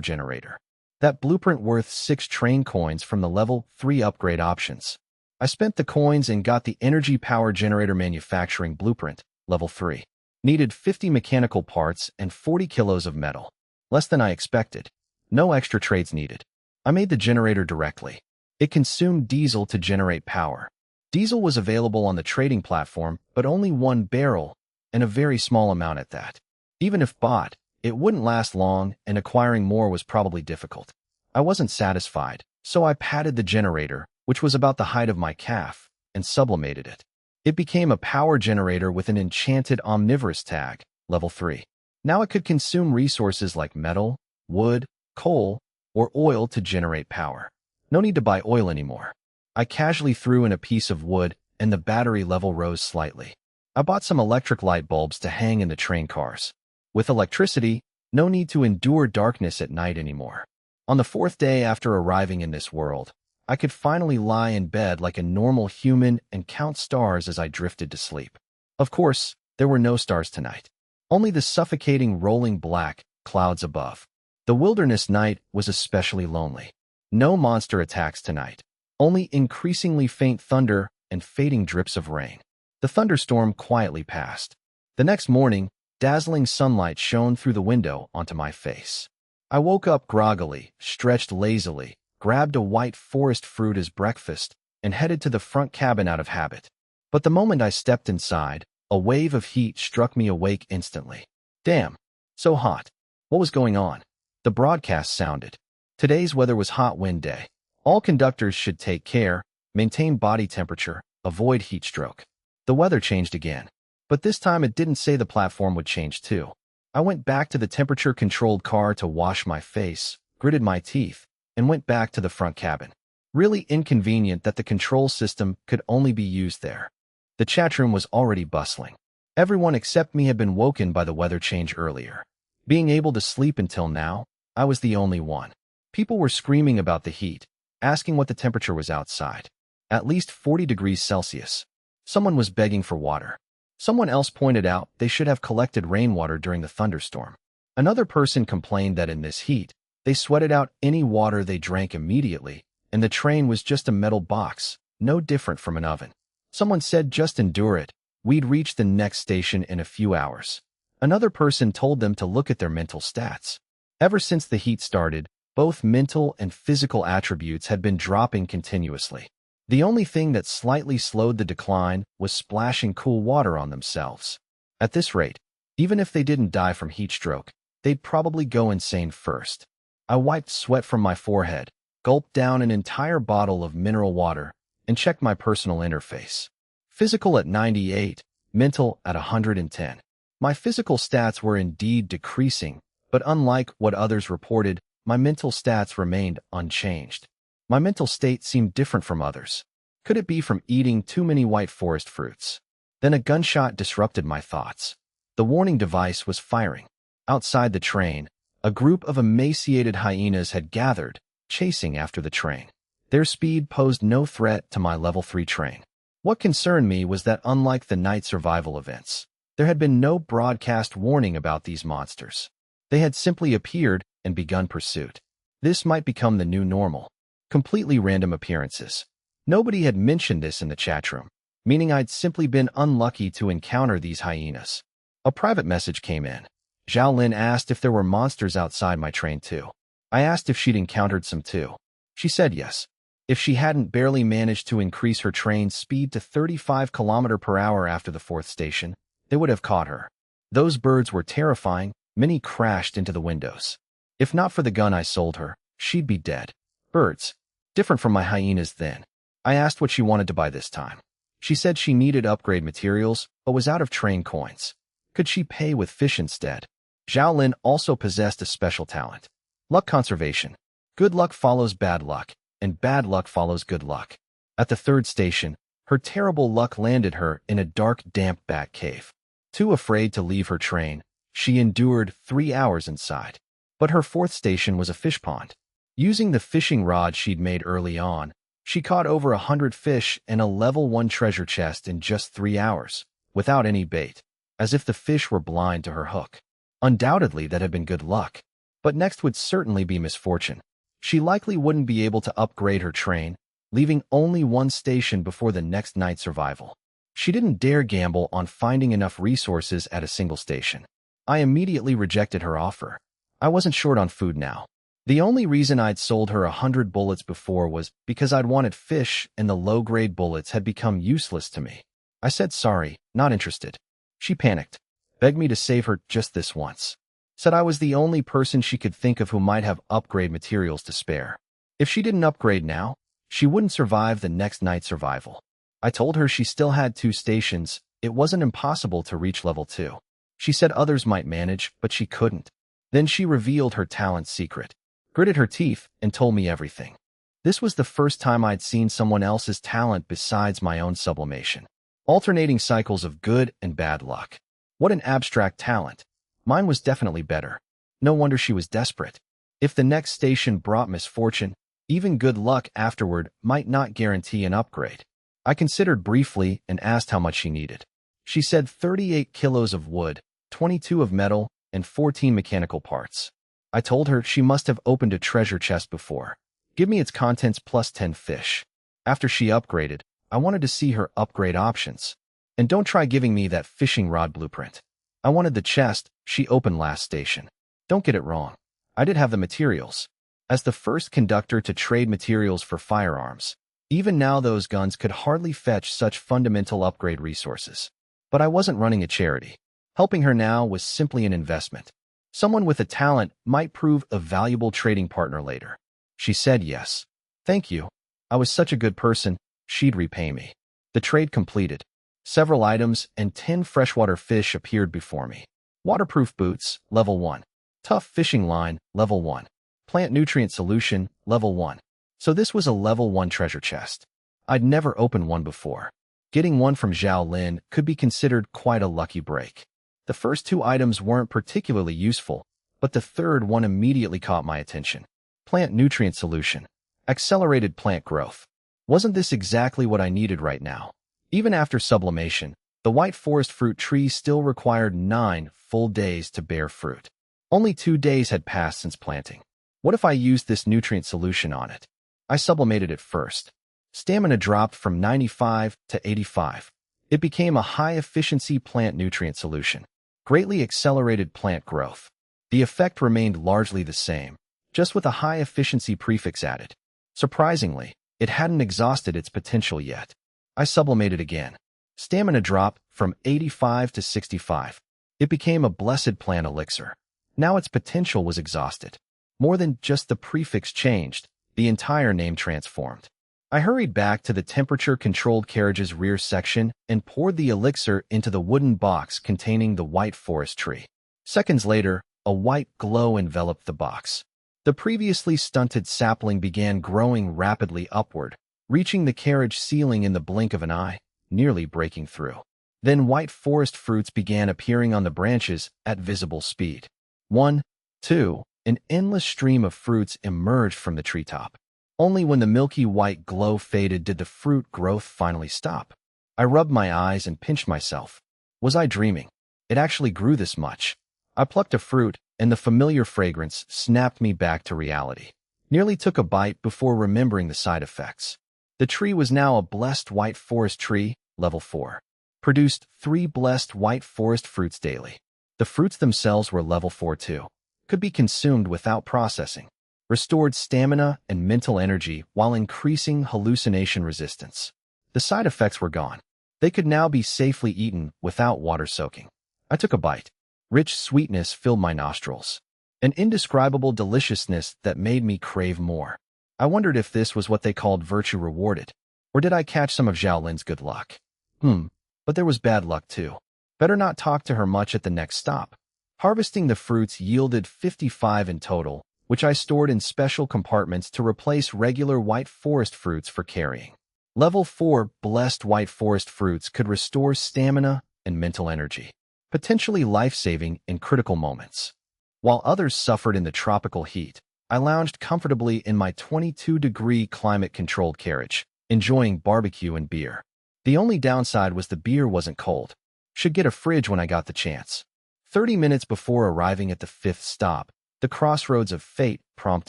generator. That blueprint worth 6 train coins from the level 3 upgrade options. I spent the coins and got the energy power generator manufacturing blueprint, level 3. Needed 50 mechanical parts and 40 kilos of metal. Less than I expected. No extra trades needed. I made the generator directly. It consumed diesel to generate power. Diesel was available on the trading platform, but only 1 barrel, and a very small amount at that. Even if bought, it wouldn't last long, and acquiring more was probably difficult. I wasn't satisfied, so I padded the generator, which was about the height of my calf, and sublimated it. It became a power generator with an enchanted omnivorous tag, level 3. Now it could consume resources like metal, wood, coal, or oil to generate power. No need to buy oil anymore. I casually threw in a piece of wood, and the battery level rose slightly. I bought some electric light bulbs to hang in the train cars. With electricity, no need to endure darkness at night anymore. On the 4th day after arriving in this world, I could finally lie in bed like a normal human and count stars as I drifted to sleep. Of course, there were no stars tonight. Only the suffocating rolling black clouds above. The wilderness night was especially lonely. No monster attacks tonight. Only increasingly faint thunder and fading drips of rain. The thunderstorm quietly passed. The next morning, dazzling sunlight shone through the window onto my face. I woke up groggily, stretched lazily, grabbed a white forest fruit as breakfast, and headed to the front cabin out of habit. But the moment I stepped inside, a wave of heat struck me awake instantly. Damn, so hot. What was going on? The broadcast sounded. Today's weather was hot wind day. All conductors should take care, maintain body temperature, avoid heat stroke. The weather changed again. But this time it didn't say the platform would change too. I went back to the temperature-controlled car to wash my face, gritted my teeth, and went back to the front cabin. Really inconvenient that the control system could only be used there. The chat room was already bustling. Everyone except me had been woken by the weather change earlier. Being able to sleep until now, I was the only one. People were screaming about the heat, asking what the temperature was outside. At least 40 degrees Celsius. Someone was begging for water. Someone else pointed out they should have collected rainwater during the thunderstorm. Another person complained that in this heat, they sweated out any water they drank immediately, and the train was just a metal box, no different from an oven. Someone said just endure it, we'd reach the next station in a few hours. Another person told them to look at their mental stats. Ever since the heat started, both mental and physical attributes had been dropping continuously. The only thing that slightly slowed the decline was splashing cool water on themselves. At this rate, even if they didn't die from heat stroke, they'd probably go insane first. I wiped sweat from my forehead, gulped down an entire bottle of mineral water, and checked my personal interface. Physical at 98, mental at 110. My physical stats were indeed decreasing, but unlike what others reported, my mental stats remained unchanged. My mental state seemed different from others. Could it be from eating too many white forest fruits? Then a gunshot disrupted my thoughts. The warning device was firing. Outside the train, a group of emaciated hyenas had gathered, chasing after the train. Their speed posed no threat to my level 3 train. What concerned me was that unlike the night survival events, there had been no broadcast warning about these monsters. They had simply appeared and begun pursuit. This might become the new normal. Completely random appearances. Nobody had mentioned this in the chat room, meaning I'd simply been unlucky to encounter these hyenas. A private message came in. Zhao Lin asked if there were monsters outside my train too. I asked if she'd encountered some too. She said yes. If she hadn't barely managed to increase her train's speed to 35 km/h after the 4th station, It would have caught her. Those birds were terrifying. Many crashed into the windows. If not for the gun I sold her, she'd be dead. Birds. Different from my hyenas then. I asked what she wanted to buy this time. She said she needed upgrade materials, but was out of train coins. Could she pay with fish instead? Zhao Lin also possessed a special talent. Luck conservation. Good luck follows bad luck, and bad luck follows good luck. At the third station, her terrible luck landed her in a dark, damp bat cave. Too afraid to leave her train, she endured 3 hours inside. But her fourth station was a fish pond. Using the fishing rod she'd made early on, she caught over 100 fish and a level 1 treasure chest in just 3 hours, without any bait, as if the fish were blind to her hook. Undoubtedly, that had been good luck. But next would certainly be misfortune. She likely wouldn't be able to upgrade her train, leaving only 1 station before the next night's survival. She didn't dare gamble on finding enough resources at a single station. I immediately rejected her offer. I wasn't short on food now. The only reason I'd sold her 100 bullets before was because I'd wanted fish and the low-grade bullets had become useless to me. I said sorry, not interested. She panicked, begged me to save her just this once. Said I was the only person she could think of who might have upgrade materials to spare. If she didn't upgrade now, she wouldn't survive the next night's survival. I told her she still had 2 stations. It wasn't impossible to reach level 2. She said others might manage, but she couldn't. Then she revealed her talent secret, gritted her teeth, and told me everything. This was the first time I'd seen someone else's talent besides my own sublimation. Alternating cycles of good and bad luck. What an abstract talent. Mine was definitely better. No wonder she was desperate. If the next station brought misfortune, even good luck afterward might not guarantee an upgrade. I considered briefly and asked how much she needed. She said 38 kilos of wood, 22 of metal, and 14 mechanical parts. I told her she must have opened a treasure chest before. Give me its contents plus 10 fish. After she upgraded, I wanted to see her upgrade options. And don't try giving me that fishing rod blueprint. I wanted the chest she opened last station. Don't get it wrong. I did have the materials. As the first conductor to trade materials for firearms, even now those guns could hardly fetch such fundamental upgrade resources. But I wasn't running a charity. Helping her now was simply an investment. Someone with a talent might prove a valuable trading partner later. She said yes. Thank you. I was such a good person, she'd repay me. The trade completed. Several items and 10 freshwater fish appeared before me. Waterproof boots, level 1. Tough fishing line, level 1. Plant nutrient solution, level 1. So this was a level 1 treasure chest. I'd never opened one before. Getting one from Zhao Lin could be considered quite a lucky break. The first 2 items weren't particularly useful, but the third one immediately caught my attention. Plant nutrient solution. Accelerated plant growth. Wasn't this exactly what I needed right now? Even after sublimation, the white forest fruit tree still required 9 full days to bear fruit. Only 2 days had passed since planting. What if I used this nutrient solution on it? I sublimated it first. Stamina dropped from 95 to 85. It became a high-efficiency plant nutrient solution. Greatly accelerated plant growth. The effect remained largely the same, just with a high-efficiency prefix added. Surprisingly, it hadn't exhausted its potential yet. I sublimated again. Stamina dropped from 85 to 65. It became a blessed plant elixir. Now its potential was exhausted. More than just the prefix changed, the entire name transformed. I hurried back to the temperature-controlled carriage's rear section and poured the elixir into the wooden box containing the white forest tree. Seconds later, a white glow enveloped the box. The previously stunted sapling began growing rapidly upward, reaching the carriage ceiling in the blink of an eye, nearly breaking through. Then white forest fruits began appearing on the branches at visible speed. 1, 2, an endless stream of fruits emerged from the treetop. Only when the milky white glow faded did the fruit growth finally stop. I rubbed my eyes and pinched myself. Was I dreaming? It actually grew this much. I plucked a fruit, and the familiar fragrance snapped me back to reality. Nearly took a bite before remembering the side effects. The tree was now a blessed white forest tree, level 4. Produced 3 blessed white forest fruits daily. The fruits themselves were level 4 too. Could be consumed without processing. Restored stamina and mental energy while increasing hallucination resistance. The side effects were gone. They could now be safely eaten without water soaking. I took a bite. Rich sweetness filled my nostrils. An indescribable deliciousness that made me crave more. I wondered if this was what they called virtue rewarded, or did I catch some of Zhao Lin's good luck? But there was bad luck too. Better not talk to her much at the next stop. Harvesting the fruits yielded 55 in total, which I stored in special compartments to replace regular white forest fruits for carrying. Level 4 blessed white forest fruits could restore stamina and mental energy, potentially life-saving in critical moments. While others suffered in the tropical heat, I lounged comfortably in my 22-degree climate-controlled carriage, enjoying barbecue and beer. The only downside was the beer wasn't cold. Should get a fridge when I got the chance. 30 minutes before arriving at the 5th stop, the crossroads of fate prompt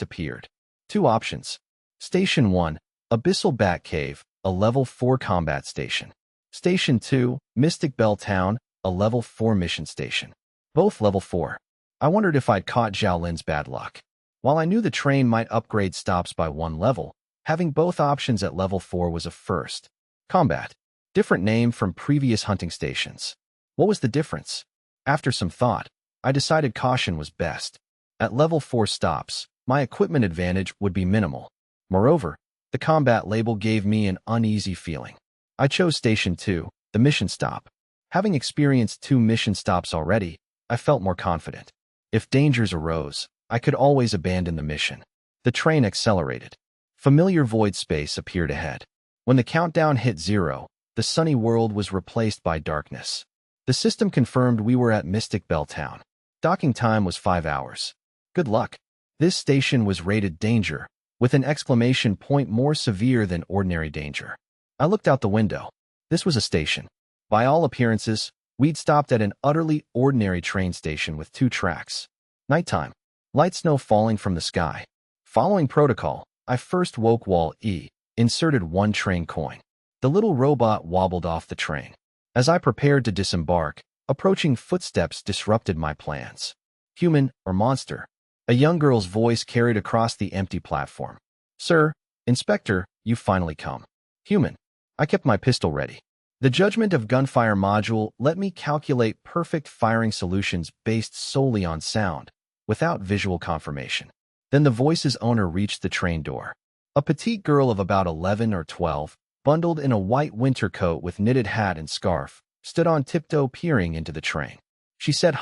appeared. 2 options. Station 1, Abyssal Bat Cave, a level 4 combat station. Station 2, Mystic Bell Town, a level 4 mission station. Both level 4. I wondered if I'd caught Zhao Lin's bad luck. While I knew the train might upgrade stops by 1 level, having both options at level 4 was a first. Combat. Different name from previous hunting stations. What was the difference? After some thought, I decided caution was best. At level 4 stops, my equipment advantage would be minimal. Moreover, the combat label gave me an uneasy feeling. I chose Station 2, the mission stop. Having experienced 2 mission stops already, I felt more confident. If dangers arose, I could always abandon the mission. The train accelerated. Familiar void space appeared ahead. When the countdown hit 0, the sunny world was replaced by darkness. The system confirmed we were at Mystic Bell Town. Docking time was 5 hours. Good luck. This station was rated danger, with an exclamation point more severe than ordinary danger. I looked out the window. This was a station. By all appearances, we'd stopped at an utterly ordinary train station with 2 tracks. Nighttime. Light snow falling from the sky. Following protocol, I first woke Wall E, inserted 1 train coin. The little robot wobbled off the train. As I prepared to disembark, approaching footsteps disrupted my plans. Human or monster? A young girl's voice carried across the empty platform. Sir, Inspector, you've finally come. Human. I kept my pistol ready. The judgment of gunfire module let me calculate perfect firing solutions based solely on sound, without visual confirmation. Then the voice's owner reached the train door. A petite girl of about 11 or 12, bundled in a white winter coat with knitted hat and scarf, stood on tiptoe peering into the train. She said,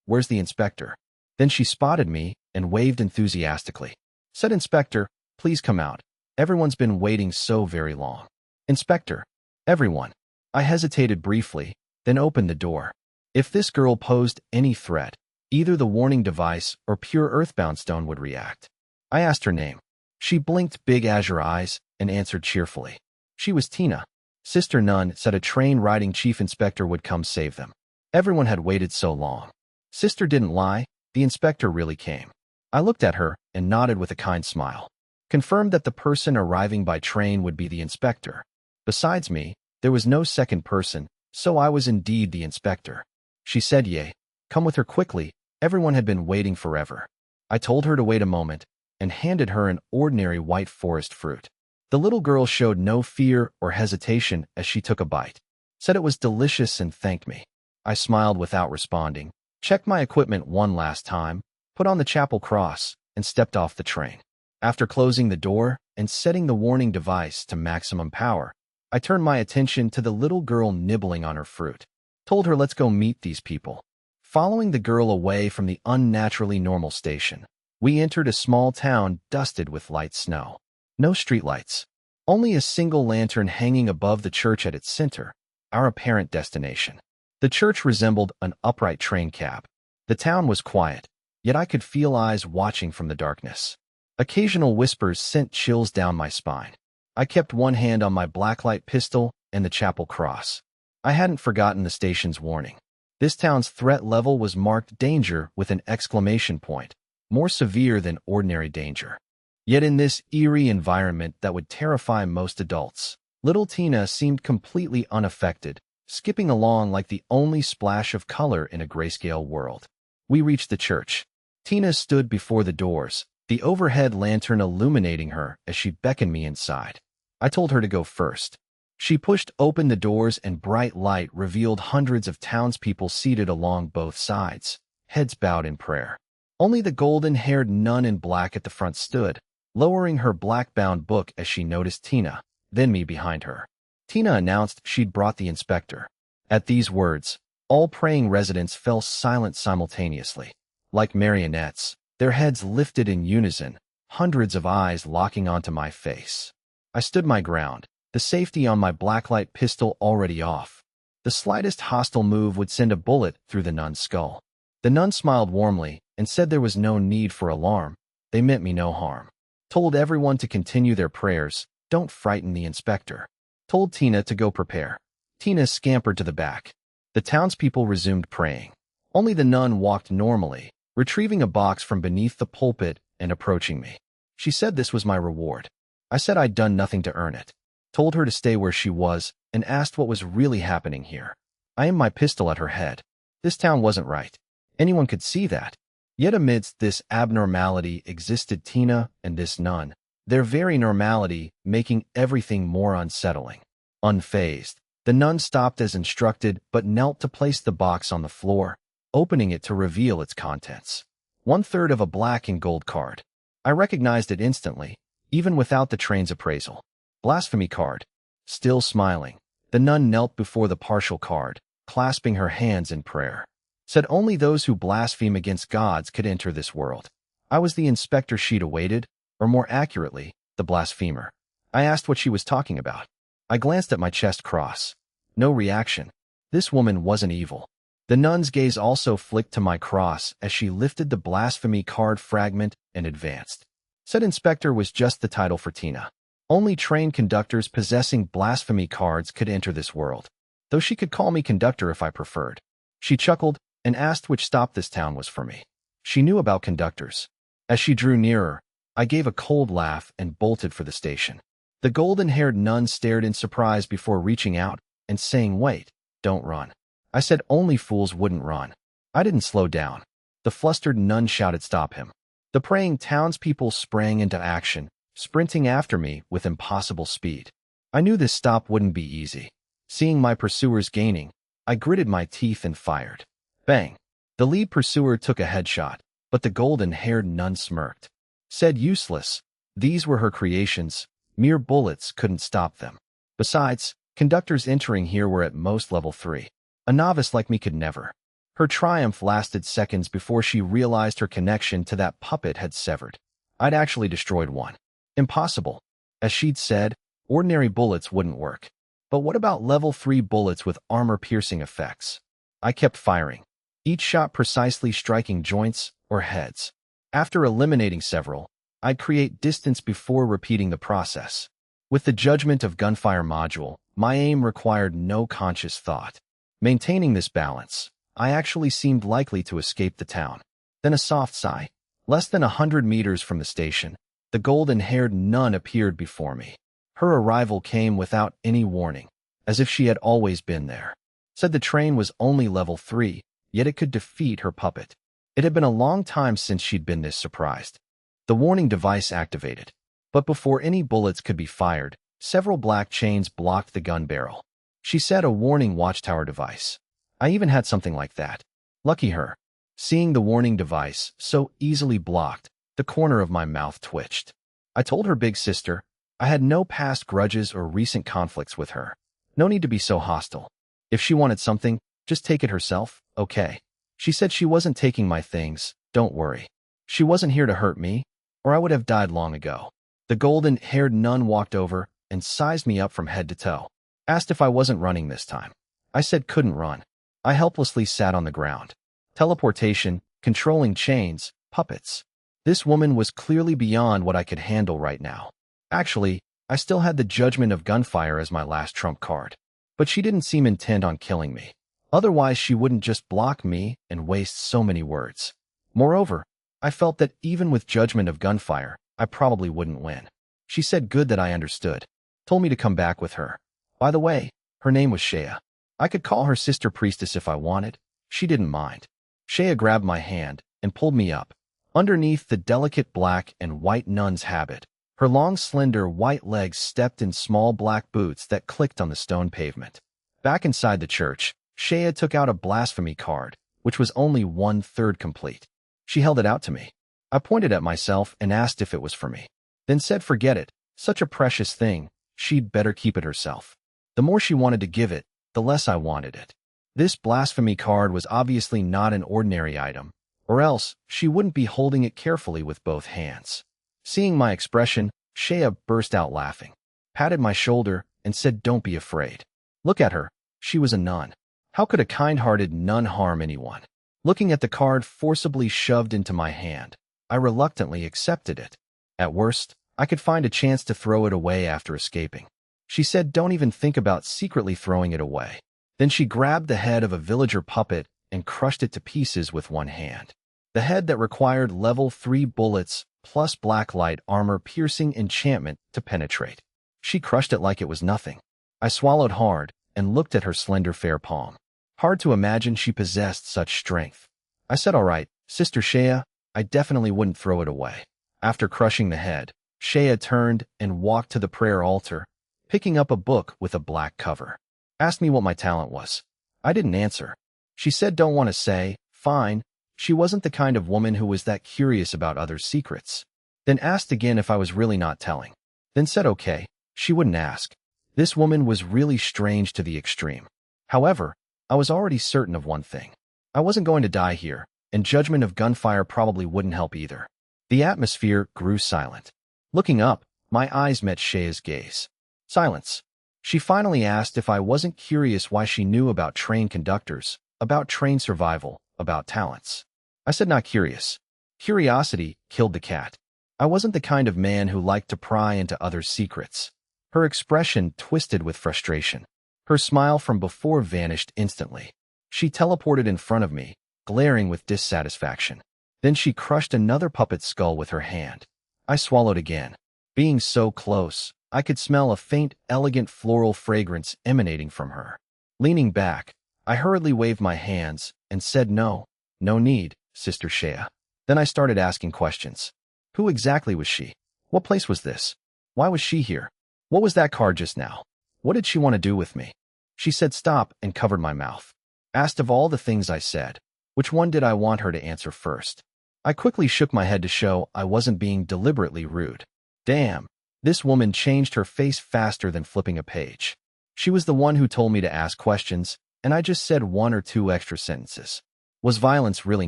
where's the inspector? Then she spotted me and waved enthusiastically. Said Inspector, please come out. Everyone's been waiting so very long. Inspector. Everyone. I hesitated briefly, then opened the door. If this girl posed any threat, either the warning device or pure earthbound stone would react. I asked her name. She blinked big azure eyes and answered cheerfully. She was Tina. Sister Nun said a train-riding chief inspector would come save them. Everyone had waited so long. Sister didn't lie, the inspector really came. I looked at her and nodded with a kind smile. Confirmed that the person arriving by train would be the inspector. Besides me, there was no second person, so I was indeed the inspector. She said, "Yay, come with her quickly, everyone had been waiting forever." I told her to wait a moment and handed her an ordinary white forest fruit. The little girl showed no fear or hesitation as she took a bite. Said it was delicious and thanked me. I smiled without responding, checked my equipment one last time, put on the chapel cross, and stepped off the train. After closing the door and setting the warning device to maximum power, I turned my attention to the little girl nibbling on her fruit. Told her let's go meet these people. Following the girl away from the unnaturally normal station, we entered a small town dusted with light snow. No streetlights. Only a single lantern hanging above the church at its center, our apparent destination. The church resembled an upright train cab. The town was quiet, yet I could feel eyes watching from the darkness. Occasional whispers sent chills down my spine. I kept one hand on my blacklight pistol and the chapel cross. I hadn't forgotten the station's warning. This town's threat level was marked danger with an exclamation point, more severe than ordinary danger. Yet in this eerie environment that would terrify most adults, little Tina seemed completely unaffected, skipping along like the only splash of color in a grayscale world. We reached the church. Tina stood before the doors, the overhead lantern illuminating her as she beckoned me inside. I told her to go first. She pushed open the doors and bright light revealed hundreds of townspeople seated along both sides, heads bowed in prayer. Only the golden-haired nun in black at the front stood, lowering her black-bound book as she noticed Tina, then me behind her. Tina announced she'd brought the inspector. At these words, all praying residents fell silent simultaneously. Like marionettes, their heads lifted in unison, hundreds of eyes locking onto my face. I stood my ground, the safety on my blacklight pistol already off. The slightest hostile move would send a bullet through the nun's skull. The nun smiled warmly and said there was no need for alarm. They meant me no harm. Told everyone to continue their prayers, don't frighten the inspector. Told Tina to go prepare. Tina scampered to the back. The townspeople resumed praying. Only the nun walked normally, retrieving a box from beneath the pulpit and approaching me. She said this was my reward. I said I'd done nothing to earn it. Told her to stay where she was and asked what was really happening here. I aimed my pistol at her head. This town wasn't right. Anyone could see that. Yet amidst this abnormality existed Tina and this nun, their very normality making everything more unsettling. Unfazed, the nun stopped as instructed but knelt to place the box on the floor, opening it to reveal its contents. 1/3 of a black and gold card. I recognized it instantly, even without the train's appraisal. Blasphemy card. Still smiling, the nun knelt before the partial card, clasping her hands in prayer. Said only those who blaspheme against gods could enter this world. I was the inspector she'd awaited, or more accurately, the blasphemer. I asked what she was talking about. I glanced at my chest cross. No reaction. This woman wasn't evil. The nun's gaze also flicked to my cross as she lifted the blasphemy card fragment and advanced. Said inspector was just the title for Tina. Only trained conductors possessing blasphemy cards could enter this world, though she could call me conductor if I preferred. She chuckled and asked which stop this town was for me. She knew about conductors. As she drew nearer, I gave a cold laugh and bolted for the station. The golden-haired nun stared in surprise before reaching out and saying, "Wait, don't run." I said only fools wouldn't run. I didn't slow down. The flustered nun shouted, "Stop him." The praying townspeople sprang into action, sprinting after me with impossible speed. I knew this stop wouldn't be easy. Seeing my pursuers gaining, I gritted my teeth and fired. Bang! The lead pursuer took a headshot, but the golden-haired nun smirked. Said useless. These were her creations. Mere bullets couldn't stop them. Besides, conductors entering here were at most level 3. A novice like me could never. Her triumph lasted seconds before she realized her connection to that puppet had severed. I'd actually destroyed one. Impossible. As she'd said, ordinary bullets wouldn't work. But what about level 3 bullets with armor-piercing effects? I kept firing, each shot precisely striking joints or heads. After eliminating several, I'd create distance before repeating the process. With the judgment of gunfire module, my aim required no conscious thought. Maintaining this balance, I actually seemed likely to escape the town. Then a soft sigh. Less than 100 meters from the station, the golden-haired nun appeared before me. Her arrival came without any warning, as if she had always been there. Said the train was only level 3, yet it could defeat her puppet. It had been a long time since she'd been this surprised. The warning device activated. But before any bullets could be fired, several black chains blocked the gun barrel. She said a warning watchtower device. I even had something like that. Lucky her. Seeing the warning device so easily blocked, the corner of my mouth twitched. I told her big sister I had no past grudges or recent conflicts with her. No need to be so hostile. If she wanted something, just take it herself, okay? She said she wasn't taking my things, don't worry. She wasn't here to hurt me, or I would have died long ago. The golden-haired nun walked over and sized me up from head to toe. Asked if I wasn't running this time. I said couldn't run. I helplessly sat on the ground. Teleportation, controlling chains, puppets. This woman was clearly beyond what I could handle right now. Actually, I still had the judgment of gunfire as my last trump card. But she didn't seem intent on killing me. Otherwise, she wouldn't just block me and waste so many words. Moreover, I felt that even with judgment of gunfire, I probably wouldn't win. She said good that I understood. Told me to come back with her. By the way, her name was Shea. I could call her sister priestess if I wanted. She didn't mind. Shea grabbed my hand and pulled me up. Underneath the delicate black and white nun's habit, Her long, slender, white legs stepped in small black boots that clicked on the stone pavement. Back inside the church, Shea took out a blasphemy card, which was only 1/3 complete. She held it out to me. I pointed at myself and asked if it was for me. Then said forget it, such a precious thing, she'd better keep it herself. The more she wanted to give it, the less I wanted it. This blasphemy card was obviously not an ordinary item, or else she wouldn't be holding it carefully with both hands. Seeing my expression, Shea burst out laughing, patted my shoulder, and said, "Don't be afraid. Look at her. She was a nun. How could a kind-hearted nun harm anyone?" Looking at the card forcibly shoved into my hand, I reluctantly accepted it. At worst, I could find a chance to throw it away after escaping. She said, "Don't even think about secretly throwing it away." Then she grabbed the head of a villager puppet and crushed it to pieces with one hand. The head that required level 3 bullets plus blacklight armor-piercing enchantment to penetrate. She crushed it like it was nothing. I swallowed hard and looked at her slender fair palm. Hard to imagine she possessed such strength. I said, "All right, Sister Shea, I definitely wouldn't throw it away." After crushing the head, Shea turned and walked to the prayer altar, picking up a book with a black cover. Asked me what my talent was. I didn't answer. She said, "Don't want to say." Fine. She wasn't the kind of woman who was that curious about others' secrets. Then asked again if I was really not telling. Then said okay, she wouldn't ask. This woman was really strange to the extreme. However, I was already certain of one thing. I wasn't going to die here, and judgment of gunfire probably wouldn't help either. The atmosphere grew silent. Looking up, my eyes met Shea's gaze. Silence. She finally asked if I wasn't curious why she knew about train conductors, about train survival, about talents. I said not curious. Curiosity killed the cat. I wasn't the kind of man who liked to pry into others' secrets. Her expression twisted with frustration. Her smile from before vanished instantly. She teleported in front of me, glaring with dissatisfaction. Then she crushed another puppet's skull with her hand. I swallowed again. Being so close, I could smell a faint, elegant floral fragrance emanating from her. Leaning back, I hurriedly waved my hands and said no need, Sister Shea. Then I started asking questions. Who exactly was she? What place was this? Why was she here? What was that card just now? What did she want to do with me? She said stop and covered my mouth. Asked of all the things I said, which one did I want her to answer first? I quickly shook my head to show I wasn't being deliberately rude. Damn, this woman changed her face faster than flipping a page. She was the one who told me to ask questions, and I just said 1 or 2 extra sentences. Was violence really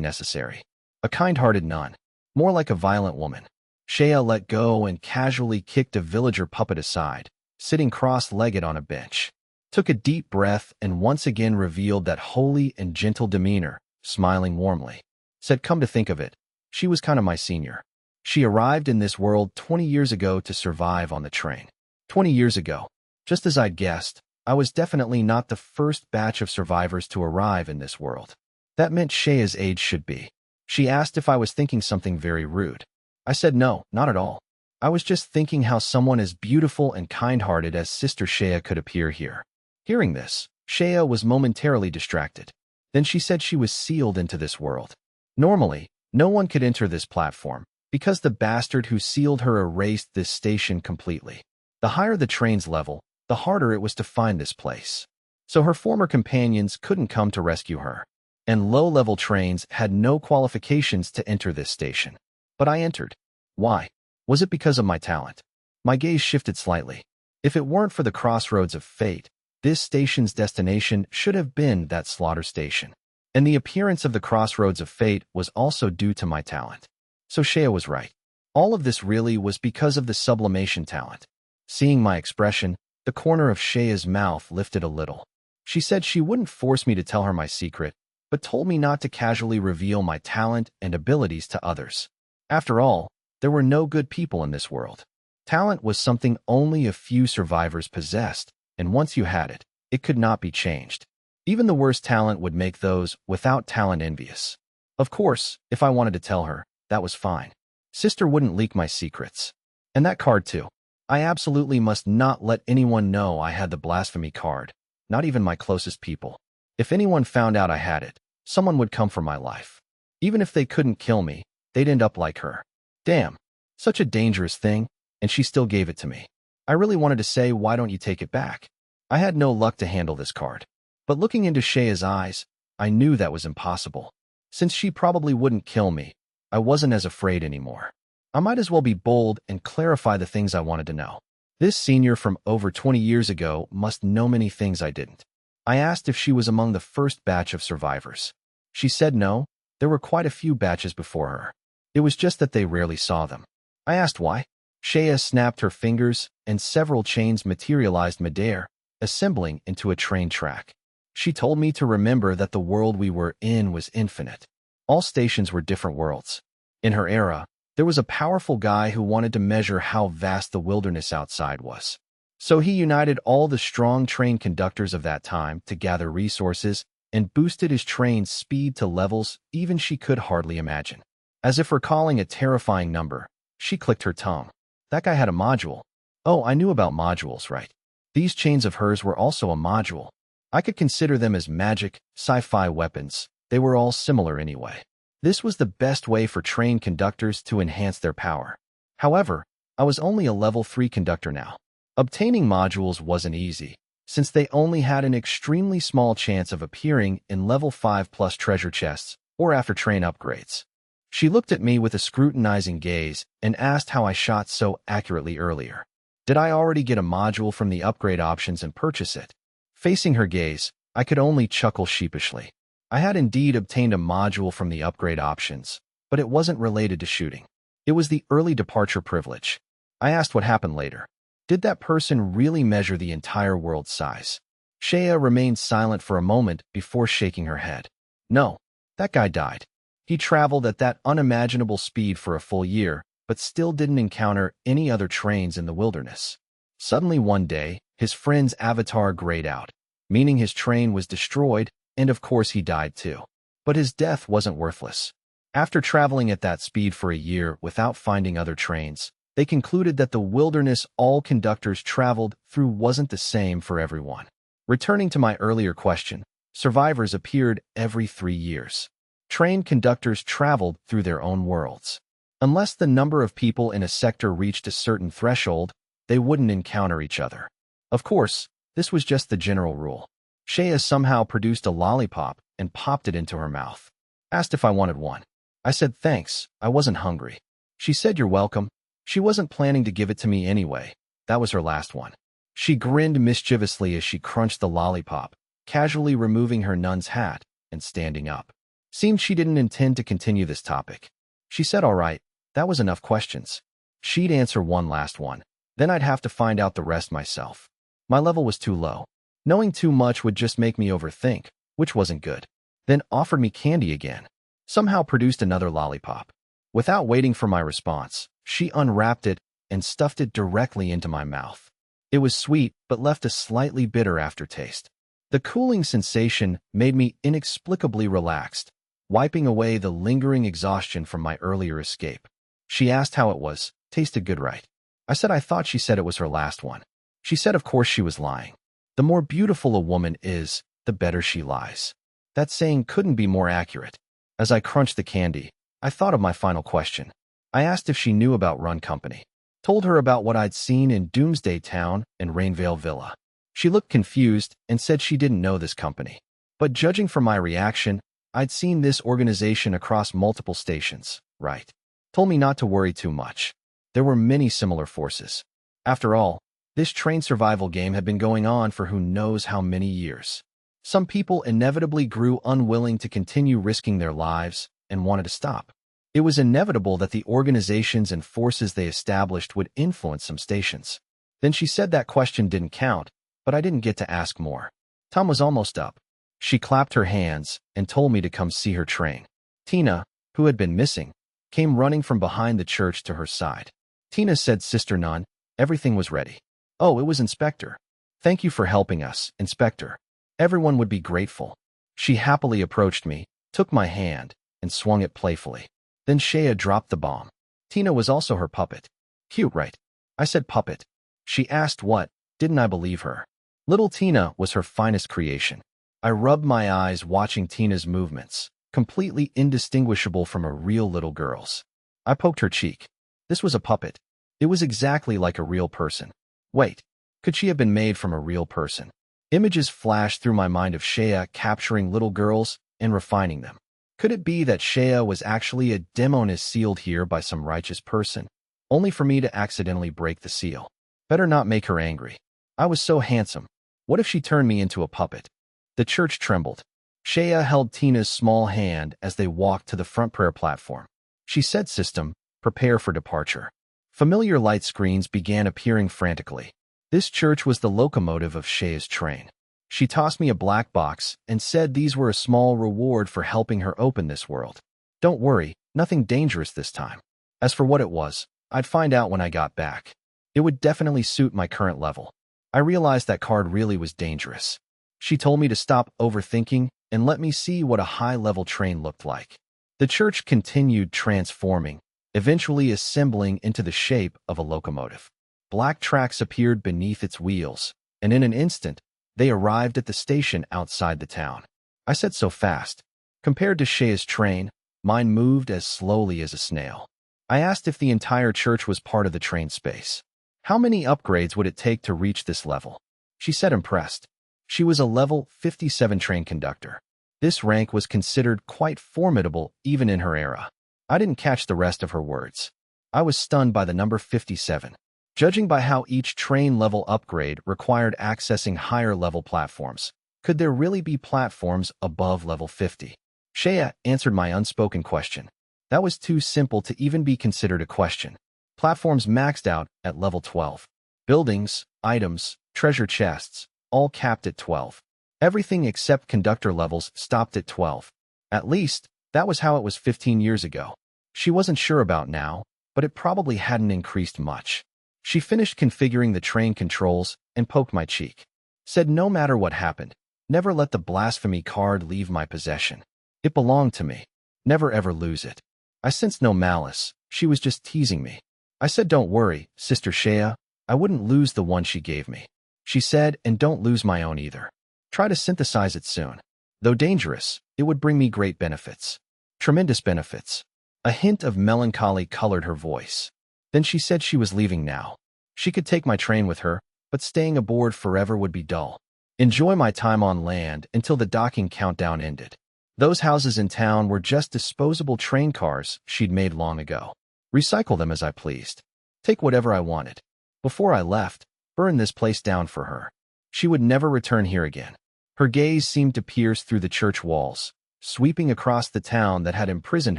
necessary? A kind-hearted nun. More like a violent woman. Shea let go and casually kicked a villager puppet aside, sitting cross-legged on a bench. Took a deep breath and once again revealed that holy and gentle demeanor, smiling warmly. Said, come to think of it, she was kind of my senior. She arrived in this world 20 years ago to survive on the train. 20 years ago. Just as I'd guessed, I was definitely not the first batch of survivors to arrive in this world. That meant Shea's age should be. She asked if I was thinking something very rude. I said no, not at all. I was just thinking how someone as beautiful and kind-hearted as Sister Shea could appear here. Hearing this, Shea was momentarily distracted. Then she said she was sealed into this world. Normally, no one could enter this platform, because the bastard who sealed her erased this station completely. The higher the train's level, the harder it was to find this place. So her former companions couldn't come to rescue her. And low-level trains had no qualifications to enter this station. But I entered. Why? Was it because of my talent? My gaze shifted slightly. If it weren't for the crossroads of fate, this station's destination should have been that slaughter station. And the appearance of the crossroads of fate was also due to my talent. So Shea was right. All of this really was because of the sublimation talent. Seeing my expression, the corner of Shea's mouth lifted a little. She said she wouldn't force me to tell her my secret, but told me not to casually reveal my talent and abilities to others. After all, there were no good people in this world. Talent was something only a few survivors possessed, and once you had it, it could not be changed. Even the worst talent would make those without talent envious. Of course, if I wanted to tell her, that was fine. Sister wouldn't leak my secrets. And that card too. I absolutely must not let anyone know I had the blasphemy card, not even my closest people. If anyone found out I had it, someone would come for my life. Even if they couldn't kill me, they'd end up like her. Damn, such a dangerous thing. and she still gave it to me. I really wanted to say, why don't you take it back? I had no luck to handle this card. But looking into Shaya's eyes, I knew that was impossible. Since she probably wouldn't kill me, I wasn't as afraid anymore. I might as well be bold and clarify the things I wanted to know. This senior from over 20 years ago must know many things I didn't. I asked if she was among the first batch of survivors. She said no, there were quite a few batches before her. It was just that they rarely saw them. I asked why. Shaya snapped her fingers, and several chains materialized midair, assembling into a train track. She told me to remember that the world we were in was infinite. All stations were different worlds. In her era, there was a powerful guy who wanted to measure how vast the wilderness outside was. So he united all the strong train conductors of that time to gather resources and boosted his train's speed to levels even she could hardly imagine. As if recalling a terrifying number, she clicked her tongue. That guy had a module. Oh, I knew about modules, right? These chains of hers were also a module. I could consider them as magic, sci-fi weapons. They were all similar anyway. This was the best way for train conductors to enhance their power. However, I was only a level 3 conductor now. Obtaining modules wasn't easy, since they only had an extremely small chance of appearing in level 5 plus treasure chests or after train upgrades. She looked at me with a scrutinizing gaze and asked how I shot so accurately earlier. Did I already get a module from the upgrade options and purchase it? Facing her gaze, I could only chuckle sheepishly. I had indeed obtained a module from the upgrade options, but it wasn't related to shooting. It was the early departure privilege. I asked what happened later. Did that person really measure the entire world's size? Shaya remained silent for a moment before shaking her head. No, that guy died. He traveled at that unimaginable speed for a full year, but still didn't encounter any other trains in the wilderness. Suddenly one day, his friend's avatar grayed out, meaning his train was destroyed, and of course he died too. But his death wasn't worthless. After traveling at that speed for a year without finding other trains, they concluded that the wilderness all conductors traveled through wasn't the same for everyone. Returning to my earlier question, survivors appeared every 3 years. Train conductors traveled through their own worlds. Unless the number of people in a sector reached a certain threshold, they wouldn't encounter each other. Of course, this was just the general rule. Shaya somehow produced a lollipop and popped it into her mouth. Asked if I wanted one. I said thanks, I wasn't hungry. She said you're welcome. She wasn't planning to give it to me anyway. That was her last one. She grinned mischievously as she crunched the lollipop, casually removing her nun's hat and standing up. Seemed she didn't intend to continue this topic. She said all right, that was enough questions. She'd answer one last one. Then I'd have to find out the rest myself. My level was too low. Knowing too much would just make me overthink, which wasn't good. Then offered me candy again. Somehow produced another lollipop. Without waiting for my response, she unwrapped it and stuffed it directly into my mouth. It was sweet, but left a slightly bitter aftertaste. The cooling sensation made me inexplicably relaxed, wiping away the lingering exhaustion from my earlier escape. She asked how it was. Tasted good, right? I said I thought she said it was her last one. She said of course she was lying. The more beautiful a woman is, the better she lies. That saying couldn't be more accurate. As I crunched the candy, I thought of my final question. I asked if she knew about Run Company. Told her about what I'd seen in Doomsday Town and Rainvale Villa. She looked confused and said she didn't know this company. But judging from my reaction, I'd seen this organization across multiple stations, right? Told me not to worry too much. There were many similar forces. After all, this train survival game had been going on for who knows how many years. Some people inevitably grew unwilling to continue risking their lives and wanted to stop. It was inevitable that the organizations and forces they established would influence some stations. Then she said that question didn't count, but I didn't get to ask more. Time was almost up. She clapped her hands and told me to come see her train. Tina, who had been missing, came running from behind the church to her side. Tina said, Sister Nun, everything was ready. Oh, it was Inspector. Thank you for helping us, Inspector. Everyone would be grateful. She happily approached me, took my hand, and swung it playfully. Then Shaya dropped the bomb. Tina was also her puppet. Cute, right? I said puppet. She asked what, didn't I believe her? Little Tina was her finest creation. I rubbed my eyes watching Tina's movements, completely indistinguishable from a real little girl's. I poked her cheek. This was a puppet. It was exactly like a real person. Wait, could she have been made from a real person? Images flashed through my mind of Shea capturing little girls and refining them. Could it be that Shea was actually a demon sealed here by some righteous person, only for me to accidentally break the seal? Better not make her angry. I was so handsome. What if she turned me into a puppet? The church trembled. Shea held Tina's small hand as they walked to the front prayer platform. She said, "System, prepare for departure." Familiar light screens began appearing frantically. This church was the locomotive of Shea's train. She tossed me a black box and said these were a small reward for helping her open this world. Don't worry, nothing dangerous this time. As for what it was, I'd find out when I got back. It would definitely suit my current level. I realized that card really was dangerous. She told me to stop overthinking and let me see what a high-level train looked like. The church continued transforming, eventually assembling into the shape of a locomotive. Black tracks appeared beneath its wheels, and in an instant, they arrived at the station outside the town. I said so fast. Compared to Shea's train, mine moved as slowly as a snail. I asked if the entire church was part of the train space. How many upgrades would it take to reach this level? She said, impressed. She was a level 57 train conductor. This rank was considered quite formidable even in her era. I didn't catch the rest of her words. I was stunned by the number 57. Judging by how each train level upgrade required accessing higher level platforms, could there really be platforms above level 50? Shea answered my unspoken question. That was too simple to even be considered a question. Platforms maxed out at level 12. Buildings, items, treasure chests, all capped at 12. Everything except conductor levels stopped at 12. At least, that was how it was 15 years ago. She wasn't sure about now, but it probably hadn't increased much. She finished configuring the train controls and poked my cheek. Said no matter what happened, never let the blasphemy card leave my possession. It belonged to me. Never ever lose it. I sensed no malice. She was just teasing me. I said, don't worry, Sister Shea. I wouldn't lose the one she gave me. She said, and don't lose my own either. Try to synthesize it soon. Though dangerous, it would bring me great benefits. Tremendous benefits. A hint of melancholy colored her voice. Then she said she was leaving now. She could take my train with her, but staying aboard forever would be dull. Enjoy my time on land until the docking countdown ended. Those houses in town were just disposable train cars she'd made long ago. Recycle them as I pleased. Take whatever I wanted. Before I left, burn this place down for her. She would never return here again. Her gaze seemed to pierce through the church walls, sweeping across the town that had imprisoned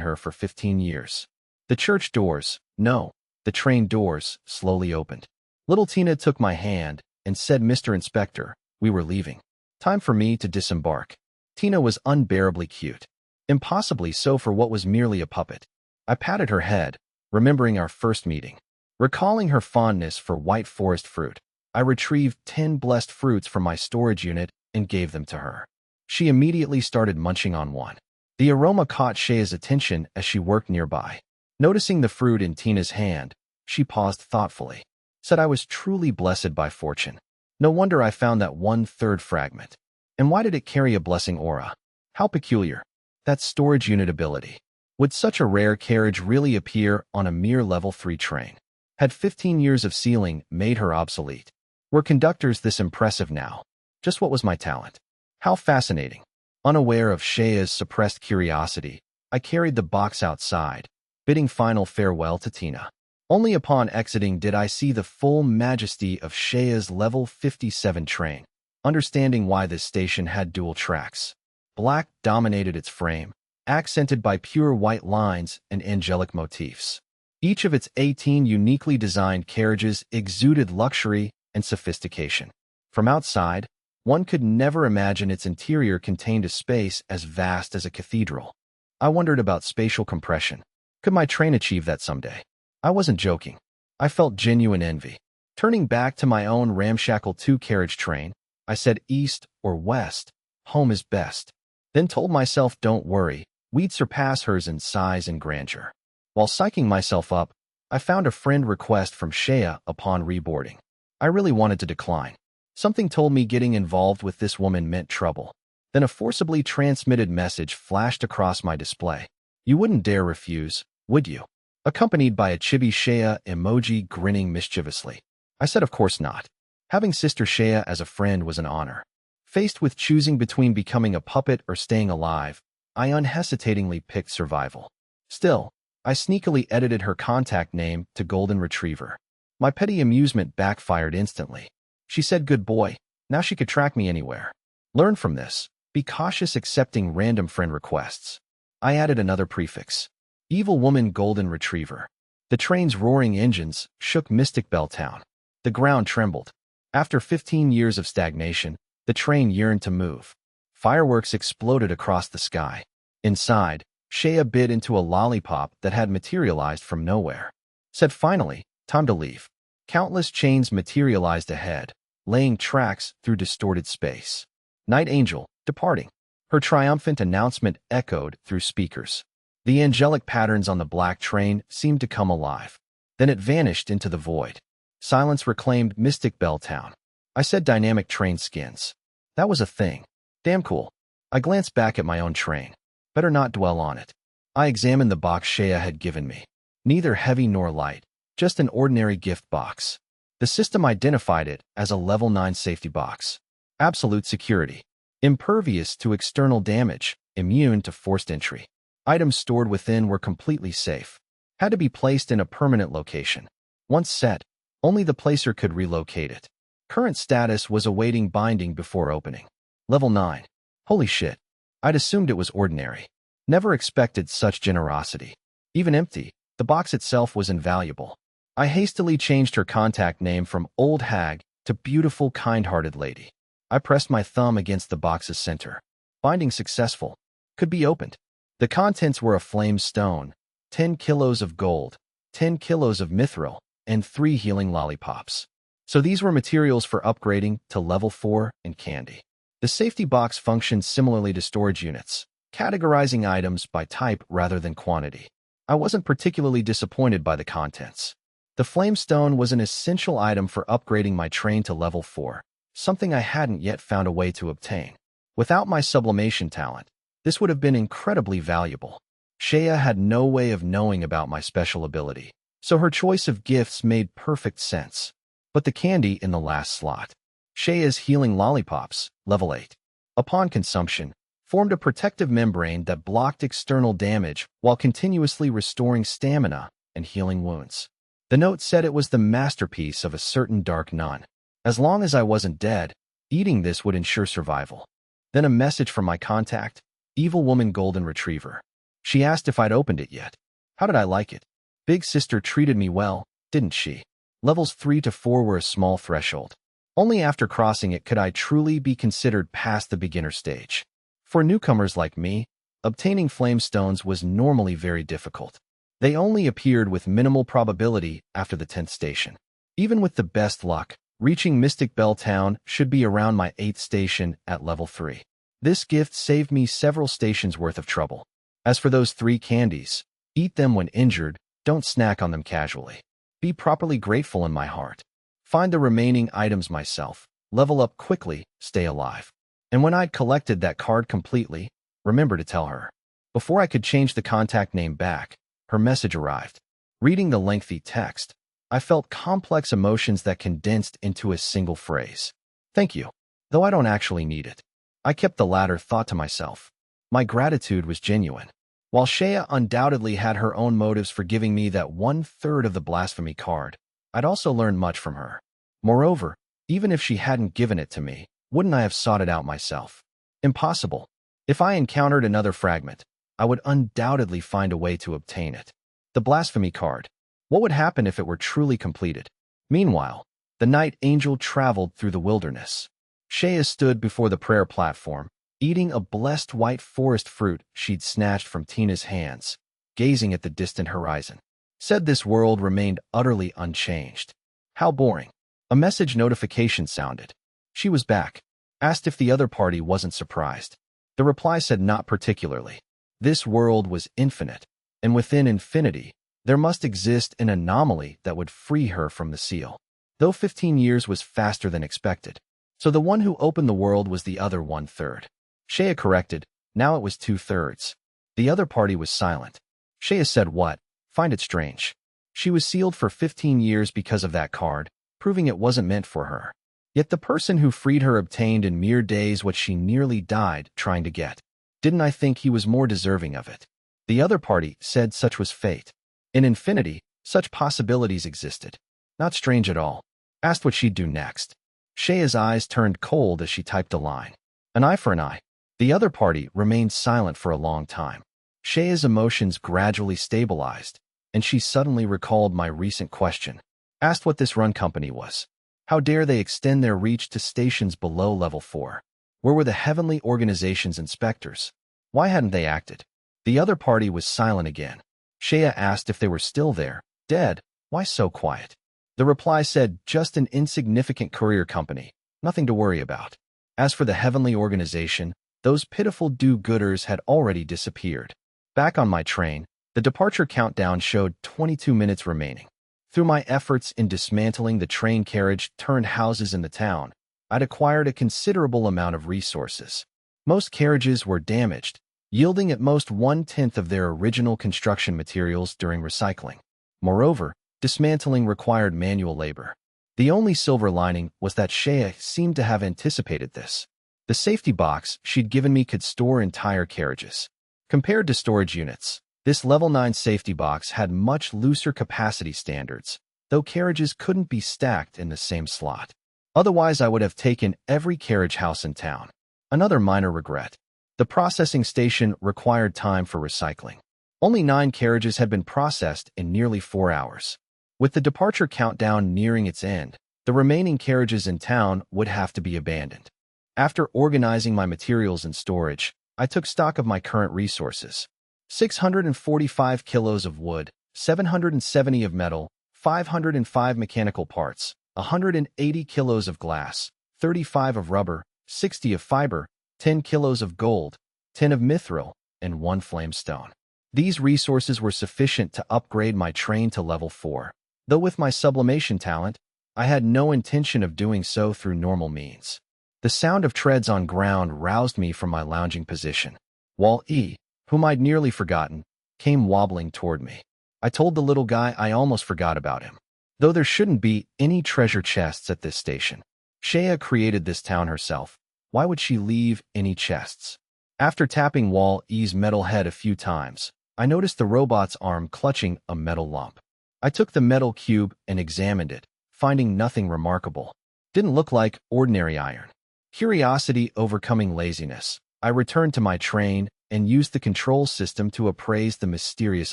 her for 15 years. The church doors, no, the train doors, slowly opened. Little Tina took my hand and said, Mr. Inspector, we were leaving. Time for me to disembark. Tina was unbearably cute. Impossibly so for what was merely a puppet. I patted her head, remembering our first meeting. Recalling her fondness for white forest fruit, I retrieved 10 blessed fruits from my storage unit and gave them to her. She immediately started munching on one. The aroma caught Shea's attention as she worked nearby. Noticing the fruit in Tina's hand, she paused thoughtfully. Said I was truly blessed by fortune. No wonder I found that 1/3 fragment. And why did it carry a blessing aura? How peculiar. That's storage unit ability. Would such a rare carriage really appear on a mere level 3 train? Had 15 years of sealing made her obsolete? Were conductors this impressive now? Just what was my talent? How fascinating. Unaware of Shea's suppressed curiosity, I carried the box outside, bidding final farewell to Tina. Only upon exiting did I see the full majesty of Shea's level 57 train, understanding why this station had dual tracks. Black dominated its frame, accented by pure white lines and angelic motifs. Each of its 18 uniquely designed carriages exuded luxury and sophistication. From outside, one could never imagine its interior contained a space as vast as a cathedral. I wondered about spatial compression. Could my train achieve that someday? I wasn't joking. I felt genuine envy. Turning back to my own ramshackle 2-carriage train, I said east or west, home is best. Then told myself, don't worry, we'd surpass hers in size and grandeur. While psyching myself up, I found a friend request from Shea upon reboarding. I really wanted to decline. Something told me getting involved with this woman meant trouble. Then a forcibly transmitted message flashed across my display. You wouldn't dare refuse, would you? accompanied by a chibi Shea emoji grinning mischievously. I said of course not. Having Sister Shea as a friend was an honor. Faced with choosing between becoming a puppet or staying alive, I unhesitatingly picked survival. Still, I sneakily edited her contact name to Golden Retriever. My petty amusement backfired instantly. She said good boy, now she could track me anywhere. Learn from this. Be cautious accepting random friend requests. I added another prefix. Evil Woman Golden Retriever. The train's roaring engines shook Mystic Bell Town. The ground trembled. After 15 years of stagnation, the train yearned to move. Fireworks exploded across the sky. Inside, Shea bit into a lollipop that had materialized from nowhere. Said finally, time to leave. Countless chains materialized ahead, laying tracks through distorted space. Night Angel, departing. Her triumphant announcement echoed through speakers. The angelic patterns on the black train seemed to come alive. Then it vanished into the void. Silence reclaimed Mystic Bell Town. I said dynamic train skins. That was a thing. Damn cool. I glanced back at my own train. Better not dwell on it. I examined the box Shea had given me. Neither heavy nor light, just an ordinary gift box. The system identified it as a level 9 safety box. Absolute security. Impervious to external damage, immune to forced entry. Items stored within were completely safe. Had to be placed in a permanent location. Once set, only the placer could relocate it. Current status was awaiting binding before opening. Level 9. Holy shit. I'd assumed it was ordinary. Never expected such generosity. Even empty, the box itself was invaluable. I hastily changed her contact name from Old Hag to Beautiful Kind-Hearted Lady. I pressed my thumb against the box's center. Binding successful. Could be opened. The contents were a flame stone, 10 kilos of gold, 10 kilos of mithril, and 3 healing lollipops. So these were materials for upgrading to level 4 and candy. The safety box functioned similarly to storage units, categorizing items by type rather than quantity. I wasn't particularly disappointed by the contents. The flamestone was an essential item for upgrading my train to level 4, something I hadn't yet found a way to obtain. Without my sublimation talent, this would have been incredibly valuable. Shea had no way of knowing about my special ability, so her choice of gifts made perfect sense. But the candy in the last slot. Shea's healing lollipops, level 8. Upon consumption, formed a protective membrane that blocked external damage while continuously restoring stamina and healing wounds. The note said it was the masterpiece of a certain dark nun. As long as I wasn't dead, eating this would ensure survival. Then a message from my contact, Evil Woman Golden Retriever. She asked if I'd opened it yet. How did I like it? Big Sister treated me well, didn't she? Levels 3 to 4 were a small threshold. Only after crossing it could I truly be considered past the beginner stage. For newcomers like me, obtaining flamestones was normally very difficult. They only appeared with minimal probability after the 10th station. Even with the best luck, reaching Mystic Bell Town should be around my 8th station at level 3. This gift saved me several stations worth of trouble. As for those 3 candies, eat them when injured, don't snack on them casually. Be properly grateful in my heart. Find the remaining items myself, level up quickly, stay alive. And when I'd collected that card completely, remember to tell her. Before I could change the contact name back, her message arrived. Reading the lengthy text, I felt complex emotions that condensed into a single phrase. Thank you, though I don't actually need it. I kept the latter thought to myself. My gratitude was genuine. While Shea undoubtedly had her own motives for giving me that 1/3 of the blasphemy card, I'd also learned much from her. Moreover, even if she hadn't given it to me, wouldn't I have sought it out myself? Impossible. If I encountered another fragment, I would undoubtedly find a way to obtain it. The blasphemy card. What would happen if it were truly completed? Meanwhile, the night angel traveled through the wilderness. Shea stood before the prayer platform, eating a blessed white forest fruit she'd snatched from Tina's hands, gazing at the distant horizon. Said this world remained utterly unchanged. How boring. A message notification sounded. She was back. Asked if the other party wasn't surprised. The reply said not particularly. This world was infinite, and within infinity, there must exist an anomaly that would free her from the seal. Though 15 years was faster than expected. So the one who opened the world was the other 1/3. Shea corrected, now it was 2/3. The other party was silent. Shea said what? Find it strange. She was sealed for 15 years because of that card, proving it wasn't meant for her. Yet the person who freed her obtained in mere days what she nearly died trying to get. Didn't I think he was more deserving of it? The other party said such was fate. In infinity, such possibilities existed. Not strange at all. Asked what she'd do next. Shaya's eyes turned cold as she typed the line. An eye for an eye. The other party remained silent for a long time. Shaya's emotions gradually stabilized, and she suddenly recalled my recent question. Asked what this run company was. How dare they extend their reach to stations below level 4? Where were the heavenly organization's inspectors? Why hadn't they acted? The other party was silent again. Shaya asked if they were still there. Dead. Why so quiet? The reply said, just an insignificant courier company. Nothing to worry about. As for the heavenly organization, those pitiful do-gooders had already disappeared. Back on my train, the departure countdown showed 22 minutes remaining. Through my efforts in dismantling the train carriage turned houses in the town, I'd acquired a considerable amount of resources. Most carriages were damaged, yielding at most 1/10 of their original construction materials during recycling. Moreover, dismantling required manual labor. The only silver lining was that Shaya seemed to have anticipated this. The safety box she'd given me could store entire carriages. Compared to storage units, this level 9 safety box had much looser capacity standards, though carriages couldn't be stacked in the same slot. Otherwise, I would have taken every carriage house in town. Another minor regret. The processing station required time for recycling. Only 9 carriages had been processed in nearly 4 hours. With the departure countdown nearing its end, the remaining carriages in town would have to be abandoned. After organizing my materials and storage, I took stock of my current resources. 645 kilos of wood, 770 of metal, 505 mechanical parts, 180 kilos of glass, 35 of rubber, 60 of fiber, 10 kilos of gold, 10 of mithril, and 1 flamestone. These resources were sufficient to upgrade my train to level 4. Though with my sublimation talent, I had no intention of doing so through normal means. The sound of treads on ground roused me from my lounging position. Wall-E, whom I'd nearly forgotten, came wobbling toward me. I told the little guy I almost forgot about him. Though there shouldn't be any treasure chests at this station. Shaya created this town herself. Why would she leave any chests? After tapping Wall-E's metal head a few times, I noticed the robot's arm clutching a metal lump. I took the metal cube and examined it, finding nothing remarkable. Didn't look like ordinary iron. Curiosity overcoming laziness, I returned to my train and used the control system to appraise the mysterious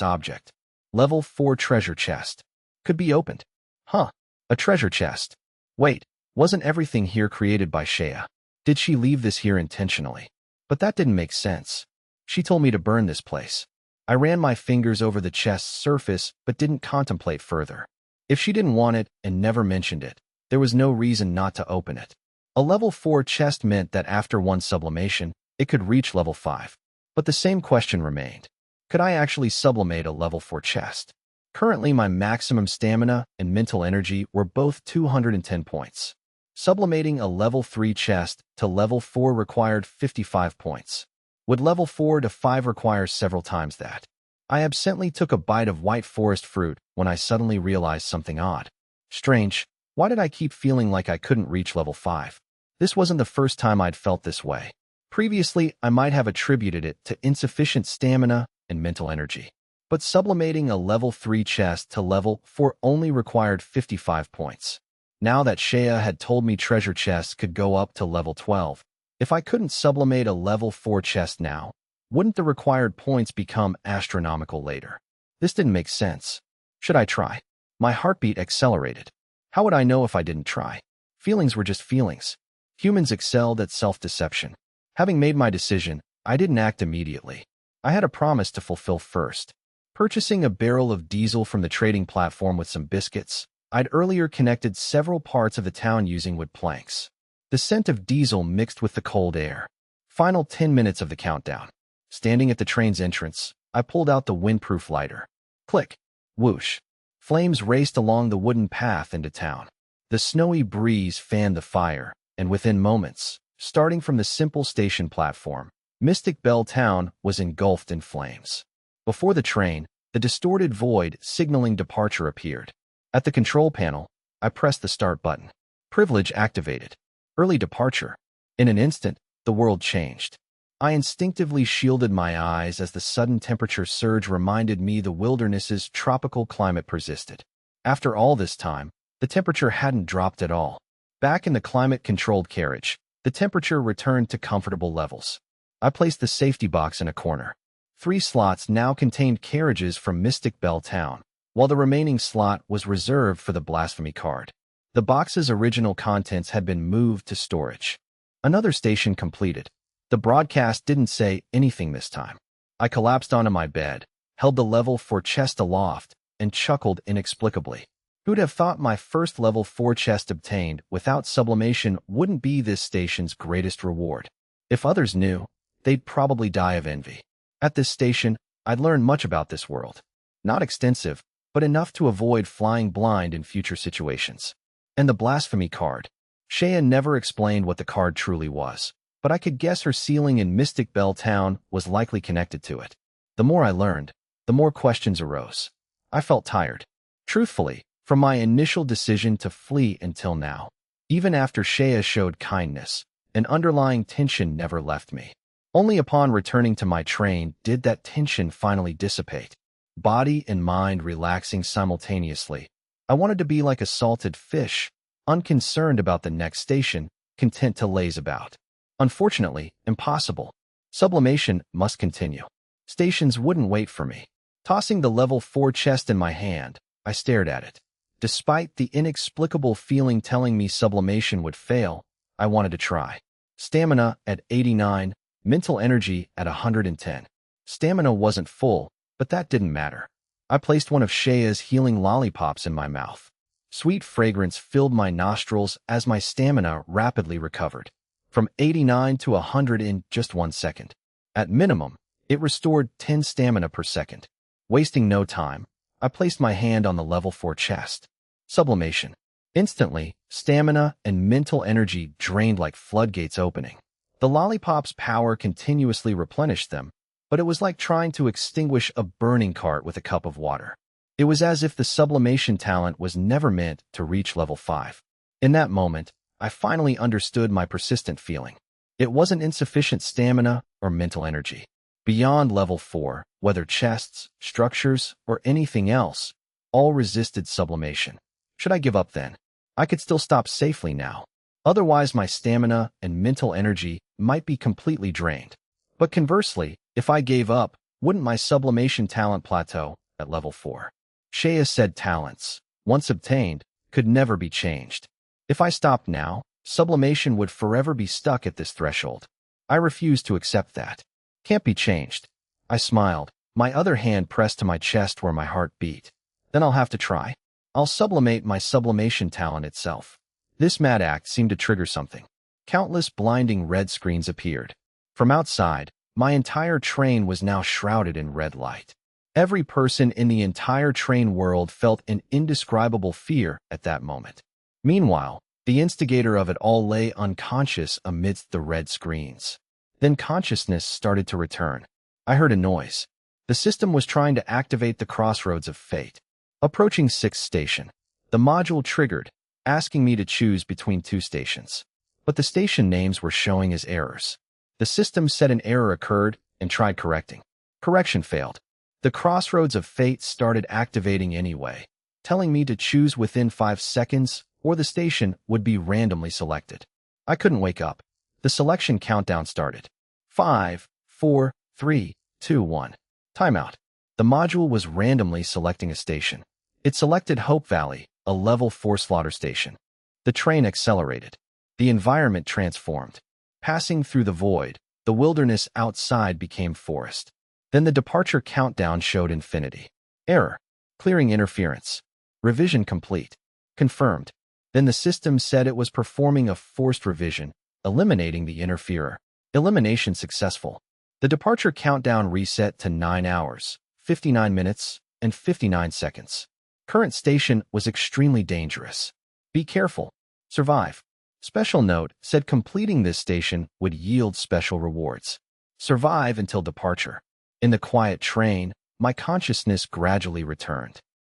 object. Level 4 treasure chest. Could be opened. Huh. A treasure chest. Wait, wasn't everything here created by Shaya? Did she leave this here intentionally? But that didn't make sense. She told me to burn this place. I ran my fingers over the chest's surface but didn't contemplate further. If she didn't want it and never mentioned it, there was no reason not to open it. A level 4 chest meant that after one sublimation, it could reach level 5. But the same question remained. Could I actually sublimate a level 4 chest? Currently, my maximum stamina and mental energy were both 210 points. Sublimating a level 3 chest to level 4 required 55 points. Would level 4 to 5 require several times that? I absently took a bite of white forest fruit when I suddenly realized something odd. Strange, why did I keep feeling like I couldn't reach level 5? This wasn't the first time I'd felt this way. Previously, I might have attributed it to insufficient stamina and mental energy. But sublimating a level 3 chest to level 4 only required 55 points. Now that Shaya had told me treasure chests could go up to level 12, if I couldn't sublimate a level 4 chest now, wouldn't the required points become astronomical later? This didn't make sense. Should I try? My heartbeat accelerated. How would I know if I didn't try? Feelings were just feelings. Humans excelled at self-deception. Having made my decision, I didn't act immediately. I had a promise to fulfill first. Purchasing a barrel of diesel from the trading platform with some biscuits, I'd earlier connected several parts of the town using wood planks. The scent of diesel mixed with the cold air. Final 10 minutes of the countdown. Standing at the train's entrance, I pulled out the windproof lighter. Click. Whoosh. Flames raced along the wooden path into town. The snowy breeze fanned the fire, and within moments, starting from the simple station platform, Mystic Bell Town was engulfed in flames. Before the train, The distorted void signaling departure appeared. At the control panel, I pressed the start button. Privilege activated. Early departure. In an instant, the world changed. I instinctively shielded my eyes as the sudden temperature surge reminded me the wilderness's tropical climate persisted. After all this time, the temperature hadn't dropped at all. Back in the climate-controlled carriage, the temperature returned to comfortable levels. I placed the safety box in a corner. 3 slots now contained carriages from Mystic Bell Town, while the remaining slot was reserved for the blasphemy card. The box's original contents had been moved to storage. Another station completed. The broadcast didn't say anything this time. I collapsed onto my bed, held the level 4 chest aloft, and chuckled inexplicably. Who'd have thought my first level 4 chest obtained without sublimation wouldn't be this station's greatest reward? If others knew, they'd probably die of envy. At this station, I'd learned much about this world. Not extensive, but enough to avoid flying blind in future situations. And the blasphemy card. Shea never explained what the card truly was, but I could guess her ceiling in Mystic Bell Town was likely connected to it. The more I learned, the more questions arose. I felt tired. Truthfully, from my initial decision to flee until now. Even after Shea showed kindness, an underlying tension never left me. Only upon returning to my train did that tension finally dissipate. Body and mind relaxing simultaneously. I wanted to be like a salted fish, unconcerned about the next station, content to laze about. Unfortunately, impossible. Sublimation must continue. Stations wouldn't wait for me. Tossing the level 4 chest in my hand, I stared at it. Despite the inexplicable feeling telling me sublimation would fail, I wanted to try. Stamina at 89, mental energy at 110. Stamina wasn't full, but that didn't matter. I placed one of Shea's healing lollipops in my mouth. Sweet fragrance filled my nostrils as my stamina rapidly recovered. From 89 to 100 in just 1 second. At minimum, it restored 10 stamina per second. Wasting no time, I placed my hand on the level 4 chest. Sublimation. Instantly, stamina and mental energy drained like floodgates opening. The lollipop's power continuously replenished them, but it was like trying to extinguish a burning cart with a cup of water. It was as if the sublimation talent was never meant to reach level 5. In that moment, I finally understood my persistent feeling. It wasn't insufficient stamina or mental energy. Beyond level 4, whether chests, structures, or anything else, all resisted sublimation. Should I give up then? I could still stop safely now. Otherwise, my stamina and mental energy might be completely drained. But conversely, if I gave up, wouldn't my sublimation talent plateau at level 4? Shea said talents, once obtained, could never be changed. If I stopped now, sublimation would forever be stuck at this threshold. I refused to accept that. Can't be changed. I smiled, my other hand pressed to my chest where my heart beat. Then I'll have to try. I'll sublimate my sublimation talent itself. This mad act seemed to trigger something. Countless blinding red screens appeared. From outside, my entire train was now shrouded in red light. Every person in the entire train world felt an indescribable fear at that moment. Meanwhile, the instigator of it all lay unconscious amidst the red screens. Then consciousness started to return. I heard a noise. The system was trying to activate the crossroads of fate. Approaching 6th station. The module triggered, asking me to choose between 2 stations. But the station names were showing as errors. The system said an error occurred and tried correcting. Correction failed. The crossroads of fate started activating anyway, telling me to choose within 5 seconds or the station would be randomly selected. I couldn't wake up. The selection countdown started. 5, 4, 3, 2, 1. Timeout. The module was randomly selecting a station. It selected Hope Valley, a level 4 slaughter station. The train accelerated. The environment transformed. Passing through the void, the wilderness outside became forest. Then the departure countdown showed infinity. Error. Clearing interference. Revision complete. Confirmed. Then the system said it was performing a forced revision, eliminating the interferer. Elimination successful. The departure countdown reset to 9 hours, 59 minutes, and 59 seconds. Current station was extremely dangerous. Be careful. Survive. Special note said completing this station would yield special rewards. Survive until departure. In the quiet train, my consciousness gradually returned.